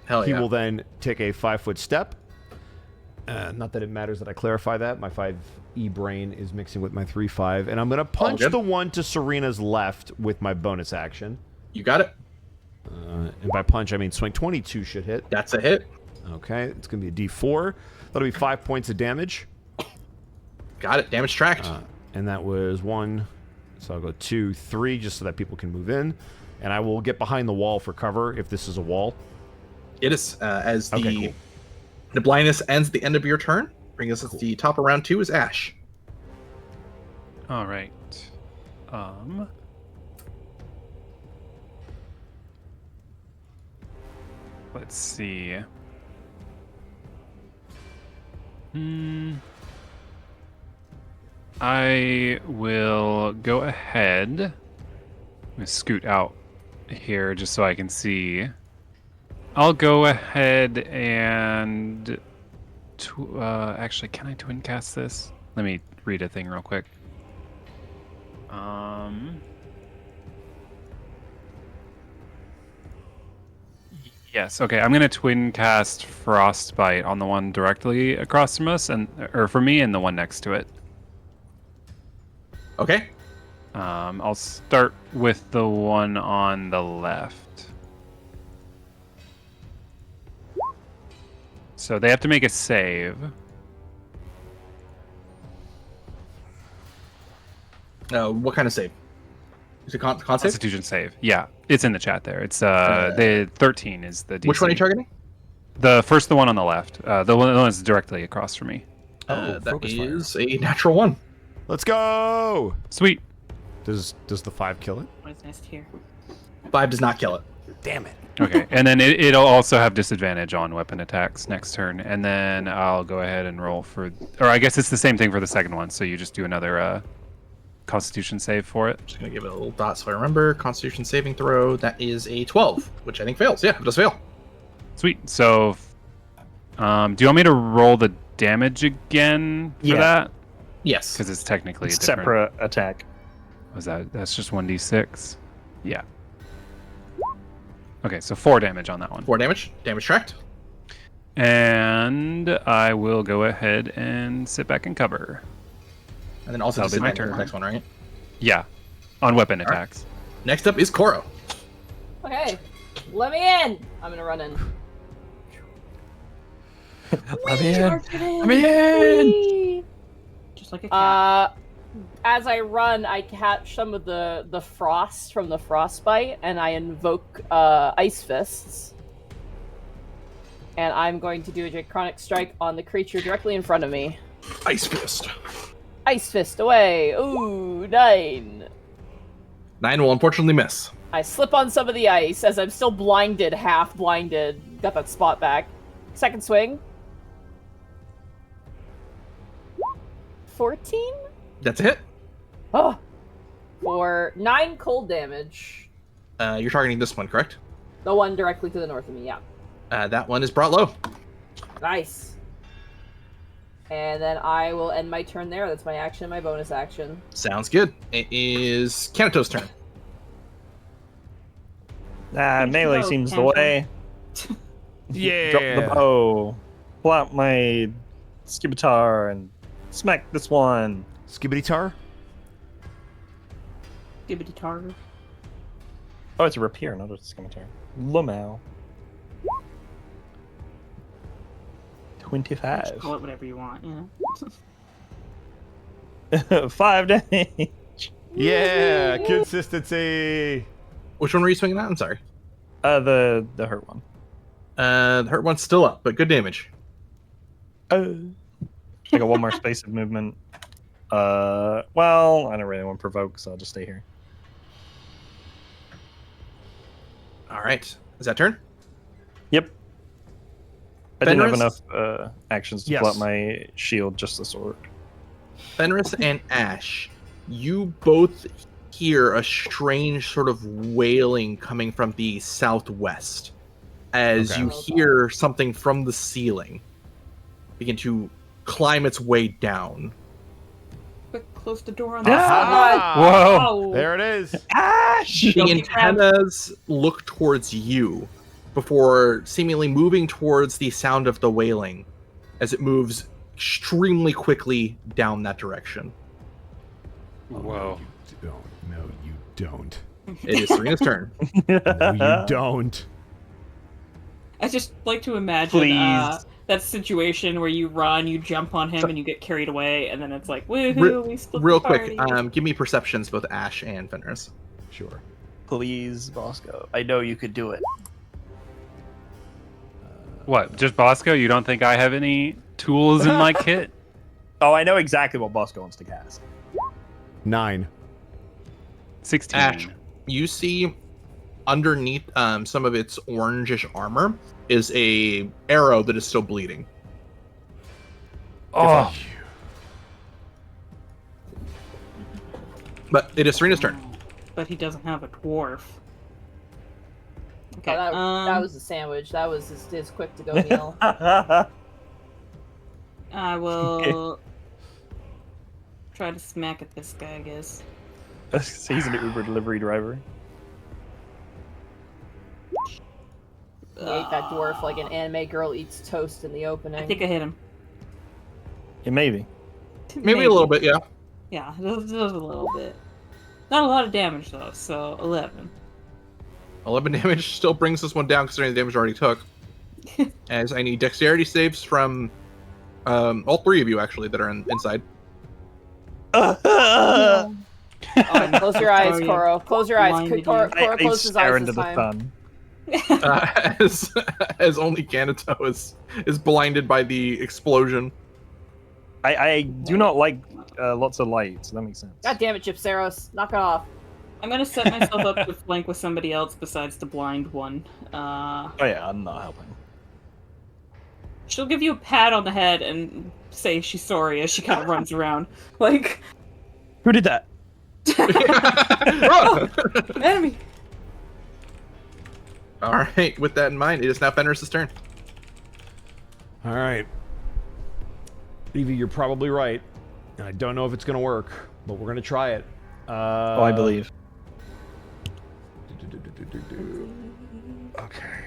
Hell He yeah. will then take a 5-foot step. Not that it matters that I clarify that. My 5e brain is mixing with my 3-5. And I'm going to punch good. the one to Serena's left with my bonus action. You got it. And by punch, I mean swing. 22 should hit. That's a hit. Okay, it's going to be a d4. That'll be 5 points of damage. Got it. Damage tracked. And that was 1. So I'll go 2, 3, just so that people can move in. And I will get behind the wall for cover if this is a wall. It is as the Okay, cool. the blindness ends at the end of your turn. Bring us at the top of round 2 is Ash. All right. Let's see. I will go ahead. I'm gonna scoot out here just so I can see. I'll go ahead and actually, can I twin cast this? Let me read a thing real quick. Yes. Okay. I'm gonna twin cast Frostbite on the one directly across from us, or for me, and the one next to it. Okay. I'll start with the one on the left. So they have to make a save. What kind of save? Is it con save? Constitution save. Yeah, it's in the chat there. It's the 13 is the DC. Which one are you targeting? The one on the left. The one that's directly across from me. That focus fire. is a natural 1. Let's go! Sweet. Does the 5 kill it? What is next here? 5 does not kill it. Damn it. Okay, and then it'll also have disadvantage on weapon attacks next turn, and then I'll go ahead and roll for, or I guess it's the same thing for the second one. So you just do another Constitution save for it. Just gonna give it a little dot so I remember. Constitution saving throw. That is a 12, which I think fails. Yeah, it does fail. Sweet. So, do you want me to roll the damage again for that? Yes. Because it's technically It's a different. separate attack. Was that's just 1d6? Yeah. Okay, so 4 damage on that one. 4 damage. Damage tracked. And I will go ahead and sit back and cover. And then also That'll be my disadvantage on the turn. next one, right? Yeah, on weapon All right. attacks. Next up is Koro. Okay, let me in. I'm gonna run in. I'm in. I'm in! Just like a cat. As I run, I catch some of the frost from the frostbite, and I invoke ice fists. And I'm going to do a draconic strike on the creature directly in front of me. Ice Fist. Ice fist away. Ooh, 9. 9 will unfortunately miss. I slip on some of the ice as I'm still blinded, half blinded. Got that spot back. Second swing. 14? That's a hit. Oh, for 9 cold damage. You're targeting this one, correct? The one directly to the north of me, yeah. That one is brought low. Nice. And then I will end my turn there. That's my action and my bonus action. Sounds good. It is Kanato's turn. Melee seems the way. Yeah. Drop the bow. Pull out my scimitar and smack this one. Skibbity tar? Gibbity tar. Oh, it's a rapier, not a scimitar. Lumau. 25. Call it whatever you want, you know. 5 damage. Yeah, consistency. Which one were you swinging at? I'm sorry. The hurt one. The hurt one's still up, but good damage. I got one more space of movement. Well, I don't really want to provoke, so I'll just stay here. All right. Is that turn? Yep. I didn't have Fenris? enough actions to Yes. pull out my shield, just the sword. Fenris and Ash, you both hear a strange sort of wailing coming from the southwest as Okay. you hear something from the ceiling begin to climb its way down. Quick, close the door on Ah! the side. Whoa! Oh. There it is. Ash! The Don't get grabbed. antennas look towards you before seemingly moving towards the sound of the wailing as it moves extremely quickly down that direction. Whoa. No, you don't. It is Serena's turn. No, you don't. I just like to imagine Please. that situation where you run, you jump on him, and you get carried away, and then it's like, woohoo, Re- we split Real the quick, party. give me perceptions, both Ash and Fenris. Sure. Please, Bosco. I know you could do it. What? Just Bosco? You don't think I have any tools in my kit? Oh, I know exactly what Bosco wants to cast. 9. 16. Ash, you see underneath some of its orangish armor is a arrow that is still bleeding. Oh, But it is Serena's turn. But he doesn't have a dwarf. Okay, Oh, that was a sandwich. That was his quick to go meal. I will try to smack at this guy, I guess. he's an Uber delivery driver. He ate that dwarf like an anime girl eats toast in the opening. I think I hit him. Yeah, maybe. Maybe a little bit, yeah. Yeah, just a little bit. Not a lot of damage though, so 11. 11 damage still brings this one down considering the damage already took. As I need dexterity saves from all three of you actually that are inside. Oh, close your eyes, Sorry, Koro. Close your eyes. blinded Koro you. I closed his stare eyes into this the time. sun. As only Kanato is blinded by the explosion. I do not like lots of light, so that makes sense. God damn it, Gypsaros. Knock it off. I'm gonna set myself up to flank with somebody else besides the blind one. Oh yeah, I'm not helping. She'll give you a pat on the head and say she's sorry as she kind of runs around. Like, Who did that? an enemy! All right, with that in mind, it is now Fenris' turn. All right. Evie, you're probably right. I don't know if it's going to work, but we're going to try it. Oh, I believe. Okay.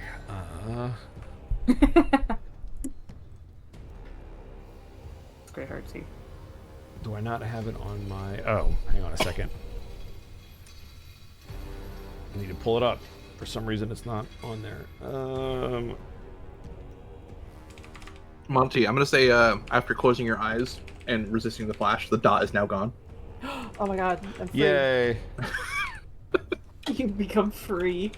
It's great hard to see. Do I not have it on my... Oh, hang on a second. I need to pull it up. For some reason, it's not on there. Monty, I'm gonna say after closing your eyes and resisting the flash, the dot is now gone. Oh my god. I'm free. Yay. You become free.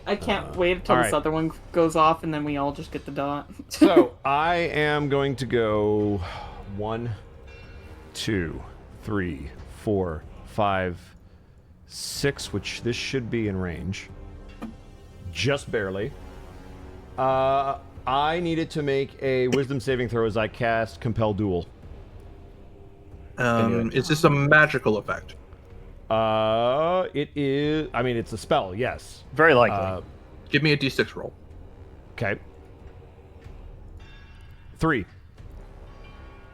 I can't wait until all this right. other one goes off and then we all just get the dot. So I am going to go 1, 2, 3, 4, 5, 6, which this should be in range. Just barely. I needed to make a wisdom saving throw as I cast Compel Duel. Is this a magical effect? It is. I mean, it's a spell, yes. Very likely. Give me a d6 roll. Okay. 3.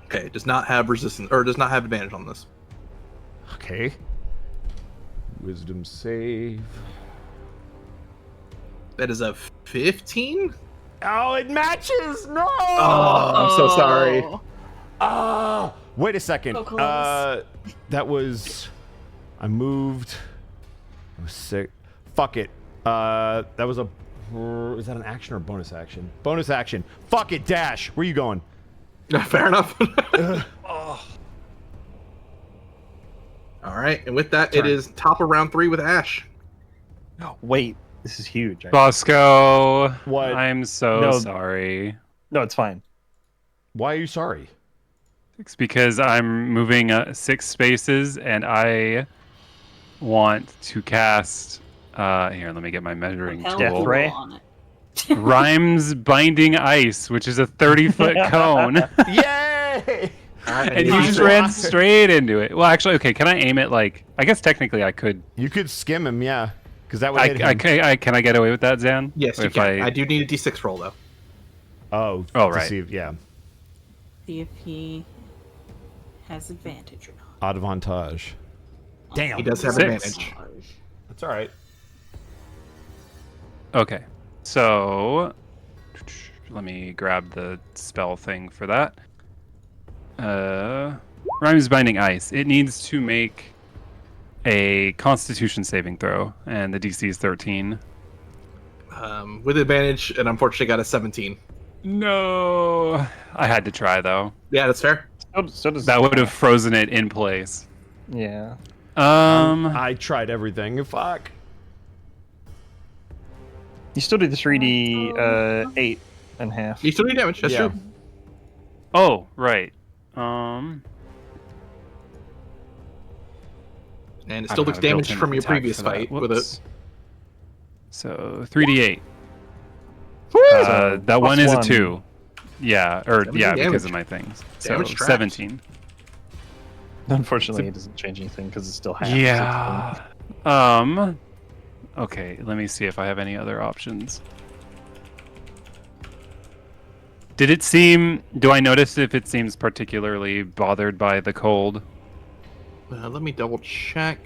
Okay, it does not have resistance or does not have advantage on this. Okay. Wisdom save. That is a 15? Oh, it matches! No! Oh, I'm so sorry. Wait a second. So close. That was... I moved... I was sick. Fuck it. That was a... Is that an action or a bonus action? Bonus action. Fuck it, Dash. Where you going? Fair enough. All right, and with that, it is top of round 3 with Ash. Wait, this is huge. Bosco. What? I'm so No. sorry. No, it's fine. Why are you sorry? It's because I'm moving 6 spaces and I want to cast. Here, let me get my measuring Hell Death tool. Ray? on it. Rhymes Binding Ice, which is a 30-foot cone. Yay! And you just ran straight into it. Well, actually, okay, can I aim it like... I guess technically I could... You could skim him, yeah. Because that would hit him. Can I get away with that, Zan? Yes, you If can. I do need a d6 roll, though. Oh, Oh, to right. see, yeah. See if he has advantage or not. Advantage. Damn. He does have 6. advantage. That's all right. Okay, so... Let me grab the spell thing for that. Rhymes Binding Ice. It needs to make a Constitution saving throw, and the DC is 13. With advantage, and unfortunately got a 17. No! I had to try, though. Yeah, that's fair. So does That would have frozen it in place. Yeah. I tried everything. Fuck. You still do the 3d 8 and half. You still do damage, that's Yeah. true. Oh, right. And it I still don't looks have a damaged built-in from your attack previous for that. fight with Whoops. it. So 3d8. So, That one is +1. a 2. Yeah, or 17 yeah, damage. because of my things. So Damage traps. 17. Unfortunately, it doesn't change anything because it's still half. Yeah. Okay, let me see if I have any other options. Did it seem... Do I notice if it seems particularly bothered by the cold? Let me double check.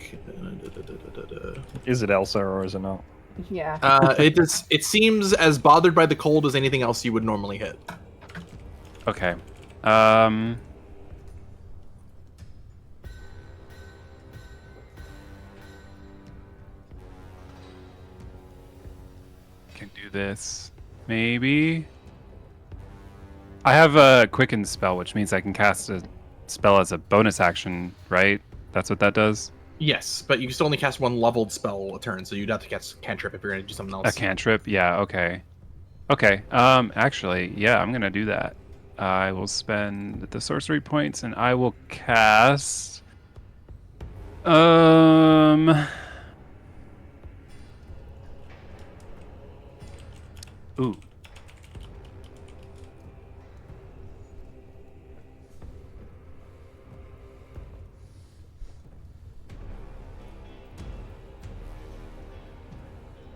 Is it Elsa or is it not? Yeah. It seems as bothered by the cold as anything else you would normally hit. Okay. Can do this. Maybe. I have a quicken spell, which means I can cast a spell as a bonus action, right? That's what that does? Yes, but you can still only cast one leveled spell a turn, so you'd have to cast cantrip if you're going to do something else. A cantrip? Yeah, okay. Okay, actually, yeah, I'm gonna do that. I will spend the sorcery points and I will cast... Ooh.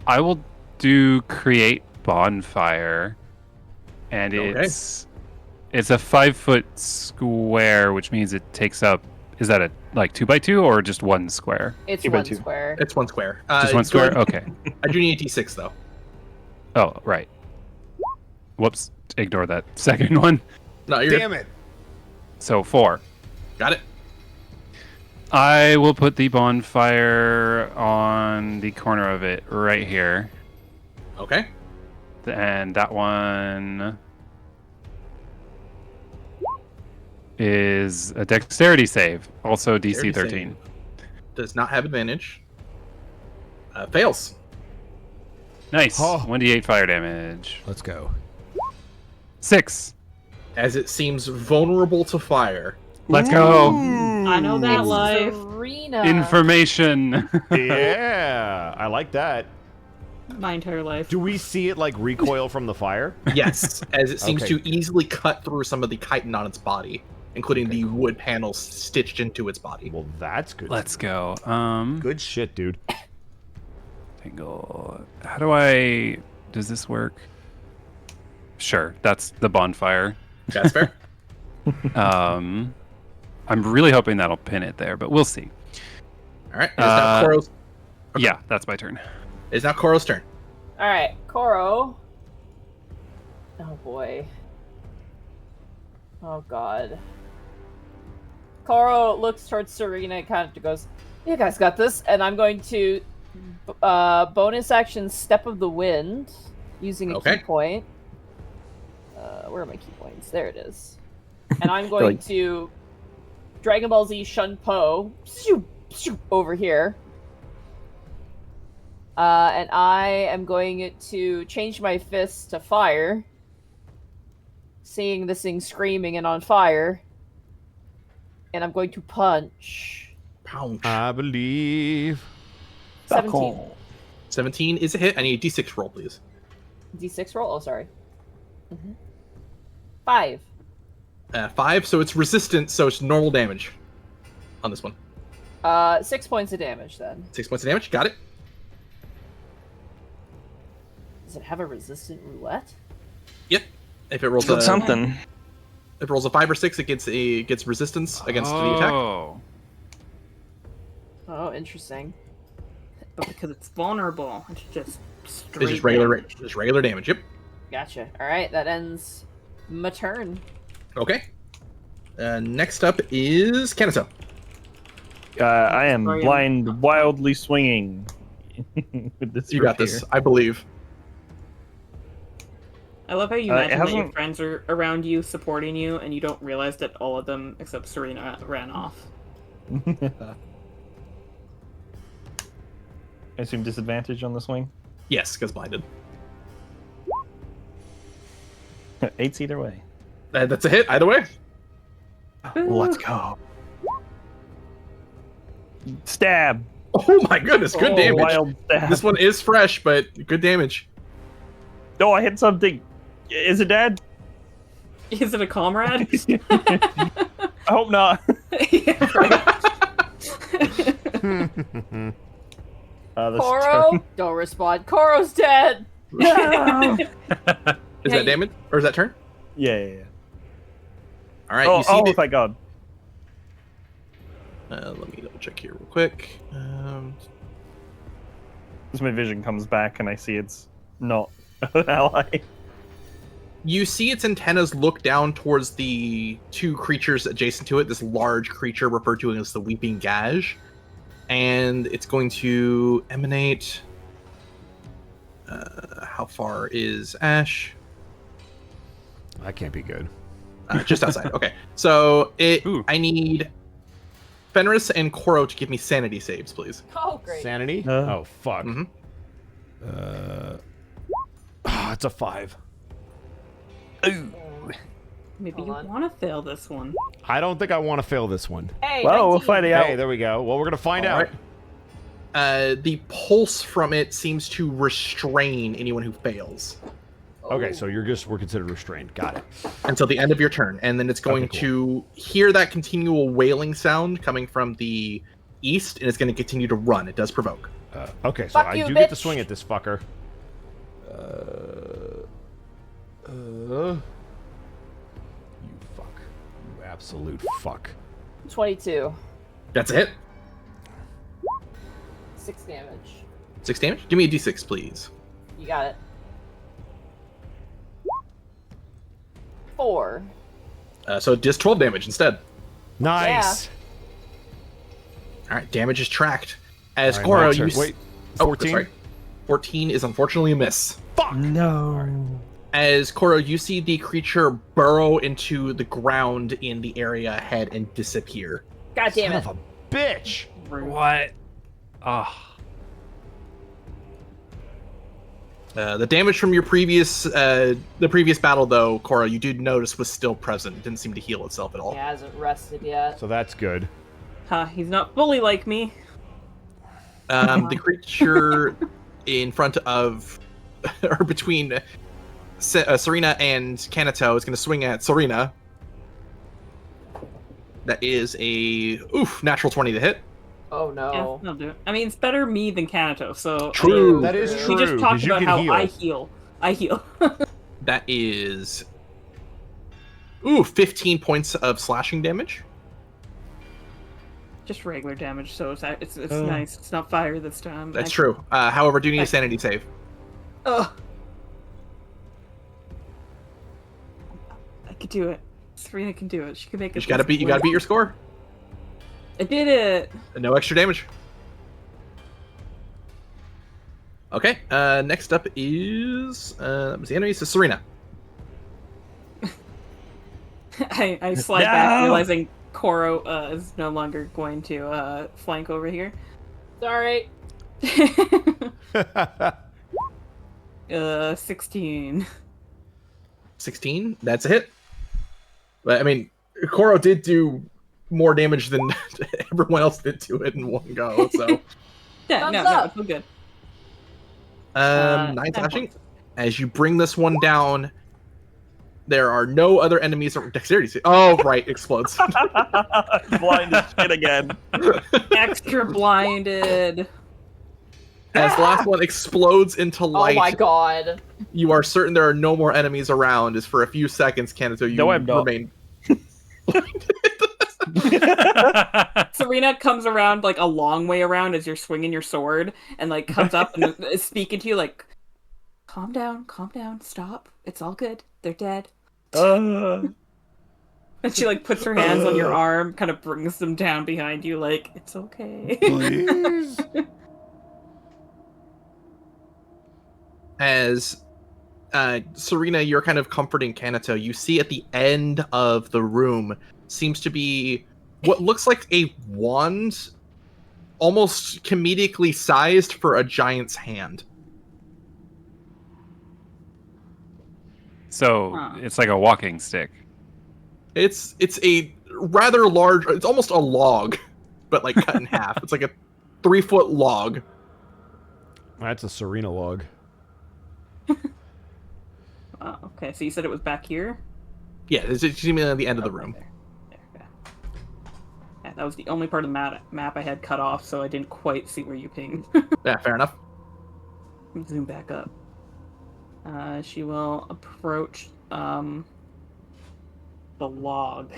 I will do create bonfire, and Okay. it's a 5-foot square, which means it takes up. Is that a like 2x2 or just one square? It's 2 by one 2. square. It's one square. Just one go square. ahead- Okay. I do need a d6 though. Oh, right. Whoops. Ignore that second one. No, you're Damn it. So 4. got it. I will put the bonfire on the corner of it right here. Okay. And that one is a dexterity save. Also DC Dexterity 13. Does not have advantage. Fails. Nice. Oh. 1d8 fire damage. Let's go. 6. As it seems vulnerable to fire. Let's go. I know that It's life. Serena. Information. Yeah, I like that. My entire life. Do we see it like recoil from the fire? Yes, as it seems Okay. to easily cut through some of the chitin on its body, including the wood panels stitched into its body. Well, that's good. Let's go. Good shit, dude. Tangle. How do I... Does this work? Sure. That's the bonfire. That's fair. I'm really hoping that'll pin it there, but we'll see. All right. It is now Okay. Yeah, that's my turn. It's now Koro's turn. All right, Koro. Oh boy. Oh god. Koro looks towards Serena and kind of goes, "You guys got this." And I'm going to bonus action Step of the Wind using a key point. Where are my key points? There it is. And I'm going to Dragon Ball Z Shun Po over here. And I am going to change my fist to fire. Seeing this thing screaming and on fire. And I'm going to punch. Pounce. I believe. 17. 17 is a hit. I need a d6 roll, please. D6 roll? Oh, sorry. 5. 5, so it's resistant, so it's normal damage on this one. 6 points of damage then. 6 points of damage, got it. Does it have a resistant roulette? Yep. If it rolls It's got something. If it rolls a 5 or 6, it gets resistance against the attack. Oh. Oh, interesting. But because it's vulnerable, it's just straight It's just damage. regular damage. Yep. Gotcha. Alright, that ends my turn. Okay. Next up is Kanato. I am blind, wildly swinging. With this You got rapier. this, I believe. I love how you it imagine that your hasn't- friends are around you, supporting you, and you don't realize that all of them, except Serena, ran off. I assume disadvantage on the swing. Yes, because blinded. 8's either way. That's a hit, either way. Let's go. Stab. Oh my goodness, good damage. Wild stab. This one is fresh, but good damage. Oh, I hit something. Is it dead? Is it a comrade? I hope not. Yeah, right. This Koro? turn. Don't respond. Koro's dead! No. Is that damage? Or is that turn? Yeah. Alright, Oh, you see the... thank God. Let me double check here real quick. As my vision comes back and I see it's not an ally. You see its antennas look down towards the two creatures adjacent to it, this large creature referred to as the Weeping Gage. And it's going to emanate... how far is Ash? That can't be good. Just outside. Okay. So Ooh. I need Fenris and Koro to give me sanity saves, please. Oh, great. Sanity? Uh, Oh, fuck. Mhm. It's a 5. Maybe Hold you on. want to fail this one. I don't think I want to fail this one. Hey, Well, we'll 19. find out. Hey, there we go. Well, we're going to find out. Alright. The pulse from it seems to restrain anyone who fails Okay, so we're considered restrained. Got it. until the end of your turn, and then it's going Okay, to hear that continual wailing sound coming from the east, and it's going to continue to run. It does provoke. Okay, so Fuck I you, do get to bitch. swing at this fucker. You fuck. You absolute fuck. 22. That's a hit. 6 damage. 6 damage. Give me a d6, please. You got it. 4. So it does 12 damage instead. Nice. All right, damage is tracked. As All right, Koro, my turn. you Wait, Oh, 14? sorry. 14 is unfortunately a miss. No. As Koro, you see the creature burrow into the ground in the area ahead and disappear. God damn Son it. of a bitch. What? Ah. The damage from your previous battle, though, Koro, you did notice was still present. It didn't seem to heal itself at all. He hasn't rested yet. So that's good. He's not fully like me. The creature in front of, or between Serena and Kanato is going to swing at Serena. That is a natural 20 to hit. Oh Yeah, no. I'll do it. I mean, it's better me than Kanato, so... True. That is We true. We just talked 'cause you about can how heal. I heal. That is 15 points of slashing damage. Just regular damage, so it's nice. It's not fire this time. That's true. However, do need a sanity save. Ugh. I could do it. Serena can do it. She can make it. You gotta beat your score. I did it. No extra damage. Okay. Next up is the enemy. So Serena. I slide back, realizing Koro is no longer going to flank over here. Sorry. 16. 16. That's a hit. But I mean, Koro did do more damage than everyone else did to it in one go. So yeah, no, it's all good. 9 slashing. As you bring this one down, there are no other enemies. Dexterity. Oh, right, explodes. Blind as shit again. Extra blinded. As the last one explodes into light. Oh my god. You are certain there are no more enemies around. As for a few seconds, Kanto, you remain blinded. Serena comes around like a long way around as you're swinging your sword, and like comes up and is speaking to you like, calm down, stop. It's all good. They're dead. And she like puts her hands on your arm, kind of brings them down behind you, like, it's okay. Please. As Serena, you're kind of comforting Kanto, you see at the end of the room seems to be what looks like a wand, almost comedically sized for a giant's hand. So it's like a walking stick. It's a rather large. It's almost a log, but like cut in half. It's like a 3-foot log. That's a Serena log. Oh, okay, so you said it was back here? Yeah, it's at the end of the room. There, okay. Yeah, that was the only part of the map I had cut off, so I didn't quite see where you pinged. Yeah, fair enough. Zoom back up. She will approach the log.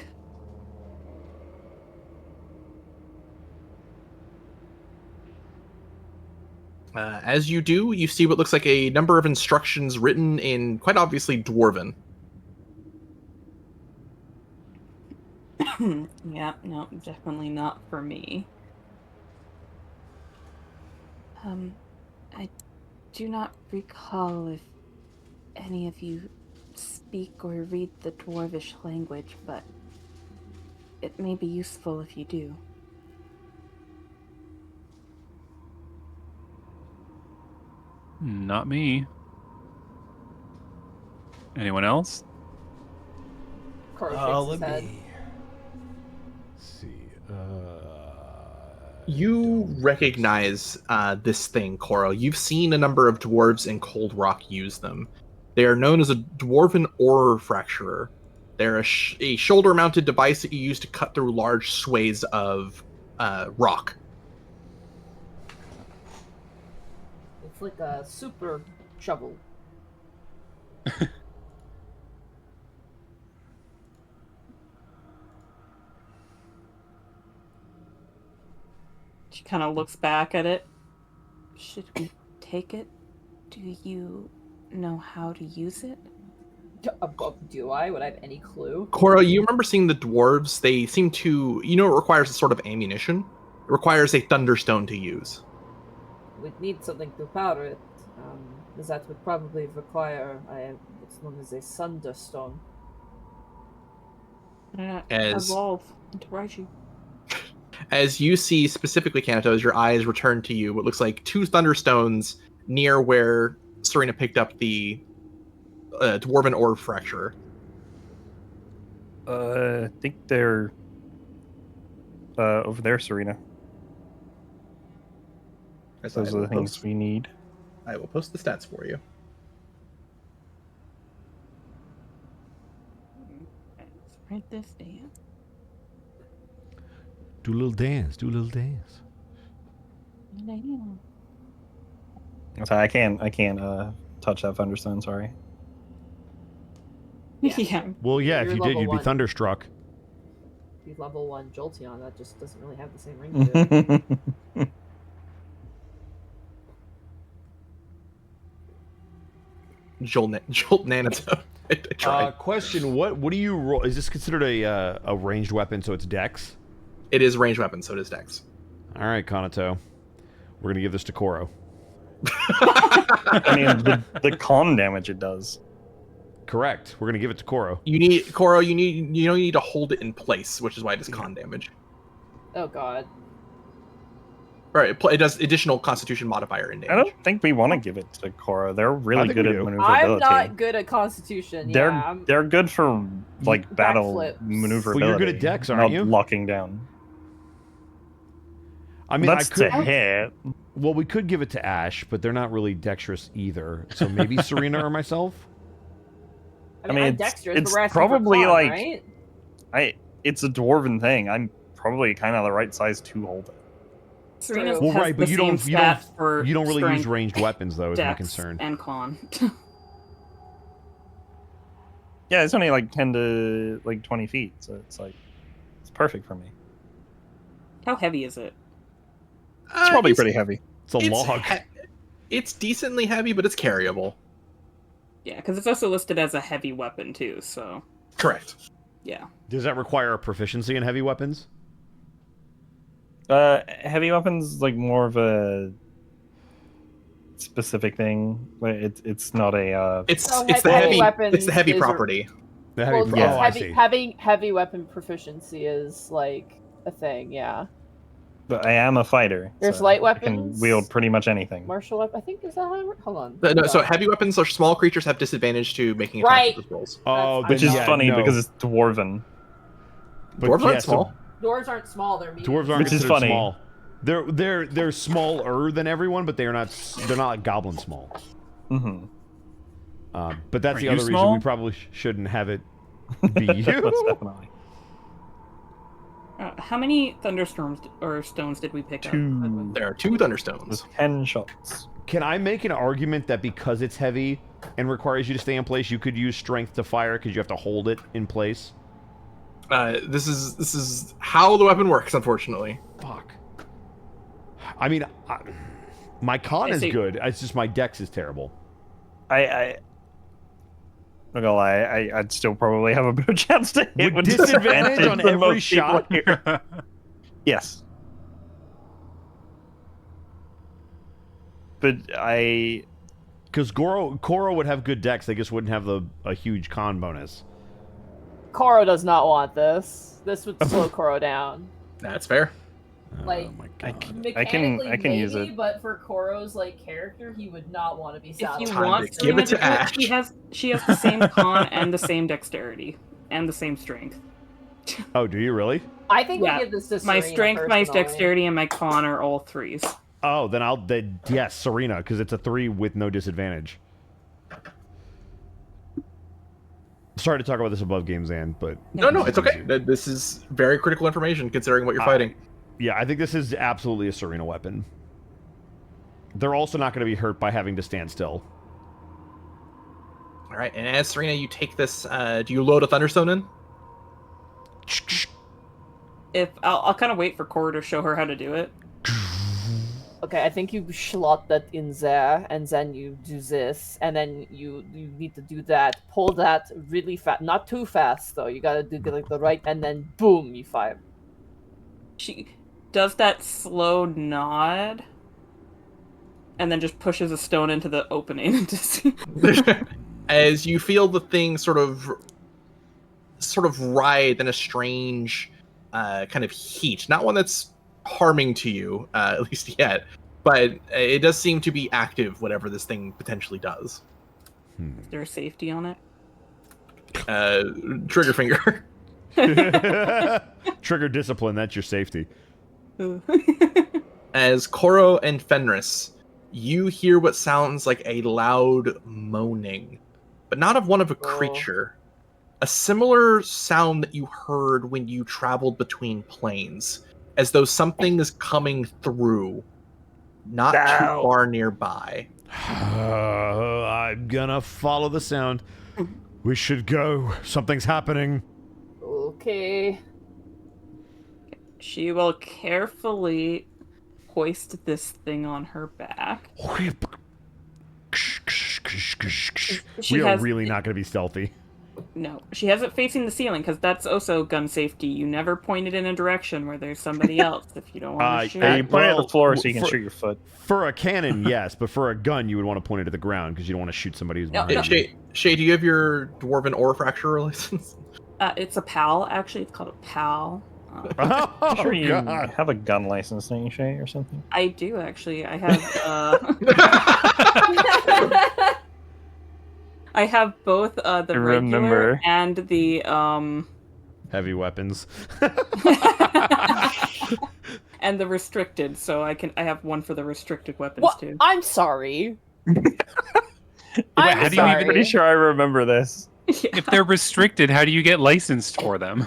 As you do, you see what looks like a number of instructions written in quite obviously Dwarven. Yeah, no, definitely not for me. I do not recall if any of you speak or read the Dwarvish language, but it may be useful if you do. Not me. Anyone else? Let me see. You recognize this thing, Koro. You've seen a number of dwarves in Cold Rock use them. They are known as a dwarven ore fracturer. They're a shoulder-mounted device that you use to cut through large swathes of rock. It's like a super shovel. She kind of looks back at it. Should we take it? Do you know how to use it? Do I? Would I have any clue? Koro, you remember seeing the dwarves? They seem to... You know it requires a sort of ammunition? It requires a thunderstone to use. We'd need something to power it. That would probably require what's known as a thunderstone. Evolve into Raiju. As you see specifically, Kanto, as your eyes return to you, what looks like 2 thunderstones near where Serena picked up the dwarven ore fracturer. I think they're over there, Serena. Those are the things we need. I will post the stats for you. Let's write this down. Do a little dance. Do a little dance. Sorry, I can't touch that thunderstone. Sorry. Yeah. Well, yeah, if You're you did, level you'd be 1. thunderstruck. be level 1 Jolteon. That just doesn't really have the same ring to it. Jolt Nanito. I tried. Question: What do you roll? Is this considered a ranged weapon? So it's Dex. It is ranged weapon, so it is Dex. All right, Kanato. We're gonna give this to Koro. I mean, the con damage it does. Correct. We're gonna give it to Koro. You need Koro. You need to hold it in place, which is why it does con damage. Oh god. Right. It does additional Constitution modifier in damage. I don't think we want to give it to Koro. They're really good at maneuverability. I'm not good at Constitution. They're good for like battle maneuverability. Well, you're good at Dex, aren't you? Locking down. I mean, that's to hit. Well, we could give it to Ash, but they're not really dexterous either. So maybe Serena or myself. I mean, I'm dexterous, it's but we're probably con, like right? It's a dwarven thing. I'm probably kind of the right size to hold it. Serena's well, has right, but the you same don't stat for you don't really strength, use ranged weapons though, is my dex, concern. and con. Yeah, it's only like 10 to like 20 feet, so it's perfect for me. How heavy is it? It's probably pretty heavy. It's a log. It's decently heavy, but it's carryable. Yeah, because it's also listed as a heavy weapon too. So correct. Yeah. Does that require a proficiency in heavy weapons? Heavy weapons like more of a specific thing. It's not a. It's the heavy. It's the heavy property. The heavy. Well, I see. heavy weapon proficiency is like a thing. Yeah. But I am a fighter. There's light I can weapons. wield pretty much anything. Martial weapon. I think is that how it works? Hold on. No, so heavy weapons or small creatures have disadvantage to making attacks with rolls. Oh, which is funny no. because it's dwarven. Dwarves aren't small. Dwarves aren't small. They're medium. Dwarves aren't Which is considered funny. small. They're smaller than everyone, but they're not like goblin small. Mm-hmm. But that's Are the you other reason small? we probably shouldn't have it be you. Most definitely. How many thunderstorms or stones did we pick up? 2. There are 2 thunderstones. With 10 shots. Can I make an argument that because it's heavy and requires you to stay in place, you could use strength to fire because you have to hold it in place? This is how the weapon works, unfortunately. Fuck. I mean, my con is good. It's just my dex is terrible. Not gonna lie, I'd still probably have a better chance to hit with disadvantage on than every most people shot. here. Yes. But because Koro would have good dex, they just wouldn't have a huge con bonus. Koro does not want this. This would slow Koro down. That's fair. Like, oh my God. I can use it. But for Koro's like character, he would not want to be If saddled. you Time want to give it to Serena Ash. do it, she has the same con and the same dexterity and the same strength. Oh, do you really? I think Yeah. we give this to My Serena strength, my personally. dexterity, and my con are all 3s. Oh, then yes, Serena, because it's a 3 with no disadvantage. Sorry to talk about this above game, Zan, but No, it's okay. This is very critical information considering what you're fighting. yeah, I think this is absolutely a Serena weapon. They're also not going to be hurt by having to stand still. All right, and as Serena, you take this. Do you load a thunderstone in? If I'll kind of wait for Cora to show her how to do it. Okay, I think you slot that in there, and then you do this, and then you need to do that. Pull that really fast, not too fast though. You gotta do like the right, and then boom, you fire. She does that slow nod, and then just pushes a stone into the opening to see. As you feel the thing sort of writhe in a strange kind of heat, not one that's harming to you, at least yet, but it does seem to be active, whatever this thing potentially does. Is there a safety on it? Trigger finger. Trigger discipline, that's your safety. As Koro and Fenris, you hear what sounds like a loud moaning, but not of one of a creature. A similar sound that you heard when you traveled between planes, as though something is coming through, not too far nearby. I'm gonna follow the sound. We should go. Something's happening. Okay. She will carefully hoist this thing on her back. We are really not going to be stealthy. No, she has it facing the ceiling because that's also gun safety. You never point it in a direction where there's somebody else if you don't want to shoot. You point it at the floor so you can shoot your foot. For a cannon, yes, but for a gun, you would want to point it at the ground because you don't want to shoot somebody who's behind you. Shay, do you have your Dwarven Ore Fracturer license? It's a PAL, actually. It's called a PAL. I'm sure you have a gun license, don't you, Shay, or something? I do, actually. I have... I have both the regular and the... Heavy weapons. And the restricted, so I have one for the restricted weapons, too. I'm sorry. I'm pretty sure I remember this. If they're restricted, how do you get licensed for them?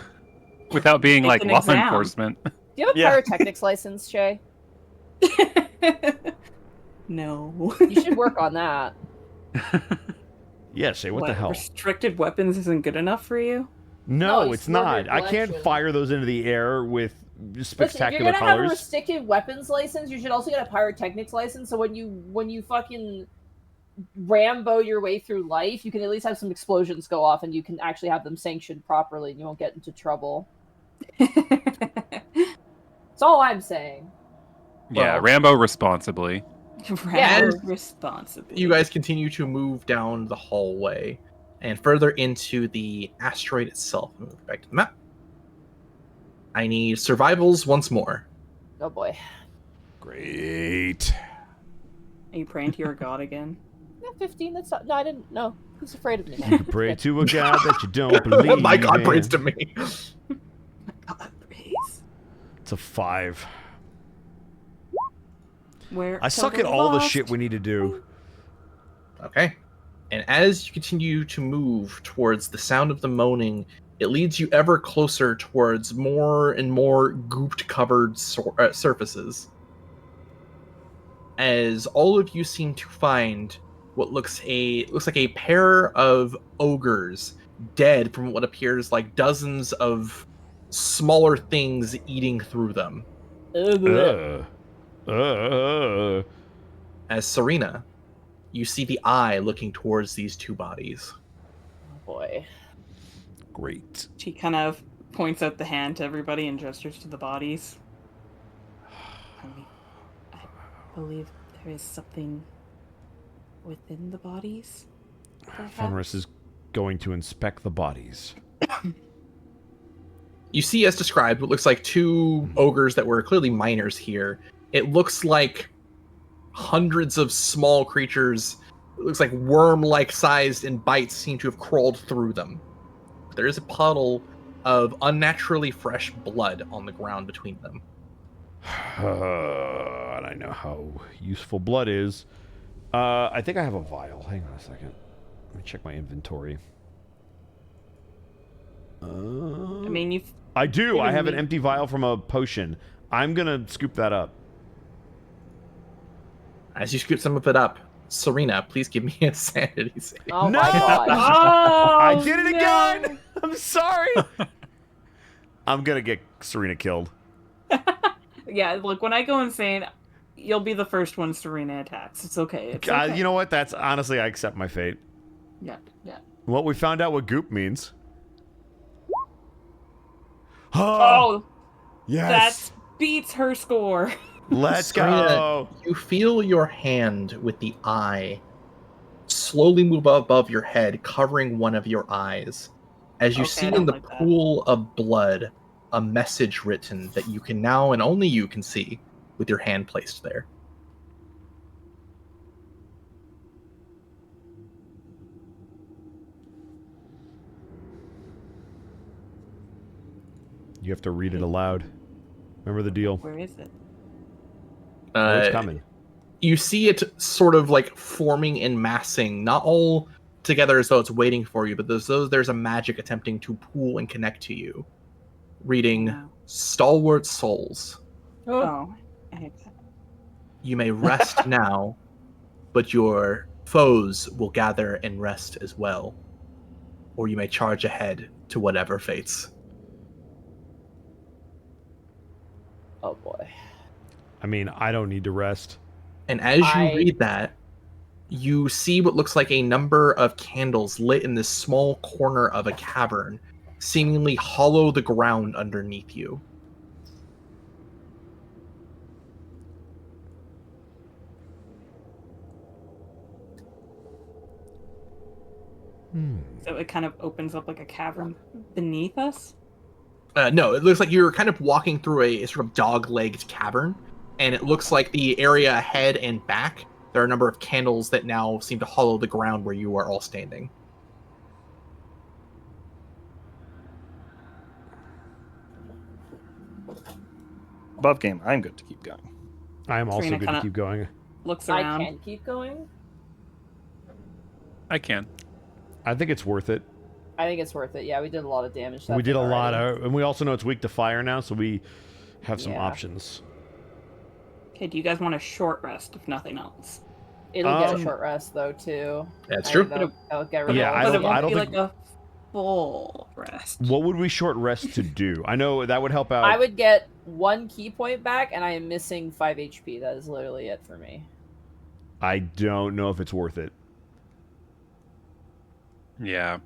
Without being like law enforcement. Do you have a pyrotechnics license, Shay? No. You should work on that. Yeah, Shay, what the hell? Restricted weapons isn't good enough for you? No, it's not. I can't fire those into the air with spectacular colors. If you're gonna have a restricted weapons license, you should also get a pyrotechnics license. So when you fucking Rambo your way through life, you can at least have some explosions go off, and you can actually have them sanctioned properly, and you won't get into trouble. That's all I'm saying. Yeah, Rambo responsibly. Responsibly. You guys continue to move down the hallway and further into the asteroid itself. Move back to the map. I need survivals once more. Oh boy. Great. Are you praying to your god again? Yeah, 15. That's not. No, I didn't. No, he's afraid of me. You can pray to a god that you don't believe. My god prays to me. My god prays. It's a 5. Where I suck at all the shit we need to do. Okay. And as you continue to move towards the sound of the moaning, it leads you ever closer towards more and more gooped covered surfaces. As all of you seem to find what looks like a pair of ogres dead from what appears like dozens of smaller things eating through them. As Serena, you see the eye looking towards these two bodies. Oh boy. Great. She kind of points out the hand to everybody and gestures to the bodies. I believe there is something within the bodies. Fenris is going to inspect the bodies. You see, as described, what looks like two ogres that were clearly minors here. It looks like hundreds of small creatures, it looks like worm-like sized and bites seem to have crawled through them. There is a puddle of unnaturally fresh blood on the ground between them. And I know how useful blood is. I think I have a vial. Hang on a second. Let me check my inventory. I mean, I do. I have an empty vial from a potion. I'm gonna scoop that up. As you scoop some of it up, Serena, please give me a sanity save. Oh no! My God. I did it again! I'm sorry! I'm gonna get Serena killed. Yeah, look, when I go insane, you'll be the first one Serena attacks. It's okay. It's okay. You know what? That's honestly, I accept my fate. Yeah. Well, we found out what goop means. Oh! Yes! That beats her score. Let's Serena, go! You feel your hand with the eye slowly move above your head, covering one of your eyes. As you see in the pool of blood, a message written that you can now, and only you can see, with your hand placed there. You have to read it aloud. Remember the deal. Where is it? It's coming. You see it sort of like forming and massing, not all together as though it's waiting for you, but there's a magic attempting to pool and connect to you. Reading, Stalwart souls. Oh, I hate that. You may rest now, but your foes will gather and rest as well. Or you may charge ahead to whatever fates. Oh boy. I mean, I don't need to rest. And as you read that, you see what looks like a number of candles lit in this small corner of a cavern, seemingly hollow the ground underneath you. So it kind of opens up like a cavern beneath us? No, it looks like you're kind of walking through a sort of dog-legged cavern, and it looks like the area ahead and back, there are a number of candles that now seem to hollow the ground where you are all standing. Above game, I'm good to keep going. I am also Serena good to keep going. Looks around. I can keep going. I can. I think it's worth it. I think it's worth it. Yeah, we did a lot of damage. We did a lot already. and we also know it's weak to fire now, so we have some options. Okay, do you guys want a short rest, if nothing else? It'll get a short rest though too. That's true. I'll get rid Yeah, of I But don't- it won't be think- like a full rest. What would we short rest to do? I know that would help out. I would get 1 key point back, and I am missing 5 HP. That is literally it for me. I don't know if it's worth it. Yeah.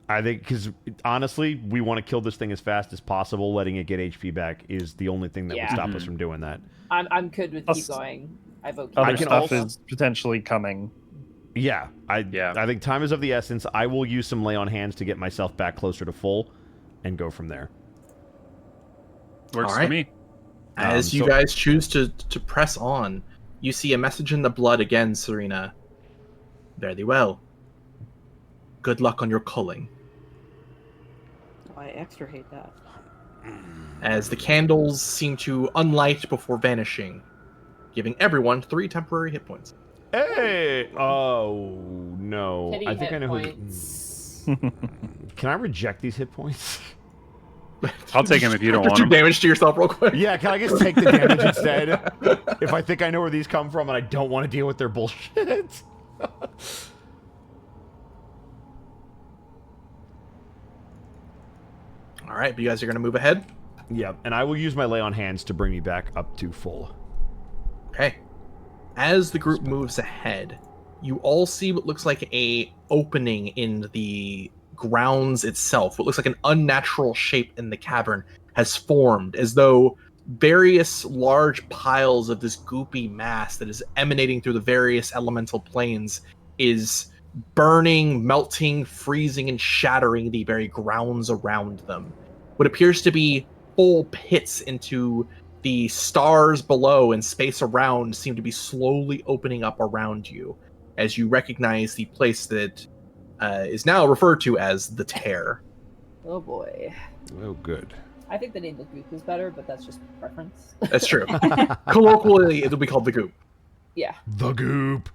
I think because honestly, we want to kill this thing as fast as possible. Letting it get HP back is the only thing that would stop us from doing that. I'm good with Plus, keep going. I vote keep Other I can stuff also- is potentially coming. Yeah, I think time is of the essence. I will use some lay on hands to get myself back closer to full, and go from there. Works All right. for me. As you guys choose to press on, you see a message in the blood again, Serena. Very well. Good luck on your culling. Oh, I extra hate that. As the candles seem to unlight before vanishing, giving everyone 3 temporary hit points. Hey! Oh no! Pity I think hit I know points. who. Can I reject these hit points? I'll take him if you don't Just want do him. damage to yourself real quick. Yeah, can I just take the damage instead? If I think I know where these come from and I don't want to deal with their bullshit. All right, but you guys are going to move ahead? Yeah, and I will use my lay on hands to bring me back up to full. Okay. As the group moves ahead, you all see what looks like a opening in the grounds itself. What looks like an unnatural shape in the cavern has formed, as though various large piles of this goopy mass that is emanating through the various elemental planes is burning, melting, freezing, and shattering the very grounds around them. What appears to be full pits into the stars below and space around seem to be slowly opening up around you as you recognize the place that is now referred to as the Tear. Oh boy. Oh, good. I think the name the Goop is better, but that's just preference. That's true. Colloquially, it'll be called the Goop. Yeah. The goop.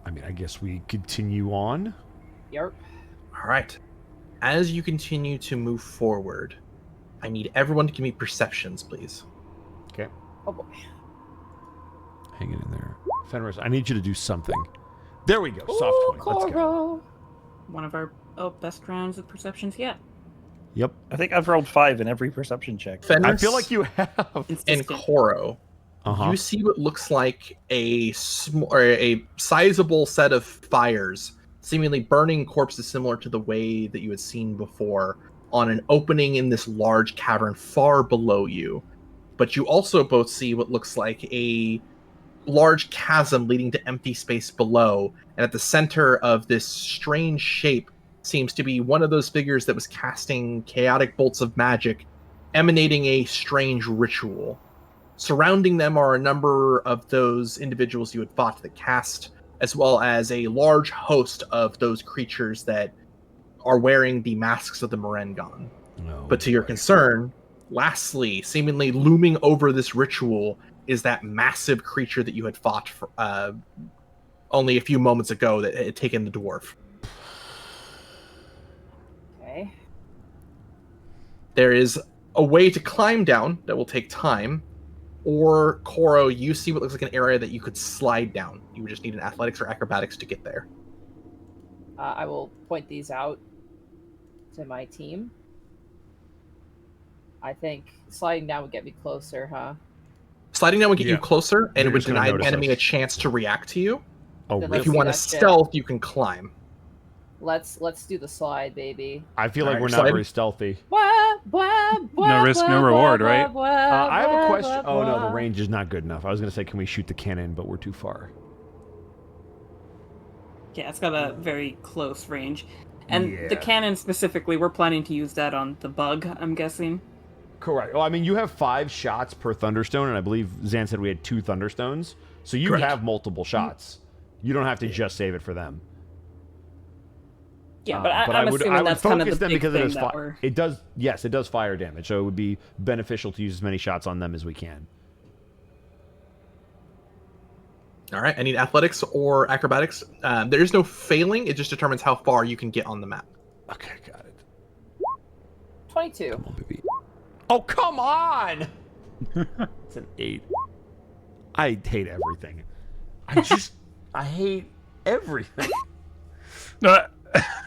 I mean, I guess we continue on. Yarp. All right. As you continue to move forward, I need everyone to give me perceptions, please. Okay. Oh boy. Hang it in there. Fenris, I need you to do something. There we go. Soft Ooh, 20. Let's go. Koro. One of our best rounds of perceptions yet. Yep. I think I've rolled 5 in every perception check. Fenris I feel like you have. and Koro, Uh-huh. you see what looks like a sizable set of fires, seemingly burning corpses similar to the way that you had seen before, on an opening in this large cavern far below you. But you also both see what looks like a large chasm leading to empty space below, and at the center of this strange shape seems to be one of those figures that was casting chaotic bolts of magic, emanating a strange ritual. Surrounding them are a number of those individuals you had fought that cast, as well as a large host of those creatures that are wearing the masks of the Merengon. No. But to your concern, lastly, seemingly looming over this ritual is that massive creature that you had fought for, only a few moments ago that had taken the dwarf. Okay. There is a way to climb down that will take time, or Koro, you see what looks like an area that you could slide down. You would just need an athletics or acrobatics to get there. I will point these out to my team. I think sliding down would get me closer, huh? Sliding down would get you closer, and They're it would just gonna deny the notice enemy us. a chance to react to you. Oh, Then really? If you see want to that shit. stealth, you can climb. Let's do the slide, baby. I feel like Alright, we're you're not sliding? very stealthy. No risk, no reward, right? I have a question. Oh no, the range is not good enough. I was gonna say, can we shoot the cannon? But we're too far. Yeah, it's got a very close range. And Yeah. the cannon specifically, we're planning to use that on the bug, I'm guessing. Correct. Well, I mean, you have 5 shots per Thunderstone, and I believe Zan said we had 2 Thunderstones. So you Correct. have multiple shots. You don't have to just save it for them. Yeah, but I I'm would assuming that's kind of the focus them big because thing it does that we're... it does. Yes, it does fire damage, so it would be beneficial to use as many shots on them as we can. All right. I need athletics or acrobatics. There is no failing. It just determines how far you can get on the map. Okay, got it. 22. Come on, baby. Oh, come on! It's an 8. I hate everything. I hate everything.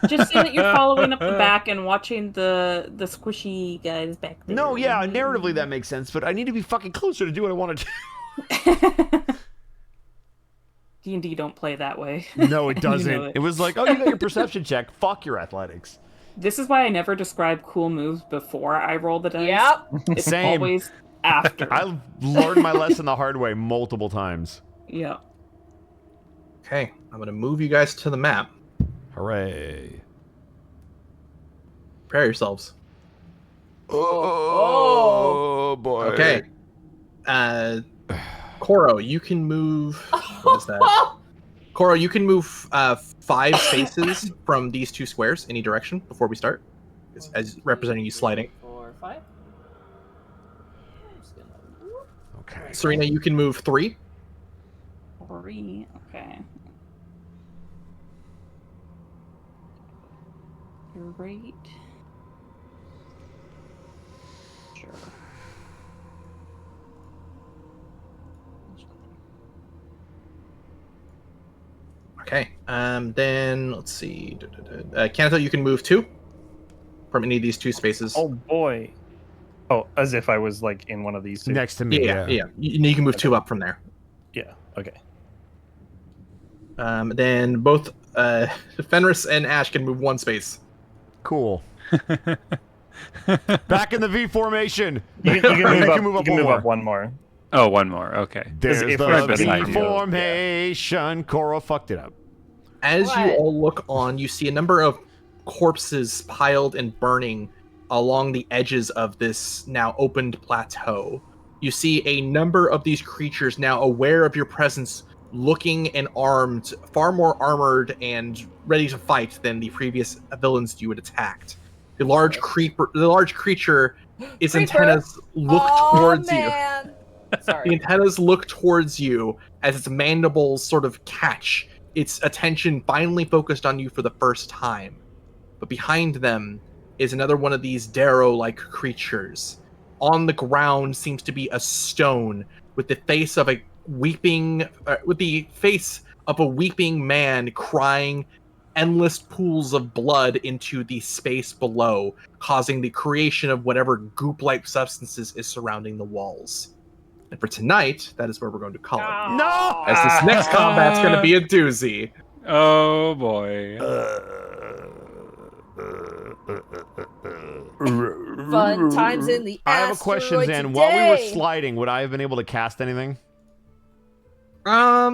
Just say that you're following up the back and watching the squishy guys back there. No, yeah, narratively that makes sense, but I need to be fucking closer to do what I want to do. D&D don't play that way. No, it doesn't. You know It was like, oh, you got your perception check. Fuck your athletics. This is why I never describe cool moves before I roll the dice. Yep. It's Same. always after. I learned my lesson the hard way multiple times. Yeah. Okay. I'm going to move you guys to the map. Hooray. Prepare yourselves. Oh, boy. Okay. Koro, you can move. What is that? Koro, you can move 5 spaces from these 2 squares any direction before we start, as representing you sliding. 4, 5. Okay. Serena, you can move 3. 3. Okay. You're right. Sure. Okay. Then let's see. Kanto, you can move 2 from any of these 2 spaces. Oh boy. Oh, as if I was like in one of these two. Next to me, yeah. You can move 2 up from there. Yeah. Okay. Then both Fenris and Ash can move 1 space. Cool. Back in the V formation. You can move You up one more. Oh, one more. Okay. There's if the right beside V you. formation. Cora fucked it up. As you What? all look on, you see a number of corpses piled and burning along the edges of this now opened plateau. You see a number of these creatures now aware of your presence, looking and armed, far more armored and ready to fight than the previous villains you had attacked. The large creature, its Creeper. antennas look towards you. Man. The Sorry. antennas look towards you as its mandibles sort of catch, its attention finally focused on you for the first time. But behind them is another one of these Darrow-like creatures. On the ground seems to be a stone with the face of a weeping man crying endless pools of blood into the space below, causing the creation of whatever goop-like substances is surrounding the walls. And for tonight, that is where we're going to call it. No! As this next combat's going to be a doozy. Oh boy. Fun times in the I have a question, asteroid Zan. While we were today. sliding, would I have been able to cast anything? I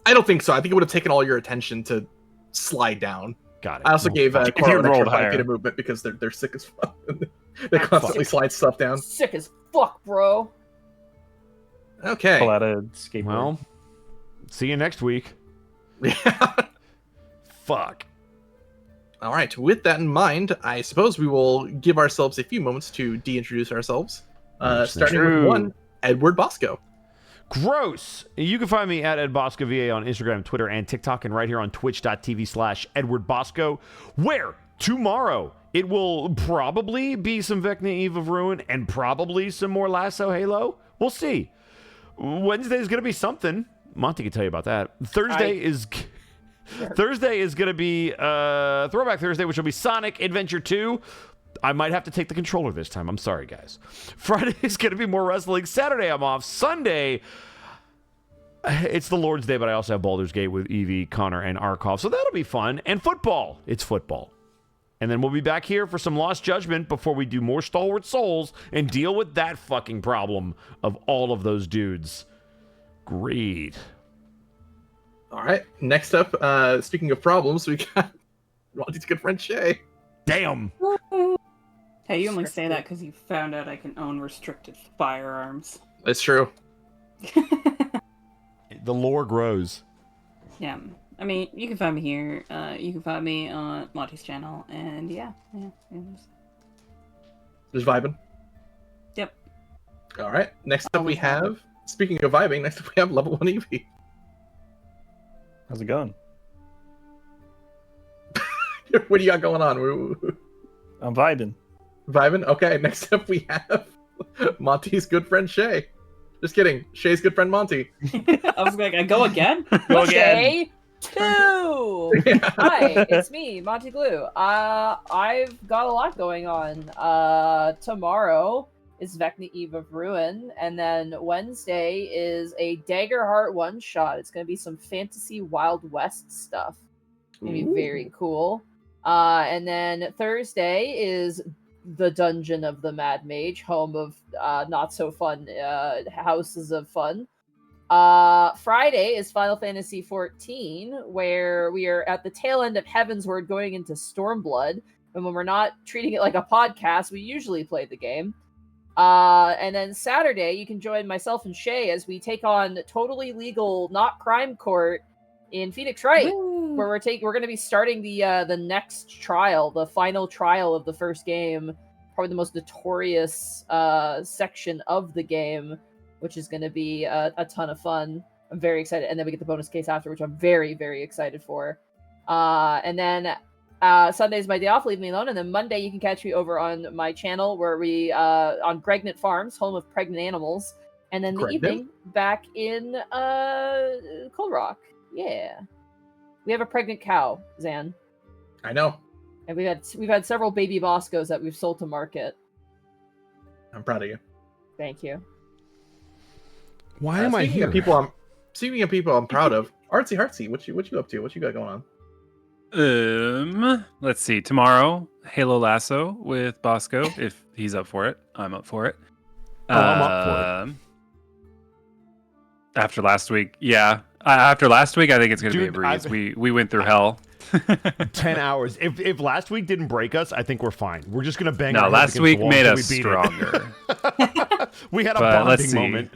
don't think so. I think it would have taken all your attention to slide down. Got it. I also gave you Cora an extra rolled 5 higher. feet of movement because they're sick as fuck. They constantly slide stuff down. Sick as fuck, bro. Okay. Pull out a skateboard. Well, see you next week. Yeah. Fuck. All right. With that in mind, I suppose we will give ourselves a few moments to de-introduce ourselves. Starting with one, Edward Bosco. Gross. You can find me at EdBoscoVA on Instagram, Twitter, and TikTok, and right here on twitch.tv/EdwardBosco, where tomorrow it will probably be some Vecna Eve of Ruin and probably some more Lasso Halo. We'll see. Wednesday is going to be something. Monty can tell you about that. Thursday is... Thursday is going to be Throwback Thursday, which will be Sonic Adventure 2. I might have to take the controller this time. I'm sorry, guys. Friday is going to be more wrestling. Saturday, I'm off. Sunday, it's the Lord's Day, but I also have Baldur's Gate with Evie, Connor, and Arkov. So that'll be fun. And football. It's football. And then we'll be back here for some Lost Judgment before we do more Stalwart Souls and deal with that fucking problem of all of those dudes. Great. All right. Next up, speaking of problems, we got Monty's good friend Shay. Damn. Hey, you only say that because you found out I can own restricted firearms. It's true. The lore grows. Yeah. I mean, you can find me here. You can find me on Monty's channel. And yeah. Just vibing. Yep. All right. Next up we have, speaking of vibing, next up we have level 1 Eevee. How's it going? What do you got going on? I'm vibing. Vibing? Okay, next up we have Monty's good friend Shay. Just kidding. Shay's good friend Monty. I was like, I go again? Go again. Shay 2! Hi, it's me, Monty Glue. I've got a lot going on. Tomorrow is Vecna Eve of Ruin, and then Wednesday is a Daggerheart one-shot. It's going to be some fantasy Wild West stuff. It's going to be very cool. And then Thursday is the Dungeon of the Mad Mage, home of not-so-fun houses of fun. Friday is Final Fantasy XIV, where we are at the tail end of Heavensward going into Stormblood. And when we're not treating it like a podcast, we usually play the game. And then Saturday, you can join myself and Shay as we take on Totally Legal Not Crime Court in Phoenix Wright, where we're going to be starting the next trial, the final trial of the first game, probably the most notorious section of the game, which is going to be a ton of fun. I'm very excited, and then we get the bonus case after, which I'm very, very excited for. And then Sunday is my day off, leave me alone, and then Monday you can catch me over on my channel where we on Pregnant Farms, home of pregnant animals, and then the evening back in Cold Rock. Yeah. We have a pregnant cow, Zan. I know. And we've had several baby Boscos that we've sold to market. I'm proud of you. Thank you. Why am I here? Speaking of people I'm proud of, Artsy Heartsy, what you up to? What you got going on? Let's see. Tomorrow, Halo Lasso with Bosco, if he's up for it. I'm up for it. I'm up for it. After last week, yeah. After last week, I think it's going to be a breeze. We went through hell. 10 hours. If last week didn't break us, I think we're fine. We're just going to bang. No, last week made us stronger. We had a bonding moment.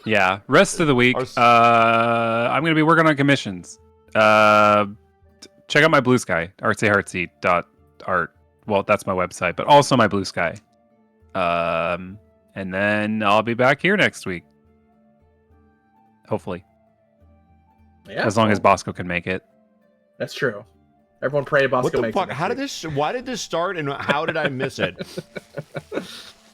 Yeah. Rest of the week, I'm going to be working on commissions. Check out my Blue Sky, artsyheartsy.art. Well, that's my website, but also my Blue Sky. And then I'll be back here next week. Hopefully. Yeah. As long as Bosco can make it. That's true. Everyone pray Bosco makes it. What the fuck? Why did this start and how did I miss it?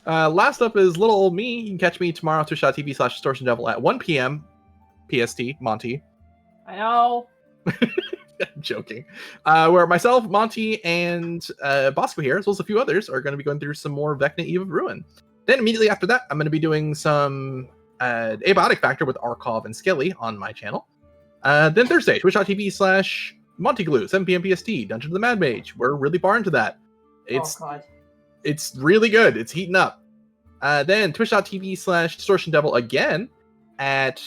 Last up is little old me. You can catch me tomorrow twitch.tv/distortiondevil at 1 p.m. PST, Monty. I know. I'm joking. Where myself, Monty, and Bosco here, as well as a few others, are going to be going through some more Vecna Eve of Ruin. Then immediately after that, I'm going to be doing some Abiotic Factor with Arkov and Skelly on my channel. Then Thursday, twitch.tv/MontyGlue, 7 p.m. PST, Dungeon of the Mad Mage. We're really far into that. It's really good. It's heating up. Then twitch.tv/DistortionDevil again at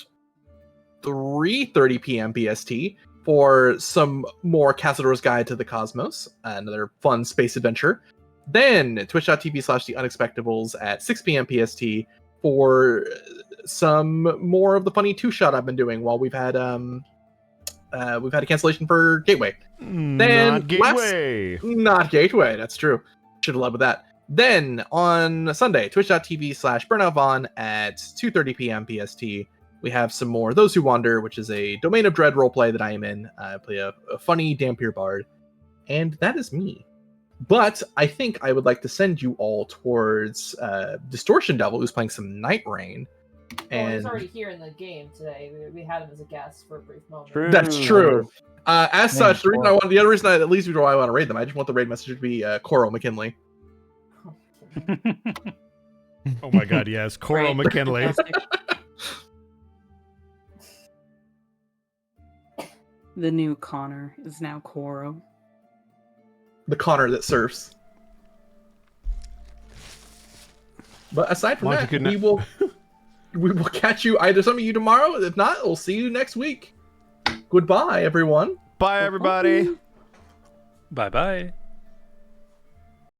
3:30 p.m. PST for some more Cazador's Guide to the Cosmos, another fun space adventure. Then twitch.tv/TheUnexpectables at 6 p.m. PST for some more of the funny two-shot I've been doing while we've had a cancellation for Gateway. Not Gateway. Not Gateway. That's true. Should have led with that. Then on Sunday, twitch.tv/BurnoutVon at 2:30 p.m. PST. We have some more Those Who Wander, which is a Domain of Dread roleplay that I am in. I play a funny Dampier Bard. And that is me. But I think I would like to send you all towards Distortion Devil, who's playing some Night Rain. Well, he was And already here in the game today. We had him as a guest for a brief moment. True. that's true. As such, the Coro. other reason that leads me to why I want to raid them, I just want the raid message to be Coral McKinley. Oh my God, yes, Coral Right. McKinley. The new Connor is now Koro. The Connor that surfs. But aside from Monty that, couldn't- we will catch you either some of you tomorrow. If not, we'll see you next week. Goodbye, everyone. Bye, everybody. Bye bye.